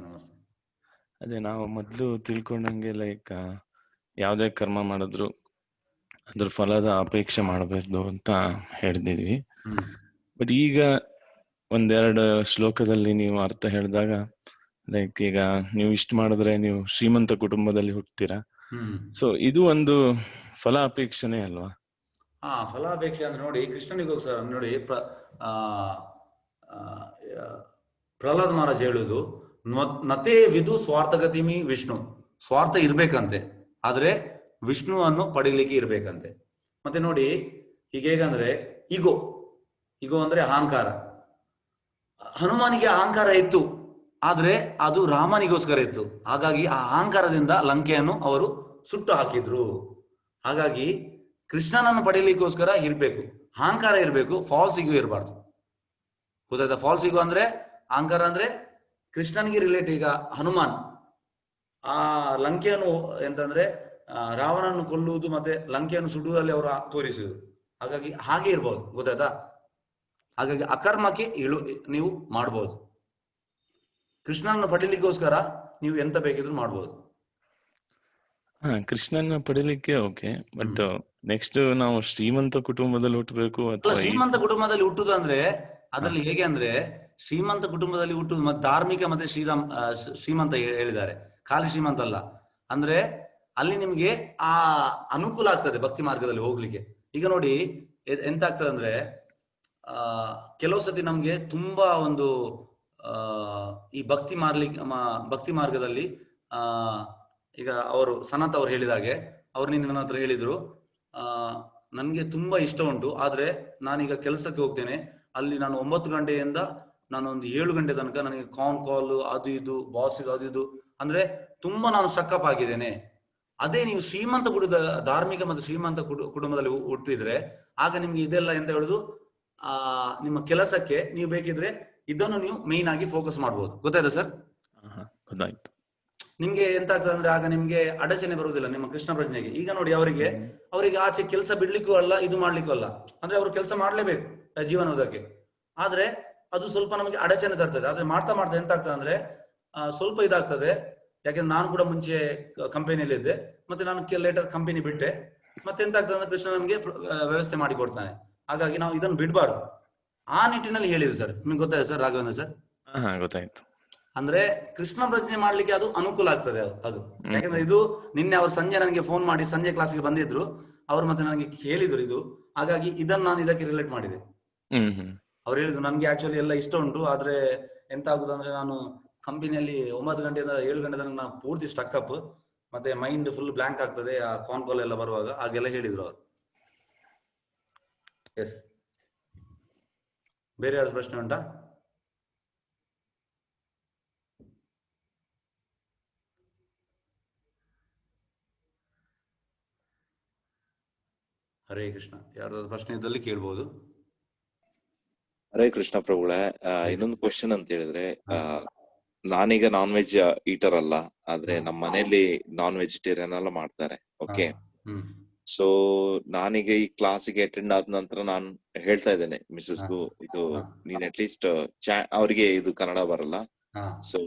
Speaker 4: ಅದೇ, ನಾವು ಮೊದಲು ತಿಳ್ಕೊಂಡಂಗೆ ಲೈಕ್ ಯಾವುದೇ ಕರ್ಮ ಮಾಡಿದ್ರು ಅದ್ರ ಫಲದ ಅಪೇಕ್ಷೆ ಮಾಡಬೇಕು ಅಂತ ಹೇಳ್ತಿದ್ವಿ. ಬಟ್ ಈಗ ಒಂದೆರಡು ಶ್ಲೋಕದಲ್ಲಿ ನೀವು ಅರ್ಥ ಹೇಳಿದಾಗ, ಲೈಕ್ ಈಗ ನೀವು ಇಷ್ಟ ಮಾಡಿದ್ರೆ ನೀವು ಶ್ರೀಮಂತ ಕುಟುಂಬದಲ್ಲಿ ಹುಟ್ಟುತ್ತೀರಾ, ಸೊ ಇದು ಒಂದು ಫಲ ಅಪೇಕ್ಷೆನೇ ಅಲ್ವಾ?
Speaker 1: ಫಲಾಪೇಕ್ಷೆ ಅಂದ್ರೆ ನೋಡಿ, ಕೃಷ್ಣನಿಗೂ ಸರ್ ನೋಡಿ, ಪ್ರಹ್ಲಾದ್ ಮಹಾರಾಜ್ ಹೇಳುದು, ನತೇ ವಿದು ಸ್ವಾರ್ಥಗತಿಮಿ ವಿಷ್ಣು. ಸ್ವಾರ್ಥ ಇರ್ಬೇಕಂತೆ, ಆದ್ರೆ ವಿಷ್ಣುವನ್ನು ಪಡೀಲಿಕ್ಕೆ ಇರ್ಬೇಕಂತೆ. ಮತ್ತೆ ನೋಡಿ, ಈಗ ಹೇಗಂದ್ರೆ ಈಗೋ ಅಂದ್ರೆ ಅಹಂಕಾರ. ಹನುಮಾನಿಗೆ ಅಹಂಕಾರ ಇತ್ತು, ಆದ್ರೆ ಅದು ರಾಮನಿಗೋಸ್ಕರ ಇತ್ತು. ಹಾಗಾಗಿ ಆ ಅಹಂಕಾರದಿಂದ ಲಂಕೆಯನ್ನು ಅವರು ಸುಟ್ಟು ಹಾಕಿದ್ರು. ಹಾಗಾಗಿ ಕೃಷ್ಣನನ್ನು ಪಡೆಯಲಿಕ್ಕೋಸ್ಕರ ಇರ್ಬೇಕು, ಅಹಂಕಾರ ಇರಬೇಕು, ಫಾಲ್ಸಿಗೂ ಇರಬಾರ್ದು. ಗೊತ್ತಾಯ್ತಾ? ಫಾಲ್ಸಿಗೂ ಅಂದ್ರೆ ಅಹಂಕಾರ ಅಂದ್ರೆ ಕೃಷ್ಣನಿಗೆ ರಿಲೇಟ್. ಈಗ ಹನುಮಾನ್ ಆ ಲಂಕೆಯನ್ನು ಎಂತಂದ್ರೆ ರಾವಣನ್ನು ಕೊಲ್ಲುವುದು ಮತ್ತೆ ಲಂಕೆಯನ್ನು ಸುಡುವುದಲ್ಲಿ ಅವರು ತೋರಿಸುವುದು. ಹಾಗಾಗಿ ಹಾಗೆ ಇರ್ಬೋದು. ಗೊತ್ತಾಯ್ತಾ? ಹಾಗಾಗಿ ಅಕರ್ಮಕ್ಕೆ ನೀವು ಮಾಡ್ಬೋದು. ಕೃಷ್ಣನನ್ನು ಪಡಿಲಿಕ್ಕೋಸ್ಕರ ನೀವು ಎಂತ ಬೇಕಿದ್ರು ಮಾಡ್ಬೋದು.
Speaker 4: ಕೃಷ್ಣನ ಪಡಿಲಿಕ್ಕೆ ಓಕೆ, ಬಟ್ ನೆಕ್ಸ್ಟ್ ನಾವು ಶ್ರೀಮಂತ ಕುಟುಂಬದಲ್ಲಿ ಹುಟ್ಟಬೇಕು ಅಥವಾ
Speaker 1: ಶ್ರೀಮಂತ ಕುಟುಂಬದಲ್ಲಿ ಹುಟ್ಟುದು ಅಂದ್ರೆ ಅದ್ರಲ್ಲಿ ಹೇಗೆ ಅಂದ್ರೆ, ಶ್ರೀಮಂತ ಕುಟುಂಬದಲ್ಲಿ ಹುಟ್ಟುದು ಮತ್ತೆ ಧಾರ್ಮಿಕ ಮತ್ತೆ ಶ್ರೀಮಂತ ಹೇಳಿದ್ದಾರೆ, ಖಾಲಿ ಶ್ರೀಮಂತ ಅಲ್ಲ. ಅಂದ್ರೆ ಅಲ್ಲಿ ನಿಮ್ಗೆ ಆ ಅನುಕೂಲ ಆಗ್ತದೆ ಭಕ್ತಿ ಮಾರ್ಗದಲ್ಲಿ ಹೋಗ್ಲಿಕ್ಕೆ. ಈಗ ನೋಡಿ ಎಂತ ಆಗ್ತದೆ ಅಂದ್ರೆ, ಕೆಲವು ಸತಿ ನಮ್ಗೆ ತುಂಬಾ ಒಂದು ಈ ಭಕ್ತಿ ಮಾರ್ಗದಲ್ಲಿ ಈಗ ಅವರು ಸನತ್ ಅವ್ರು ಹೇಳಿದಾಗೆ, ಅವ್ರು ನನ್ನ ಹತ್ರ ಹೇಳಿದ್ರು, ನನ್ಗೆ ತುಂಬಾ ಇಷ್ಟ ಉಂಟು, ಆದ್ರೆ ನಾನೀಗ ಕೆಲಸಕ್ಕೆ ಹೋಗ್ತೇನೆ, ಅಲ್ಲಿ ನಾನು 9 ಗಂಟೆಯಿಂದ ನಾನು ಒಂದು 7 ಗಂಟೆ ತನಕ ನನಗೆ ಕಾಲ್ ಅದು ಇದು ಬಾಸ್ ಅದು ಇದು ಅಂದ್ರೆ ತುಂಬಾ ನಾನು ಸ್ಟ್ರಕ್ಅಪ್ ಆಗಿದ್ದೇನೆ. ಅದೇ ನೀವು ಶ್ರೀಮಂತ ಧಾರ್ಮಿಕ ಮತ್ತು ಶ್ರೀಮಂತ ಕುಟುಂಬದಲ್ಲಿ ಹುಟ್ಟಿದ್ರೆ ಆಗ ನಿಮ್ಗೆ ಇದೆಲ್ಲ ಎಂತ ಹೇಳುದು, ನಿಮ್ಮ ಕೆಲಸಕ್ಕೆ ನೀವು ಬೇಕಿದ್ರೆ ಇದನ್ನು ನೀವು ಮೇನ್ ಆಗಿ ಫೋಕಸ್ ಮಾಡ್ಬೋದು. ಗೊತ್ತಾಯ್ತಾ ಸರ್?
Speaker 4: ಗೊತ್ತಾಯ್ತು.
Speaker 1: ನಿಮ್ಗೆ ಎಂತ ಆಗ್ತದೆ ಅಂದ್ರೆ ಆಗ ನಿಮ್ಗೆ ಅಡಚಣೆ ಬರುವುದಿಲ್ಲ ನಿಮ್ಮ ಕೃಷ್ಣ ಪ್ರಜ್ಞೆಗೆ. ಈಗ ನೋಡಿ ಅವರಿಗೆ ಆಚೆ ಕೆಲಸ ಬಿಡ್ಲಿಕ್ಕೂ ಅಲ್ಲ, ಇದು ಮಾಡ್ಲಿಕ್ಕೂ ಅಲ್ಲ, ಅಂದ್ರೆ ಅವರು ಕೆಲಸ ಮಾಡ್ಲೇಬೇಕು ಜೀವನೋದಕ್ಕೆ. ಆದ್ರೆ ಅದು ಸ್ವಲ್ಪ ನಮಗೆ ಅಡಚಣೆ ತರ್ತದೆ. ಆದ್ರೆ ಮಾಡ್ತಾ ಮಾಡ್ತಾ ಎಂತ ಆಗ್ತದೆ ಅಂದ್ರೆ ಸ್ವಲ್ಪ ಇದಾಗ್ತದೆ. ಯಾಕೆಂದ್ರೆ ನಾನು ಕೂಡ ಮುಂಚೆ ಕಂಪನಿಯಲ್ಲಿ ಇದ್ದೆ, ಮತ್ತೆ ನಾನು ಲೇಟರ್ ಕಂಪನಿ ಬಿಟ್ಟೆ. ಮತ್ತೆ ಎಂತ ಆಗ್ತದೆ ಅಂದ್ರೆ ಕೃಷ್ಣ ನಮ್ಗೆ ವ್ಯವಸ್ಥೆ ಮಾಡಿ ಕೊಡ್ತಾನೆ. ಹಾಗಾಗಿ ನಾವು ಇದನ್ನು ಬಿಡಬಾರ್ದು. ಆ ನಿಟ್ಟಿನಲ್ಲಿ ಹೇಳಿದ್ರು ಸರ್. ನಿಮ್ಗೆ ಗೊತ್ತಾಯ್ತು ಸರ್ ರಾಘವೇಂದ್ರ ಸರ್?
Speaker 4: ಗೊತ್ತಾಯ್ತು.
Speaker 1: ಅಂದ್ರೆ ಕೃಷ್ಣ ಪ್ರಜ್ಞೆ ಮಾಡ್ಲಿಕ್ಕೆ ಅದು ಅನುಕೂಲ ಆಗ್ತದೆ ಅದು. ಯಾಕಂದ್ರೆ ಇದು ನಿನ್ನೆ ಅವ್ರು ಸಂಜೆ ನನಗೆ ಫೋನ್ ಮಾಡಿ ಸಂಜೆ ಕ್ಲಾಸ್ಗೆ ಬಂದಿದ್ರು ಅವ್ರು, ಮತ್ತೆ ನನಗೆ ಹೇಳಿದ್ರು ಇದು. ಹಾಗಾಗಿ ಇದನ್ನ ನಾನು ಇದಕ್ಕೆ ರಿಲೇಟ್ ಮಾಡಿದೆ. ಅವ್ರು ಹೇಳಿದ್ರು ನನ್ಗೆ ಆಕ್ಚುಲಿ ಎಲ್ಲ ಇಷ್ಟ ಉಂಟು, ಆದ್ರೆ ಎಂತ ಆಗುದು ಅಂದ್ರೆ ನಾನು ಕಂಪನಿಯಲ್ಲಿ 9 ಗಂಟೆಯಿಂದ 7 ಗಂಟೆ ತನಕ ನಾನು ಪೂರ್ತಿ ಸ್ಟಕ್ ಅಪ್, ಮತ್ತೆ ಮೈಂಡ್ ಫುಲ್ ಬ್ಲಾಂಕ್ ಆಗ್ತದೆ ಆ ಕಾಲ್ ಎಲ್ಲ ಬರುವಾಗ. ಹಾಗೆಲ್ಲ ಹೇಳಿದ್ರು ಅವರು. ಎಸ್, ಬೇರೆ ಯಾವ್ದು ಪ್ರಶ್ನೆ ಉಂಟಾ? ಹರೇ ಕೃಷ್ಣ. ಯಾರ್ದಾದ್ರು ಪ್ರಶ್ನೆ ಇದ್ದಲ್ಲಿ ಕೇಳ್ಬೋದು.
Speaker 2: ಹರೇ ಕೃಷ್ಣ ಪ್ರಭುಗಳೇ, ಇನ್ನೊಂದು ಕ್ವಶನ್ ಅಂತ ಹೇಳಿದ್ರೆ, ನಾನೀಗ ನಾನ್ ವೆಜ್ ಈಟರ್ ಅಲ್ಲ, ಆದ್ರೆ ನಮ್ಮ ಮನೆಯಲ್ಲಿ ನಾನ್ ವೆಜಿಟೇರಿಯನ್ ಎಲ್ಲ ಮಾಡ್ತಾರೆ. ಓಕೆ, ಸೊ ನಾನೀಗ ಈ ಕ್ಲಾಸಿಗೆ ಅಟೆಂಡ್ ಆದ ನಂತರ ನಾನು ಹೇಳ್ತಾ ಇದ್ದೇನೆ ಮಿಸಸ್ಗೂ, ಇದು ನೀನ್ ಅಟ್ ಲೀಸ್ಟ್ ಅವ್ರಿಗೆ ಇದು ಕನ್ನಡ ಬರಲ್ಲ, so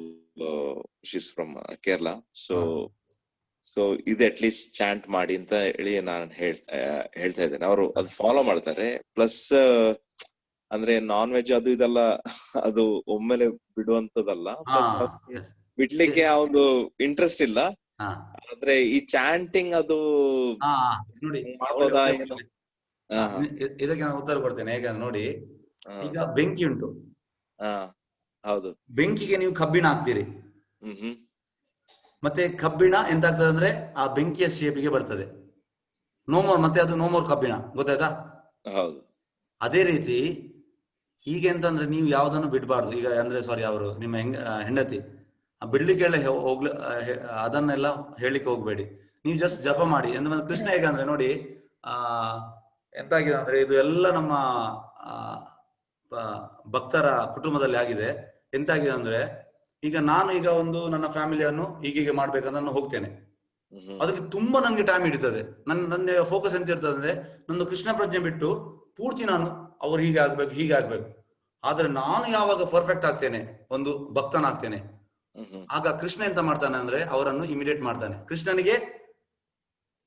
Speaker 2: she's from Kerala, so ಇದು ಅಟ್ ಲೀಸ್ಟ್ ಚಾಂಟ್ ಮಾಡಿ ಅಂತ ಹೇಳಿ ನಾನು ಹೇಳ್ತಾ ಇದ್ದೇನೆ. ಅವರು ಅದು ಫಾಲೋ ಮಾಡ್ತಾರೆ. ಪ್ಲಸ್ ಅಂದ್ರೆ ನಾನ್ ವೆಜ್ ಅದು ಇದೆಲ್ಲ ಅದು ಒಮ್ಮೆಲೆ ಬಿಡುವಂತದಲ್ಲ, ಪ್ಲಸ್ ಬಿಡ್ಲಿಕ್ಕೆ ಅವ್ರು ಇಂಟ್ರೆಸ್ಟ್ ಇಲ್ಲ. ಆದ್ರೆ ಈ ಚಾಂಟಿಂಗ್ ಅದು
Speaker 1: ನೋಡಿ
Speaker 2: ಮಾಡೋದಾ ಏನು?
Speaker 1: ಇದಕ್ಕೆ ನಾನು ಉತ್ತರ ಕೊಡ್ತೇನೆ. ಹೇಗಂದ್ರೆ ನೋಡಿ, ಈಗ ಬೆಂಕಿ ಉಂಟು,
Speaker 2: ಹೌದು,
Speaker 1: ಬೆಂಕಿಗೆ ನೀವು ಕಬ್ಬಿಣ ಹಾಕ್ತೀರಿ, ಮತ್ತೆ ಕಬ್ಬಿಣ ಎಂತಾಗ್ತದೆ ಅಂದ್ರೆ ಆ ಬೆಂಕಿಯ ಶೇಪಿಗೆ ಬರ್ತದೆ, ನೋಮೋರ್, ಮತ್ತೆ ಅದು ನೋಮೋರ್ ಕಬ್ಬಿಣ. ಗೊತ್ತಾಯ್ತಾ?
Speaker 2: ಹೌದು.
Speaker 1: ಅದೇ ರೀತಿ ಈಗ ಎಂತಂದ್ರೆ ನೀವು ಯಾವ್ದನ್ನು ಬಿಡ್ಬಾರ್ದು. ಈಗ ಅಂದ್ರೆ ಸಾರಿ, ಅವರು ನಿಮ್ಮ ಹೆಂಡತಿ ಬಿಡ್ಲಿಕ್ಕೆ ಅದನ್ನೆಲ್ಲ ಹೇಳಿಕ್ಕೆ ಹೋಗ್ಬೇಡಿ. ನೀವು ಜಸ್ಟ್ ಜಪ ಮಾಡಿ. ಎಂದ್ರೆ ಕೃಷ್ಣ ಹೇಗಂದ್ರೆ ನೋಡಿ, ಎಂತಾಗಿದೆ ಅಂದ್ರೆ ಇದು ಎಲ್ಲ ನಮ್ಮ ಭಕ್ತರ ಕುಟುಂಬದಲ್ಲಿ ಆಗಿದೆ. ಎಂತಾಗಿದೆ ಅಂದ್ರೆ, ಈಗ ನಾನು ಈಗ ಒಂದು ನನ್ನ ಫ್ಯಾಮಿಲಿಯನ್ನು ಹೀಗೆ ಮಾಡ್ಬೇಕಂತ ನಾನು ಹೋಗ್ತೇನೆ, ಅದಕ್ಕೆ ತುಂಬಾ ನನ್ಗೆ ಟೈಮ್ ಹಿಡಿತದೆ. ನನ್ನ ಫೋಕಸ್ ಎಂತ ಇರ್ತದೆ ಅಂದ್ರೆ, ನಂದು ಕೃಷ್ಣ ಪ್ರಜ್ಞೆ ಬಿಟ್ಟು ಪೂರ್ತಿ ನಾನು ಅವ್ರು ಹೀಗೆ ಆಗ್ಬೇಕು. ಆದ್ರೆ ನಾನು ಯಾವಾಗ ಪರ್ಫೆಕ್ಟ್ ಆಗ್ತೇನೆ, ಒಂದು ಭಕ್ತನಾಗ್ತೇನೆ, ಆಗ ಕೃಷ್ಣ ಎಂತ ಮಾಡ್ತಾನೆ ಅಂದ್ರೆ ಅವರನ್ನು ಇಮಿಡಿಯೇಟ್ ಮಾಡ್ತಾನೆ. ಕೃಷ್ಣನಿಗೆ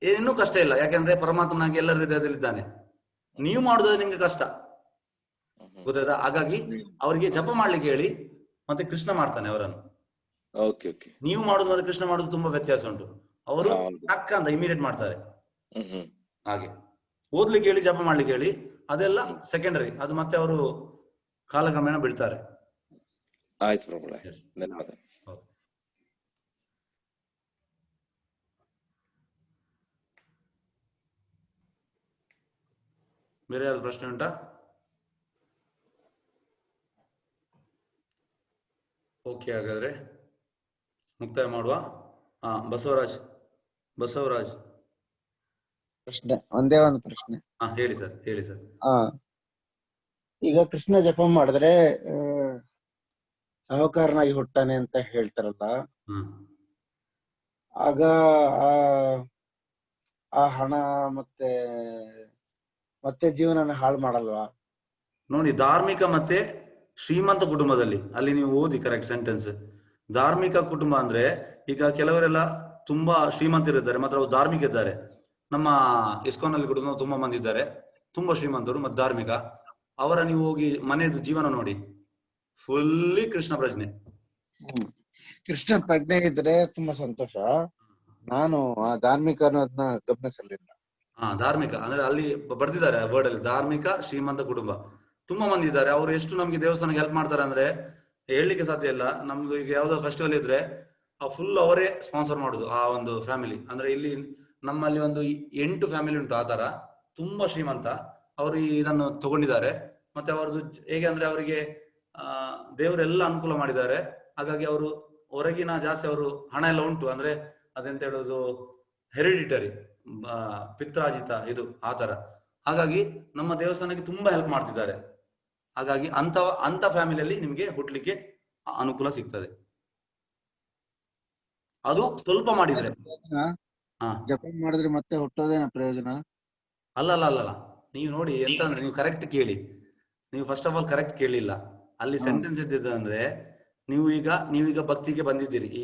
Speaker 1: ಏನೂ ಕಷ್ಟ ಇಲ್ಲ, ಯಾಕೆಂದ್ರೆ ಪರಮಾತ್ಮನಾಗಿ ಎಲ್ಲರ ಹೃದಯದಲ್ಲಿದ್ದಾನೆ. ನೀವು ಮಾಡುದಾದ್ರೆ ನಿಮ್ಗೆ ಕಷ್ಟ, ಗೊತ್ತಾಯ್ತಾ? ಹಾಗಾಗಿ ಅವರಿಗೆ ಜಪ ಮಾಡ್ಲಿಕ್ಕೆ ಹೇಳಿ, ಮತ್ತೆ ಕೃಷ್ಣ ಮಾಡ್ತಾನೆ ಅವರನ್ನು. ನೀವು ಮಾಡುದು ಮತ್ತೆ ಕೃಷ್ಣ ಮಾಡುದು ತುಂಬಾ ವ್ಯತ್ಯಾಸ ಉಂಟು. ಅವರು ಟಕ್ಕ ಅಂತ ಇಮಿಡಿಯೇಟ್ ಮಾಡ್ತಾರೆ. ಹಾಗೆ ಓದ್ಲಿಕ್ಕೆ ಹೇಳಿ, ಜಪ ಮಾಡ್ಲಿಕ್ಕೆ ಹೇಳಿ, ಅದೆಲ್ಲ ಸೆಕೆಂಡರಿ. ಅದು ಮತ್ತೆ ಅವರು ಕಾಲಕ್ರಮೇಣ ಬಿಡ್ತಾರೆ.
Speaker 2: ಆಯ್ತು ಪ್ರಭುಗಳೇ, ಧನ್ಯವಾದ.
Speaker 1: ಬೇರೆ ಯಾವ್ದು ಪ್ರಶ್ನೆ ಉಂಟಾ? ಓಕೆ, ಹಾಗಾದ್ರೆ ಮುಕ್ತಾಯ ಮಾಡುವ. ಬಸವರಾಜ್
Speaker 5: ಪ್ರಶ್ನೆ ಒಂದೇ ಒಂದು ಪ್ರಶ್ನೆ.
Speaker 1: ಹೇಳಿ ಸರ್, ಹೇಳಿ ಸರ್.
Speaker 5: ಈಗ ಕೃಷ್ಣ ಜಪ ಮಾಡಿದ್ರೆ ಸಹಕಾರನಾಗಿ ಹುಟ್ಟಾನೆ ಅಂತ ಹೇಳ್ತಾರಲ್ಲ, ಆಗ ಆ ಹಣ ಮತ್ತೆ ಜೀವನ ಹಾಳು ಮಾಡಲ್ವಾ?
Speaker 1: ನೋಡಿ, ಧಾರ್ಮಿಕ ಮತ್ತೆ ಶ್ರೀಮಂತ ಕುಟುಂಬದಲ್ಲಿ, ಅಲ್ಲಿ ನೀವು ಓದಿ ಕರೆಕ್ಟ್ ಸೆಂಟೆನ್ಸ್. ಧಾರ್ಮಿಕ ಕುಟುಂಬ ಅಂದ್ರೆ ಈಗ ಕೆಲವರೆಲ್ಲ ತುಂಬಾ ಶ್ರೀಮಂತರಿದ್ದಾರೆ ಮಾತ್ರ ಅವ್ರು ಧಾರ್ಮಿಕ ಇದ್ದಾರೆ. ನಮ್ಮ ಇಸ್ಕಾನ್ ಅಲ್ಲಿ ಕೂಡ ತುಂಬಾ ಮಂದಿ ಇದ್ದಾರೆ, ತುಂಬಾ ಶ್ರೀಮಂತರು ಮತ್ತು ಧಾರ್ಮಿಕ. ಅವರ ನೀವು ಹೋಗಿ ಮನೆಯದು ಜೀವನ ನೋಡಿ, ಫುಲ್ಲಿ ಕೃಷ್ಣ ಪ್ರಜ್ಞೆ.
Speaker 5: ಕೃಷ್ಣ ಪ್ರಜ್ಞೆ ಇದ್ರೆ ತುಂಬಾ ಸಂತೋಷ. ನಾನು ಆ ಧಾರ್ಮಿಕ ಅನ್ನೋದನ್ನ ಗಮನಿಸಲಿಲ್ಲ.
Speaker 1: ಧಾರ್ಮಿಕ ಅಂದ್ರೆ ಅಲ್ಲಿ ಬರ್ದಿದ್ದಾರೆ ವರ್ಡ್ ಅಲ್ಲಿ, ಧಾರ್ಮಿಕ ಶ್ರೀಮಂತ ಕುಟುಂಬ ತುಂಬಾ ಮಂದಿ ಇದ್ದಾರೆ. ಅವ್ರು ಎಷ್ಟು ನಮ್ಗೆ ದೇವಸ್ಥಾನಕ್ಕೆ ಹೆಲ್ಪ್ ಮಾಡ್ತಾರೆ ಅಂದ್ರೆ ಹೇಳಲಿಕ್ಕೆ ಸಾಧ್ಯ ಇಲ್ಲ. ನಮ್ದು ಈಗ ಯಾವ್ದೋ ಫೆಸ್ಟಿವಲ್ ಇದ್ರೆ ಫುಲ್ ಅವರೇ ಸ್ಪಾನ್ಸರ್ ಮಾಡುದು ಆ ಒಂದು ಫ್ಯಾಮಿಲಿ. ಅಂದ್ರೆ ಇಲ್ಲಿ ನಮ್ಮಲ್ಲಿ ಒಂದು 8 ಫ್ಯಾಮಿಲಿ ಉಂಟು ಆ ತರ, ತುಂಬಾ ಶ್ರೀಮಂತ. ಅವರು ಇದನ್ನು ತಗೊಂಡಿದ್ದಾರೆ. ಮತ್ತೆ ಅವ್ರದ್ದು ಹೇಗೆ ಅಂದ್ರೆ ಅವರಿಗೆ ದೇವರೆಲ್ಲ ಅನುಕೂಲ ಮಾಡಿದ್ದಾರೆ. ಹಾಗಾಗಿ ಅವರು ಹೊರಗಿನ ಜಾಸ್ತಿ ಅವರು ಹಣ ಎಲ್ಲ ಉಂಟು, ಅಂದ್ರೆ ಅದೆಂತ ಹೇಳೋದು ಹೆರಿಡಿಟರಿ, ಪಿತ್ರಾಜಿತ ಇದು ಆ ತರ. ಹಾಗಾಗಿ ನಮ್ಮ ದೇವಸ್ಥಾನಕ್ಕೆ ತುಂಬಾ ಹೆಲ್ಪ್ ಮಾಡ್ತಿದ್ದಾರೆ. ಹಾಗಾಗಿ ಅಂತ ಫ್ಯಾಮಿಲಿಯಲ್ಲಿ ನಿಮ್ಗೆ ಹುಟ್ಲಿಕ್ಕೆ ಅನುಕೂಲ ಸಿಗ್ತದೆ. ಅದು ಸ್ವಲ್ಪ ಮಾಡಿದ್ರೆ.
Speaker 5: ಜಪ ಮಾಡಿದ್ರೆ ಮತ್ತೆ ಹುಟ್ಟೋದೇನ ಪ್ರಯೋಜನ?
Speaker 1: ಅಲ್ಲ, ನೀವು ನೋಡಿ ಎಂತ ಅಂದ್ರೆ, ನೀವು ಕರೆಕ್ಟ್ ಕೇಳಿ. ನೀವು ಫಸ್ಟ್ ಆಫ್ ಆಲ್ ಕರೆಕ್ಟ್ ಕೇಳಿಲ್ಲ. ಅಲ್ಲಿ ಸೆಂಟೆನ್ಸ್ ಇದ್ದಿದೆ ಅಂದ್ರೆ, ನೀವೀಗ ಭಕ್ತಿಗೆ ಬಂದಿದ್ದೀರಿ ಈ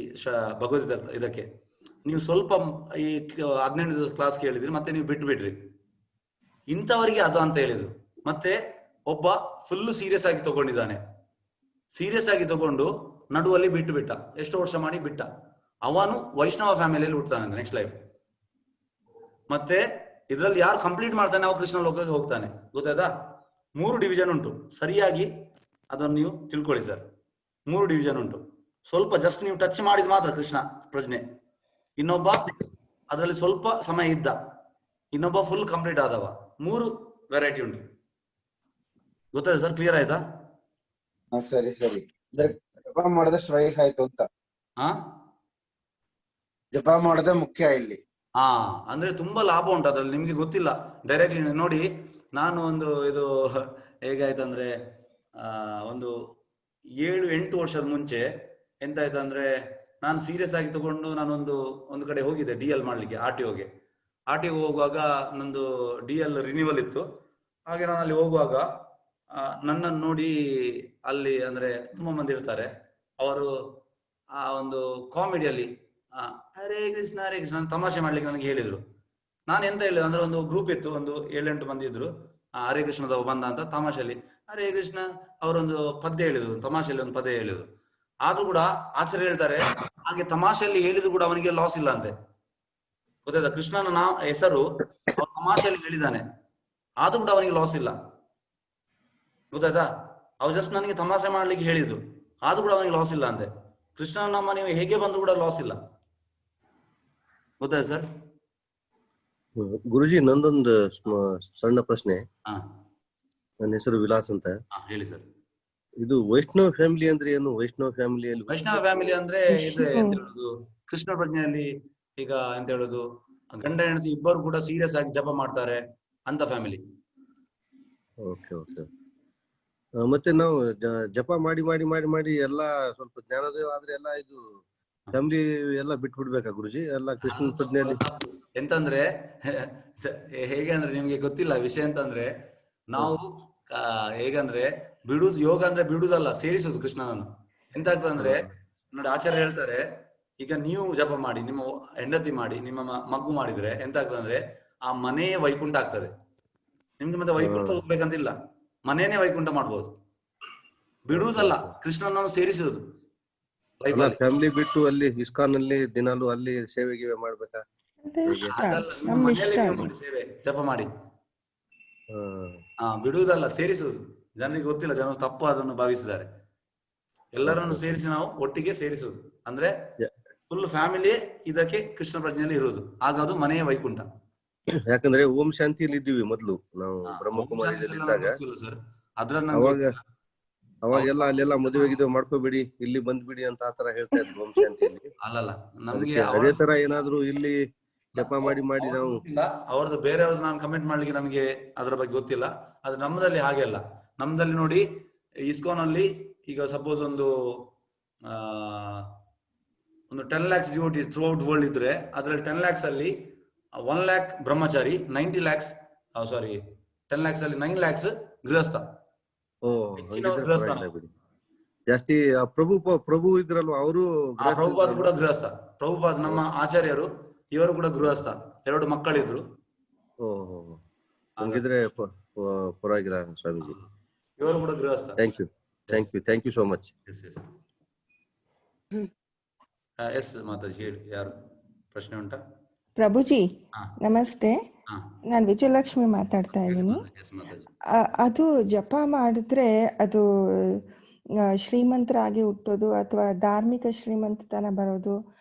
Speaker 1: ಭಗವದ್ಗೀತಾ ಇದಕ್ಕೆ. ನೀವು ಸ್ವಲ್ಪ ಈ 15 ಕ್ಲಾಸ್ ಕೇಳಿದ್ರಿ, ಮತ್ತೆ ನೀವು ಬಿಟ್ಬಿಟ್ರಿ. ಇಂಥವರಿಗೆ ಅದು ಅಂತ ಹೇಳಿದ್ರು. ಮತ್ತೆ ಒಬ್ಬ ಫುಲ್ ಸೀರಿಯಸ್ ಆಗಿ ತಗೊಂಡಿದ್ದಾನೆ, ಸೀರಿಯಸ್ ಆಗಿ ತಗೊಂಡು ನಡುವಲ್ಲಿ ಬಿಟ್ಟ, ಎಷ್ಟೋ ವರ್ಷ ಮಾಡಿ ಬಿಟ್ಟ. ಅವನು ವೈಷ್ಣವ ಫ್ಯಾಮಿಲಿಯಲ್ಲಿ ಹುಡ್ತಾನೆ ನೆಕ್ಸ್ಟ್ ಲೈಫ್. ಮತ್ತೆ ಇದ್ರಲ್ಲಿ ಯಾರು ಕಂಪ್ಲೀಟ್ ಮಾಡ್ತಾನೆ ಅವ ಕೃಷ್ಣ ಲೋಕಕ್ಕೆ ಹೋಗ್ತಾನೆ. ಗೊತ್ತಾಯ್ತಾ? 3 ಡಿವಿಷನ್ ಉಂಟು, ಸರಿಯಾಗಿ ಅದನ್ನು ನೀವು ತಿಳ್ಕೊಳ್ಳಿ ಸರ್. 3 ಡಿವಿಷನ್ ಉಂಟು. ಸ್ವಲ್ಪ ಜಸ್ಟ್ ನೀವು ಟಚ್ ಮಾಡಿದ ಮಾತ್ರ ಕೃಷ್ಣ ಪ್ರಜ್ಞೆ. ಇನ್ನೊಬ್ಬ ಅದರಲ್ಲಿ ಸ್ವಲ್ಪ ಸಮಯ ಇದ್ದ, ಇನ್ನೊಬ್ಬ ಫುಲ್ ಕಂಪ್ಲೀಟ್ ಆದವ. 3 ವೆರೈಟಿ ಉಂಟು. ಗೊತ್ತಾಯ್ತು ಸರ್? ಕ್ಲಿಯರ್ ಆಯ್ತಾ?
Speaker 5: ಸರಿ. ಜಪ ಮಾಡಿದಷ್ಟು ವಯಸ್ಸಾಯ್ತು ಅಂತ. ಜಪ ಮಾಡೋದೇ ಮುಖ್ಯ ಇಲ್ಲಿ.
Speaker 1: ಅಂದ್ರೆ ತುಂಬಾ ಲಾಭ ಉಂಟು ಅದ್ರಲ್ಲಿ, ನಿಮ್ಗೆ ಗೊತ್ತಿಲ್ಲ. ಡೈರೆಕ್ಟ್ಲಿ ನೋಡಿ, ನಾನು ಇದು ಹೇಗಾಯ್ತಂದ್ರೆ ಒಂದು 7-8 ವರ್ಷದ ಮುಂಚೆ ಎಂತ ಆಯ್ತಂದ್ರೆ, ನಾನು ಸೀರಿಯಸ್ ಆಗಿ ತಗೊಂಡು ಒಂದು ಕಡೆ ಹೋಗಿದ್ದೆ DL ಮಾಡ್ಲಿಕ್ಕೆ, RTO ಹೋಗುವಾಗ ನಂದು DL ರಿನ್ಯೂವಲ್ ಇತ್ತು. ಹಾಗೆ ನಾನು ಅಲ್ಲಿ ಹೋಗುವಾಗ ನನ್ನನ್ನು ನೋಡಿ ಅಲ್ಲಿ ಅಂದ್ರೆ ತುಂಬಾ ಮಂದಿ ಇರ್ತಾರೆ, ಅವರು ಆ ಒಂದು ಕಾಮಿಡಿಯಲ್ಲಿ ಹರೇ ಕೃಷ್ಣ ತಮಾಷೆ ಮಾಡ್ಲಿಕ್ಕೆ ನನಗೆ ಹೇಳಿದ್ರು. ನಾನು ಎಂತ ಹೇಳಿದೆ ಅಂದ್ರೆ, ಒಂದು ಗ್ರೂಪ್ ಇತ್ತು, ಒಂದು 7-8 ಮಂದಿ ಇದ್ರು. ಹರೇ ಕೃಷ್ಣದವ ಬಂದ ಅಂತ ತಮಾಷೆಯಲ್ಲಿ ಹರೇ ಕೃಷ್ಣ ಅವರೊಂದು ಪದ್ಯ ಹೇಳಿದ್ರು, ತಮಾಷೆಯಲ್ಲಿ ಒಂದು ಪದ್ಯ ಹೇಳಿದ್ರು. ಆದ್ರೂ ಕೂಡ ಆಚಾರ್ಯ ಹೇಳ್ತಾರೆ, ಹಾಗೆ ತಮಾಷೆಯಲ್ಲಿ ಹೇಳಿದ್ರು ಕೂಡ ಅವನಿಗೆ ಲಾಸ್ ಇಲ್ಲ ಅಂತೆ. ಗೊತ್ತಾಯ್ತಾ? ಕೃಷ್ಣನ ಹೆಸರು ತಮಾಷೆಯಲ್ಲಿ ಹೇಳಿದ್ದಾನೆ, ಆದ್ರೂ ಕೂಡ ಅವನಿಗೆ ಲಾಸ್ ಇಲ್ಲ. ಗೊತ್ತಾಯ್ತಾ? ಅವ್ರು ಜಸ್ಟ್ ನನಗೆ ತಮಾಷೆ ಮಾಡ್ಲಿಕ್ಕೆ ಹೇಳಿದ್ರು, ಆದ್ರೂ ಕೂಡ ಅವನಿಗೆ ಲಾಸ್ ಇಲ್ಲ ಅಂತೆ. ಕೃಷ್ಣನ ನಾಮ ನೀವು ಹೇಗೆ ಬಂದ್ರು ಕೂಡ ಲಾಸ್ ಇಲ್ಲ. ಗೊತ್ತಾಯ್ತು ಸರ್?
Speaker 6: ಗುರುಜಿ, ನಂದೊಂದು ಸಣ್ಣ ಪ್ರಶ್ನೆ. ನನ್ನ ಹೆಸರು ವಿಲಾಸ್ ಅಂತ.
Speaker 1: ಹೇಳಿ ಸರ್.
Speaker 6: ಇದು ವೈಷ್ಣವ ಫ್ಯಾಮಿಲಿ ಅಂದ್ರೆ ಏನು? ವೈಷ್ಣವ ಫ್ಯಾಮಿಲಿ
Speaker 1: ಅಂದ್ರೆ ಇದೆ ಎಂತ ಹೇಳುದು, ಕೃಷ್ಣ ಪ್ರಜ್ಞೆಯಲ್ಲಿ ಈಗ ಎಂತ ಹೇಳುದು, ಗಂಡ ಹೆಂಡತಿ ಇಬ್ಬರು ಕೂಡ ಸೀರಿಯಸ್ ಆಗಿ ಜಪ ಮಾಡ್ತಾರೆ ಅಂತ ಫ್ಯಾಮಿಲಿ.
Speaker 6: ಓಕೆ. ಮತ್ತೆ ನಾವು ಜಪ ಮಾಡಿ ಎಲ್ಲ ಸ್ವಲ್ಪ ಜ್ಞಾನೋದಯ ಆದ್ರೆ ಎಲ್ಲ ಇದು ಫ್ಯಾಮಿಲಿ ಎಲ್ಲ ಬಿಟ್ಬಿಡ್ಬೇಕಾ ಗುರುಜಿ? ಎಲ್ಲ ಕೃಷ್ಣ ಪ್ರಜ್ಞೆಯಲ್ಲಿ
Speaker 1: ಎಂತಂದ್ರೆ ಹೇಗೆ ಅಂದ್ರೆ ನಿಮ್ಗೆ ಗೊತ್ತಿಲ್ಲ ವಿಷಯ. ಅಂತಂದ್ರೆ ನಾವು ಹೇಗಂದ್ರೆ ಬಿಡುದು, ಯೋಗ ಅಂದ್ರೆ ಬಿಡುದಲ್ಲ, ಸೇರಿಸುದು ಕೃಷ್ಣನನ್ನು. ಎಂತ ಆಗ್ತದಂದ್ರೆ ನೋಡಿ, ಆಚಾರ್ಯ ಹೇಳ್ತಾರೆ, ಈಗ ನೀವು ಜಪ ಮಾಡಿ, ನಿಮ್ಮ ಹೆಂಡತಿ ಮಾಡಿ, ನಿಮ್ಮ ಮಗು ಮಾಡಿದ್ರೆ ಎಂತ ಆಗ್ತದಂದ್ರೆ ಆ ಮನೆಯೇ ವೈಕುಂಠ ಆಗ್ತದೆ ನಿಮ್ಗೆ. ಮತ್ತೆ ವೈಕುಂಠ ಹೋಗ್ಬೇಕಂತಿಲ್ಲ, ಮನೇನೆ ವೈಕುಂಠ ಮಾಡ್ಬೋದು. ಬಿಡುವುದಲ್ಲ, ಕೃಷ್ಣನನ್ನು ಸೇರಿಸುವುದು.
Speaker 6: ಫ್ಯಾಮಿಲಿ ಬಿಟ್ಟು ಅಲ್ಲಿ ಇಸ್ಕಾನ್ ಅಲ್ಲಿ ದಿನಾಲು ಅಲ್ಲಿ ಸೇವೆಗೆ ಮಾಡ್ಬೇಕಾ?
Speaker 1: ಮನೆಯಲ್ಲಿ ನೀವು ಮಾಡಿ ಸೇವೆ, ಜಪ ಮಾಡಿ. ಬಿಡುವುದಲ್ಲ, ಸೇರಿಸುವುದು. ಜನರಿಗೆ ಗೊತ್ತಿಲ್ಲ, ಜನರು ತಪ್ಪು ಅದನ್ನು ಭಾವಿಸಿದ್ದಾರೆ. ಎಲ್ಲರನ್ನು ಸೇರಿಸಿ ನಾವು ಒಟ್ಟಿಗೆ ಸೇರಿಸುವುದು ಅಂದ್ರೆ ಫುಲ್ ಫ್ಯಾಮಿಲಿ ಇದಕ್ಕೆ ಕೃಷ್ಣ ಪ್ರಜ್ಞೆಯಲ್ಲಿ ಇರುವುದು. ಆಗ ಅದು ಮನೆಯ ವೈಕುಂಠ.
Speaker 6: ಯಾಕಂದ್ರೆ ಓಂ ಶಾಂತಿಯಲ್ಲಿ ಇದ್ದೀವಿ ಮೊದ್ಲು ನಾವು ಬ್ರಹ್ಮಕುಮಾರಿಯಲ್ಲಿ ಇದ್ದಾಗ.
Speaker 1: ಸರ್ ಅದ್ರ
Speaker 6: ಅವಾಗೆಲ್ಲ ಅಲ್ಲೆಲ್ಲ ಮದುವೆ ಗಿದುವೆ ಮಾಡ್ಕೋಬೇಡಿ, ಇಲ್ಲಿ ಬಂದ್ಬಿಡಿ ಅಂತ ಆತರ ಹೇಳ್ತಾ ಇದ್ರು ಓಂ ಶಾಂತಿಯಲ್ಲಿ.
Speaker 1: ಅಲ್ಲಲ್ಲ, ನಮ್ಗೆ
Speaker 6: ಅದಕ್ಕೆ ಅದೇ ತರ ಏನಾದ್ರು ಇಲ್ಲಿ ಜಪ ಮಾಡಿ ಮಾಡಿ ನಾವು
Speaker 1: ಅವ್ರದ್ದು ಬೇರೆಯವ್ರದ್ದು ನಾನು ಕಮೆಂಟ್ ಮಾಡ್ಲಿಕ್ಕೆ ನನಗೆ ಅದರ ಬಗ್ಗೆ ಗೊತ್ತಿಲ್ಲ. ಅದು ನಮ್ಮದಲ್ಲಿ ಹಾಗೆ ಅಲ್ಲ. ನಮ್ದಲ್ಲಿ ನೋಡಿ, ಇಸ್ಕಾನ್ ಅಲ್ಲಿ ಈಗ ಸಪೋಸ್ ಒಂದು 10 lakhs devotee through out world ಇದ್ರೆ, ಅದ್ರಲ್ಲಿ 10 lakhs ಅಲ್ಲಿ 1 lakh ಬ್ರಹ್ಮಚಾರಿ, 90 lakhs 10 lakhs ಅಲ್ಲಿ 9 lakhs ಗೃಹಸ್ಥ.
Speaker 6: ಜಾಸ್ತಿ ಪ್ರಭು ಇದ್ರಲ್ವಾ ಅವರು.
Speaker 1: ಪ್ರಭುಪಾದ್ ಕೂಡ ಗೃಹಸ್ಥ. ಪ್ರಭುಪಾದ್ ನಮ್ಮ ಆಚಾರ್ಯರು, ಇವರು ಕೂಡ ಗೃಹಸ್ಥ, 2 ಮಕ್ಕಳಿದ್ರು.
Speaker 6: ಹಂಗಿದ್ರೆ ಪರವಾಗಿಲ್ಲ ಸ್ವಾಮೀಜಿ,
Speaker 1: ಇವರು ಕೂಡ ಗೃಹಸ್ಥ.
Speaker 6: Thank you so much.
Speaker 1: Yes Mataji, ಹೇಳಿ, ಯಾರು ಪ್ರಶ್ನೆ ಉಂಟಾ?
Speaker 7: ಪ್ರಭುಜಿ ನಮಸ್ತೆ, ನಾನು ವಿಜಯಲಕ್ಷ್ಮಿ ಮಾತಾಡ್ತಾ ಇದ್ದೀನಿ. ಅದು ಜಪ ಮಾಡಿದ್ರೆ ಅದು ಶ್ರೀಮಂತರಾಗಿ ಹುಟ್ಟೋದು ಅಥವಾ ಧಾರ್ಮಿಕ ಶ್ರೀಮಂತತನ ಬರೋದು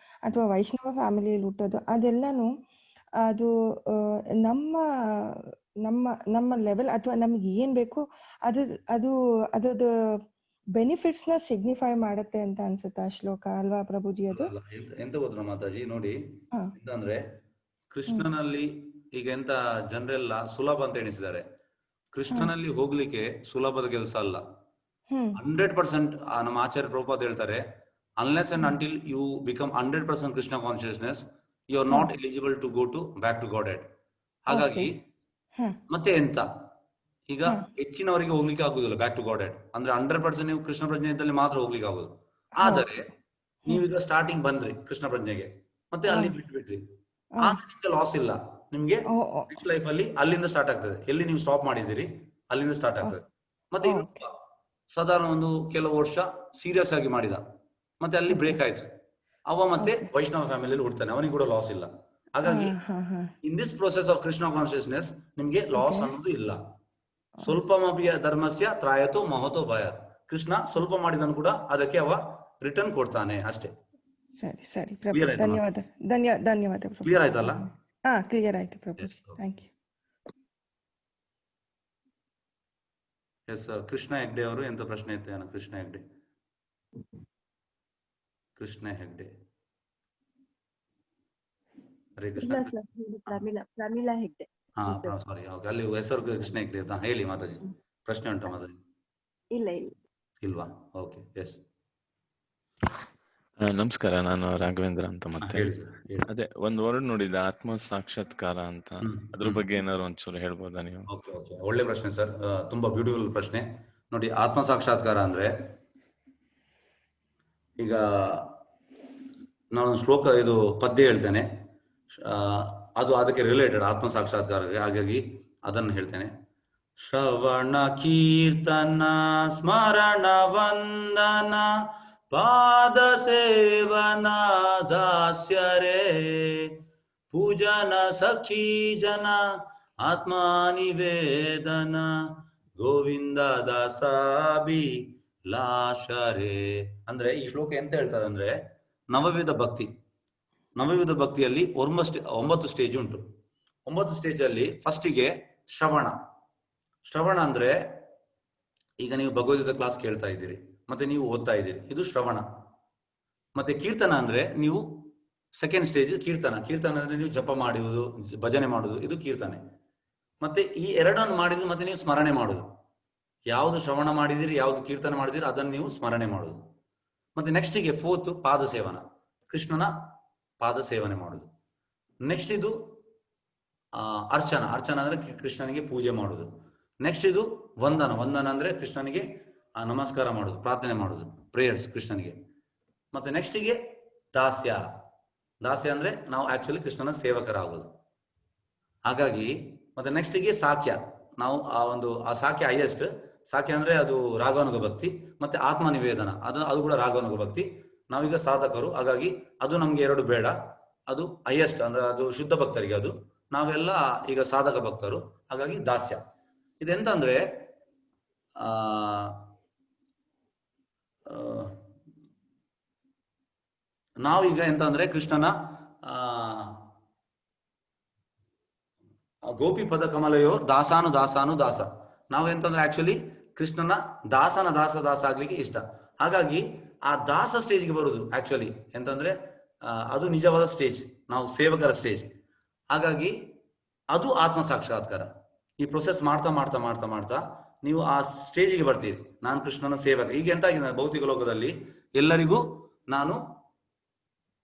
Speaker 7: ಅಥವಾ ವೈಷ್ಣವ ಫ್ಯಾಮಿಲಿಯಲ್ಲಿ ಹುಟ್ಟೋದು, ಅದೆಲ್ಲನೂ ಅದು ನಮ್ಮ ನಮ್ಮ ನಮ್ಮ ಲೆವೆಲ್ ಅಥವಾ ನಮ್ಗೆ ಏನ್ ಬೇಕು ಅದರದ್ದು ಬೆನಿಫಿಟ್ಸ್ ನ ಸಿಗ್ನಿಫೈ ಮಾಡುತ್ತೆ ಅಂತ ಅನ್ಸುತ್ತೆ ಆ ಶ್ಲೋಕ ಅಲ್ವಾ ಪ್ರಭುಜಿ? ಅದು
Speaker 1: ಎಂತ ಗೊತ್ತಾ ಮಾತಾಜಿ, ನೋಡಿ ಅಂದ್ರೆ ಕೃಷ್ಣನಲ್ಲಿ ಈಗ ಎಂತ ಜನರೆಲ್ಲ ಸುಲಭ ಅಂತ ಎಣಿಸಿದ್ದಾರೆ. ಕೃಷ್ಣನಲ್ಲಿ ಹೋಗ್ಲಿಕ್ಕೆ ಸುಲಭದ ಕೆಲಸ ಅಲ್ಲ. 100% ನಮ್ಮ ಆಚಾರ್ಯ ಪ್ರಭುಪಾದ್ ಹೇಳ್ತಾರೆ, unless and until you become 100% Krishna consciousness, you are not eligible to go to back to Godhead. ಹಾಗಾಗಿ ಮತ್ತೆ ಎಂತ, ಈಗ ಹೆಚ್ಚಿನವರಿಗೆ ಹೋಗ್ಲಿಕ್ಕೆ ಆಗುದಿಲ್ಲ ಬ್ಯಾಕ್ ಟು ಗಾಡ್ ಹೆಡ್. ಅಂದ್ರೆ 100% ನೀವು ಕೃಷ್ಣ ಪ್ರಜ್ಞೆಯಲ್ಲಿ ಮಾತ್ರ ಹೋಗ್ಲಿಕ್ಕೆ ಆಗುದು. ಆದರೆ ನೀವೀಗ ಸ್ಟಾರ್ಟಿಂಗ್ ಬಂದ್ರಿ ಕೃಷ್ಣ ಪ್ರಜ್ಞೆಗೆ, ಮತ್ತೆ ಅಲ್ಲಿ ಬಿಟ್ಬಿಟ್ರಿ, ಆದ್ರೆ ನಿಮ್ಗೆ ಲಾಸ್ ಇಲ್ಲ. ನಿಮ್ಗೆ ನೆಕ್ಸ್ಟ್ ಲೈಫ್ ಅಲ್ಲಿ ಅಲ್ಲಿಂದ ಸ್ಟಾರ್ಟ್ ಆಗ್ತದೆ. ಎಲ್ಲಿ ನೀವು ಸ್ಟಾಪ್ ಮಾಡಿದಿರಿ ಅಲ್ಲಿಂದ ಸ್ಟಾರ್ಟ್ ಆಗ್ತದೆ. ಮತ್ತೆ ಸಾಧಾರಣ ಒಂದು ಕೆಲವು ವರ್ಷ ಸೀರಿಯಸ್ ಆಗಿ ಮಾಡಿದ, ಮತ್ತೆ ಅಲ್ಲಿ ಬ್ರೇಕ್ ಆಯ್ತು, ಅವ ಮತ್ತೆ ವೈಷ್ಣವ ಫ್ಯಾಮಿಲಿಯಲ್ಲಿ ಹುಡ್ತಾನೆ, ಅವನಿಗೆ ಕೂಡ ಲಾಸ್ ಇಲ್ಲ. ಹಾಗಾಗಿ in this process of Krishna consciousness ನಿಮ್ಗೆ ಲಾಸ್ ಅನ್ನೋದು ಇಲ್ಲ. ಸ್ವಲ್ಪಮಪಿಯ ಧರ್ಮಸ್ಯ ತ್ರಾಯತೋ ಮಹತೋ ಭಯಾತ್. ಕೃಷ್ಣ ಸ್ವಲ್ಪ ಮಾಡಿದನು ಕೂಡ ಅದಕ್ಕೆ ಅವ ರಿಟರ್ನ್ ಕೊಡ್ತಾನೆ ಅಷ್ಟೇ.
Speaker 7: ಸರಿ ಸರಿ ಪ್ರಭು, ಧನ್ಯವಾದ ಧನ್ಯವಾದ.
Speaker 1: ಕ್ಲಿಯರ್ ಆಯ್ತಲ್ಲ?
Speaker 7: ಕ್ಲಿಯರ್ ಆಯ್ತು Prabhu, thank you.
Speaker 1: Yes, Krishna Hegde ಅವರು ಎಂತ ಪ್ರಶ್ನೆ ಇತ್ತು? ಏನು ಕೃಷ್ಣ ಹೆಗ್ಡೆ ಹರೇ ಕೃಷ್ಣ.
Speaker 8: ಪ್ರಮೀಳಾ ಹೆಗ್ಡೆ.
Speaker 1: ಸಾರಿ, ಅಲ್ಲಿ ಹೆಸರು ಕೃಷ್ಣ ಹೆಗ್ಡೆ ಅಂತ ಹೇಳಿ ಮಾತಾಜಿ. ಪ್ರಶ್ನೆ ಉಂಟಾ ಮಾತಾಜಿ? ಇಲ್ವಾ? Okay, yes.
Speaker 4: ನಮಸ್ಕಾರ, ನಾನು ರಾಘವೇಂದ್ರ ಅಂತ. ಮತ್ತೆ ಅದೇ ಒಂದು ವರ್ಡ್ ನೋಡಿದ ಆತ್ಮ ಸಾಕ್ಷಾತ್ಕಾರ ಅಂತ, ಅದ್ರ ಬಗ್ಗೆ ಏನಾದ್ರು ಒಂಚೂರು ಹೇಳ್ಬೋದಾ ನೀವು?
Speaker 1: ಒಳ್ಳೆ ಪ್ರಶ್ನೆ ಸರ್, ತುಂಬಾ ಬ್ಯೂಟಿಫುಲ್ ಪ್ರಶ್ನೆ. ನೋಡಿ, ಆತ್ಮ ಸಾಕ್ಷಾತ್ಕಾರ ಅಂದ್ರೆ, ಈಗ ನಾನು ಶ್ಲೋಕ ಇದು ಪದ್ಯ ಹೇಳ್ತೇನೆ, ಅದು ಅದಕ್ಕೆ ರಿಲೇಟೆಡ್ ಆತ್ಮ ಸಾಕ್ಷಾತ್ಕಾರಕ್ಕೆ, ಹಾಗಾಗಿ ಅದನ್ನು ಹೇಳ್ತೇನೆ. ಶ್ರವಣ ಕೀರ್ತನ ಸ್ಮರಣ ವಂದನ ಪಾದ ಸೇವನ ದಾಸ್ಯರೇ ಪೂಜನ ಸಖಿ ಜನ ಆತ್ಮನಿವೇದನ ಗೋವಿಂದ ದಾಸಾಬಿ ಲಾಶರೇ. ಅಂದ್ರೆ ಈ ಶ್ಲೋಕ ಎಂತ ಹೇಳ್ತಾರೆ ಅಂದ್ರೆ, ನವವಿಧ ಭಕ್ತಿಯಲ್ಲಿ 9 ಸ್ಟೇಜ್ ಉಂಟು. 9 ಸ್ಟೇಜ್ ಅಲ್ಲಿ ಫಸ್ಟಿಗೆ ಶ್ರವಣ ಅಂದ್ರೆ, ಈಗ ನೀವು ಭಗವದ್ಗೀತಾ ಕ್ಲಾಸ್ ಕೇಳ್ತಾ ಇದ್ದೀರಿ, ಮತ್ತೆ ನೀವು ಓದ್ತಾ ಇದ್ದೀರಿ, ಇದು ಶ್ರವಣ. ಮತ್ತೆ ಕೀರ್ತನ ಅಂದ್ರೆ ನೀವು ಸೆಕೆಂಡ್ ಸ್ಟೇಜ್ ಕೀರ್ತನ ಅಂದ್ರೆ ನೀವು ಜಪ ಮಾಡುವುದು, ಭಜನೆ ಮಾಡುವುದು, ಇದು ಕೀರ್ತನೆ. ಮತ್ತೆ ಈ ಎರಡನ್ನು ಮಾಡಿದ್ದು ಮತ್ತೆ ನೀವು ಸ್ಮರಣೆ ಮಾಡುದು. ಯಾವುದು ಶ್ರವಣ ಮಾಡಿದಿರಿ, ಯಾವುದು ಕೀರ್ತನೆ ಮಾಡಿದಿರಿ, ಅದನ್ನು ನೀವು ಸ್ಮರಣೆ ಮಾಡುದು. ಮತ್ತೆ ನೆಕ್ಸ್ಟಿಗೆ 4th ಪಾದ ಸೇವನ, ಕೃಷ್ಣನ ಪಾದ ಸೇವನೆ ಮಾಡುದು. ನೆಕ್ಸ್ಟ್ ಇದು ಅರ್ಚನ ಅಂದ್ರೆ ಕೃಷ್ಣನಿಗೆ ಪೂಜೆ ಮಾಡುದು. ನೆಕ್ಸ್ಟ್ ಇದು ವಂದನ ಅಂದ್ರೆ ಕೃಷ್ಣನಿಗೆ ನಮಸ್ಕಾರ ಮಾಡುದು, ಪ್ರಾರ್ಥನೆ ಮಾಡುದು, ಪ್ರೇಯರ್ಸ್ ಕೃಷ್ಣನಿಗೆ. ಮತ್ತೆ ನೆಕ್ಸ್ಟಿಗೆ ದಾಸ್ಯ ಅಂದ್ರೆ ನಾವು ಆಕ್ಚುಲಿ ಕೃಷ್ಣನ ಸೇವಕರಾಗುವುದು. ಹಾಗಾಗಿ ಮತ್ತೆ ನೆಕ್ಸ್ಟಿಗೆ ಸಾಕ್ಯ, ನಾವು ಆ ಸಾಕ್ಯ ಹೈಯೆಸ್ಟ್. ಸಾಕ್ಯ ಅಂದ್ರೆ ಅದು ರಾಗಾನುಗ ಭಕ್ತಿ. ಮತ್ತೆ ಆತ್ಮ ನಿವೇದನ, ಅದು ಕೂಡ ರಾಗಾನುಗ ಭಕ್ತಿ. ನಾವೀಗ ಸಾಧಕರು, ಹಾಗಾಗಿ ಅದು ನಮ್ಗೆ 2 ಬೇಡ. ಅದು ಹೈಯೆಸ್ಟ್ ಅಂದ್ರೆ ಅದು ಶುದ್ಧ ಭಕ್ತರಿಗೆ, ಅದು ನಾವೆಲ್ಲ ಈಗ ಸಾಧಕ ಭಕ್ತರು. ಹಾಗಾಗಿ ದಾಸ್ಯ. ಇದೆಂತ ಅಂದ್ರೆ ನಾವೀಗ ಎಂತ ಅಂದ್ರೆ ಕೃಷ್ಣನ ಗೋಪಿ ಪದ ಕಮಲಯೋ ದಾಸಾನು ದಾಸ. ನಾವೆಂತಂದ್ರೆ ಆಕ್ಚುಲಿ ಕೃಷ್ಣನ ದಾಸನ ದಾಸ ಆಗ್ಲಿಕ್ಕೆ ಇಷ್ಟ. ಹಾಗಾಗಿ ಆ ದಾಸ ಸ್ಟೇಜ್ಗೆ ಬರುದು ಆಕ್ಚುಲಿ ಎಂತಂದ್ರೆ ಅದು ನಿಜವಾದ ಸ್ಟೇಜ್, ನಾವು ಸೇವಕರ ಸ್ಟೇಜ್. ಹಾಗಾಗಿ ಅದು ಆತ್ಮ ಸಾಕ್ಷಾತ್ಕಾರ. ಈ ಪ್ರೊಸೆಸ್ ಮಾಡ್ತಾ ಮಾಡ್ತಾ ಮಾಡ್ತಾ ಮಾಡ್ತಾ ನೀವು ಆ ಸ್ಟೇಜಿಗೆ ಬರ್ತೀರಿ, ನಾನು ಕೃಷ್ಣನ ಸೇವಕ. ಈಗ ಎಂತ ಆಗಿದೆ ಭೌತಿಕ ಲೋಕದಲ್ಲಿ ಎಲ್ಲರಿಗೂ ನಾನು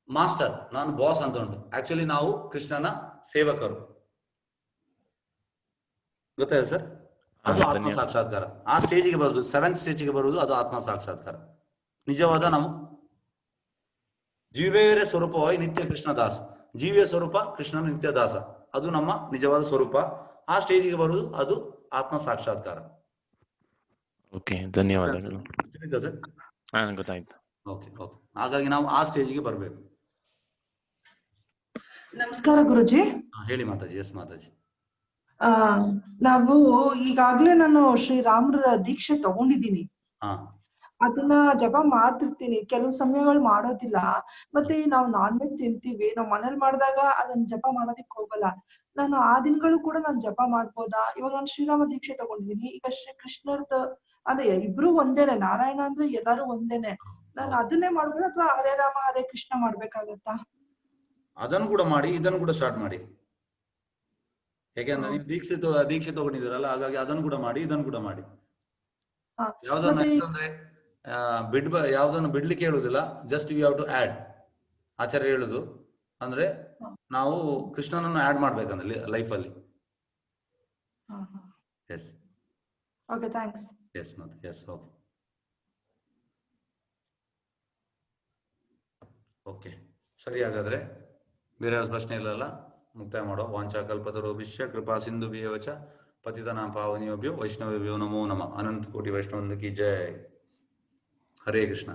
Speaker 1: ಮಾಸ್ಟರ್, ನಾನು ಬಾಸ್ ಅಂತ ಉಂಟು. ಆಕ್ಚುಲಿ ನಾವು ಕೃಷ್ಣನ ಸೇವಕರು. ಗೊತ್ತಾಯ್ತು ಸರ್? ಅದು ಆತ್ಮ ಸಾಕ್ಷಾತ್ಕಾರ. ಆ ಸ್ಟೇಜಿಗೆ ಬರುದು, 7th ಸ್ಟೇಜಿಗೆ ಬರುವುದು, ಅದು ಆತ್ಮ ಸಾಕ್ಷಾತ್ಕಾರ. ನಿಜವಾದ ನಾವು ಜೀವೇರ ಸ್ವರೂಪವಾಗಿ ನಿತ್ಯ ಕೃಷ್ಣ ದಾಸ, ಜೀವಿಯ ಸ್ವರೂಪ ಕೃಷ್ಣನ ನಿತ್ಯ ದಾಸ, ಅದು ನಮ್ಮ ನಿಜವಾದ ಸ್ವರೂಪ. ಆ ಸ್ಟೇಜಿಗೆ ಬರುವುದು ಅದು ಆತ್ಮ ಸಾಕ್ಷಾತ್ಕಾರ.
Speaker 4: ಓಕೆ, ಧನ್ಯವಾದಗಳು.
Speaker 1: ಸರ್
Speaker 4: ಗೊತ್ತಾಯ್ತು.
Speaker 1: Okay okay. ಹಾಗಾಗಿ ನಾವು ಆ ಸ್ಟೇಜಿಗೆ ಬರಬೇಕು.
Speaker 9: ನಮಸ್ಕಾರ ಗುರುಜಿ.
Speaker 1: ಹೇಳಿ ಮಾತಾಜಿ. ಎಸ್ ಮಾತಾಜಿ.
Speaker 9: ನಾವು ಈಗಾಗ್ಲೇ ನಾನು ಶ್ರೀರಾಮರ ದೀಕ್ಷೆ ತಗೊಂಡಿದ್ದೀನಿ. ಅದನ್ನ ಜಪ ಮಾಡ್ತಿರ್ತೀನಿ, ಕೆಲವು ಸಮಯಗಳು ಮಾಡೋದಿಲ್ಲ. ಮತ್ತೆ ನಾವು ನಾನ್ ವೆಜ್ ತಿಂತೀವಿ, ನಾವ್ ಮನೇಲಿ ಮಾಡಿದಾಗ ಅದನ್ನ ಜಪ ಮಾಡೋದಿಕ್ ಹೋಗಲ್ಲ. ನಾನು ಆ ದಿನಗಳು ಕೂಡ ನಾನು ಜಪ ಮಾಡ್ಬೋದಾ? ಇವಾಗ ನಾನು ಶ್ರೀರಾಮ ದೀಕ್ಷೆ ತಗೊಂಡಿದ್ದೀನಿ. ಈಗ ಶ್ರೀ ಕೃಷ್ಣರ್ದ ಅಂದ್ರೆ ಇಬ್ರು ಒಂದೇನೆ, ನಾರಾಯಣ ಅಂದ್ರೆ ಎಲ್ಲಾರು ಒಂದೇನೆ. ನಾನು ಅದನ್ನೇ ಮಾಡ್ಬೋದ ಅಥವಾ ಹರೇ ರಾಮ ಹರೇ ಕೃಷ್ಣ ಮಾಡ್ಬೇಕಾಗತ್ತಾ?
Speaker 1: ಅದನ್ನು ಕೂಡ ಮಾಡಿ, ಇದನ್ನು ಕೂಡ ಸ್ಟಾರ್ಟ್ ಮಾಡಿ. ಯಾಕೆಂದ್ರೆ ನೀವು ದೀಕ್ಷೆ ತಗೊಂಡಿದ್ದೀರಲ್ಲ, ಹಾಗಾಗಿ ಅದನ್ನು ಕೂಡ ಮಾಡಿ, ಇದನ್ನು ಕೂಡ ಮಾಡಿ. ಯಾವ್ದನ್ನ ಅಂದ್ರೆ ಯಾವ್ದನ್ನು ಬಿಡ್ಲಿಕ್ಕೆ ಹೇಳುದಿಲ್ಲ, just you have to add. ಆಚಾರ್ಯ ಹೇಳುದು ಅಂದ್ರೆ ನಾವು ಕೃಷ್ಣನನ್ನು ಆಡ್ ಮಾಡ್ಬೇಕಂದ್ರೆ ಲೈಫಲ್ಲಿ. Yes
Speaker 9: okay, thanks.
Speaker 1: ಎಸ್ ಮತ್ತೆ ಎಸ್. ಓಕೆ ಓಕೆ ಸರಿ. ಹಾಗಾದ್ರೆ ಬೇರೆ ಪ್ರಶ್ನೆ ಇಲ್ಲಲ್ಲ, ಮುಕ್ತಾಯ ಮಾಡುವ. ವಾಂಚಾ ಕಲ್ಪತರೋಭಿಷ್ಯ ಕೃಪಾ ಸಿಂಧು ಭೀಯವಚ ಪತಿತನಾಂ ಪಾವನಿಯೋಭ್ಯೋ ವೈಷ್ಣವೇಭ್ಯೋ ನಮೋ ನಮಃ. ಅನಂತ ಕೋಟಿ ವೈಷ್ಣವಂದ ಕಿ ಜೈ. ಹರೇ ಕೃಷ್ಣ.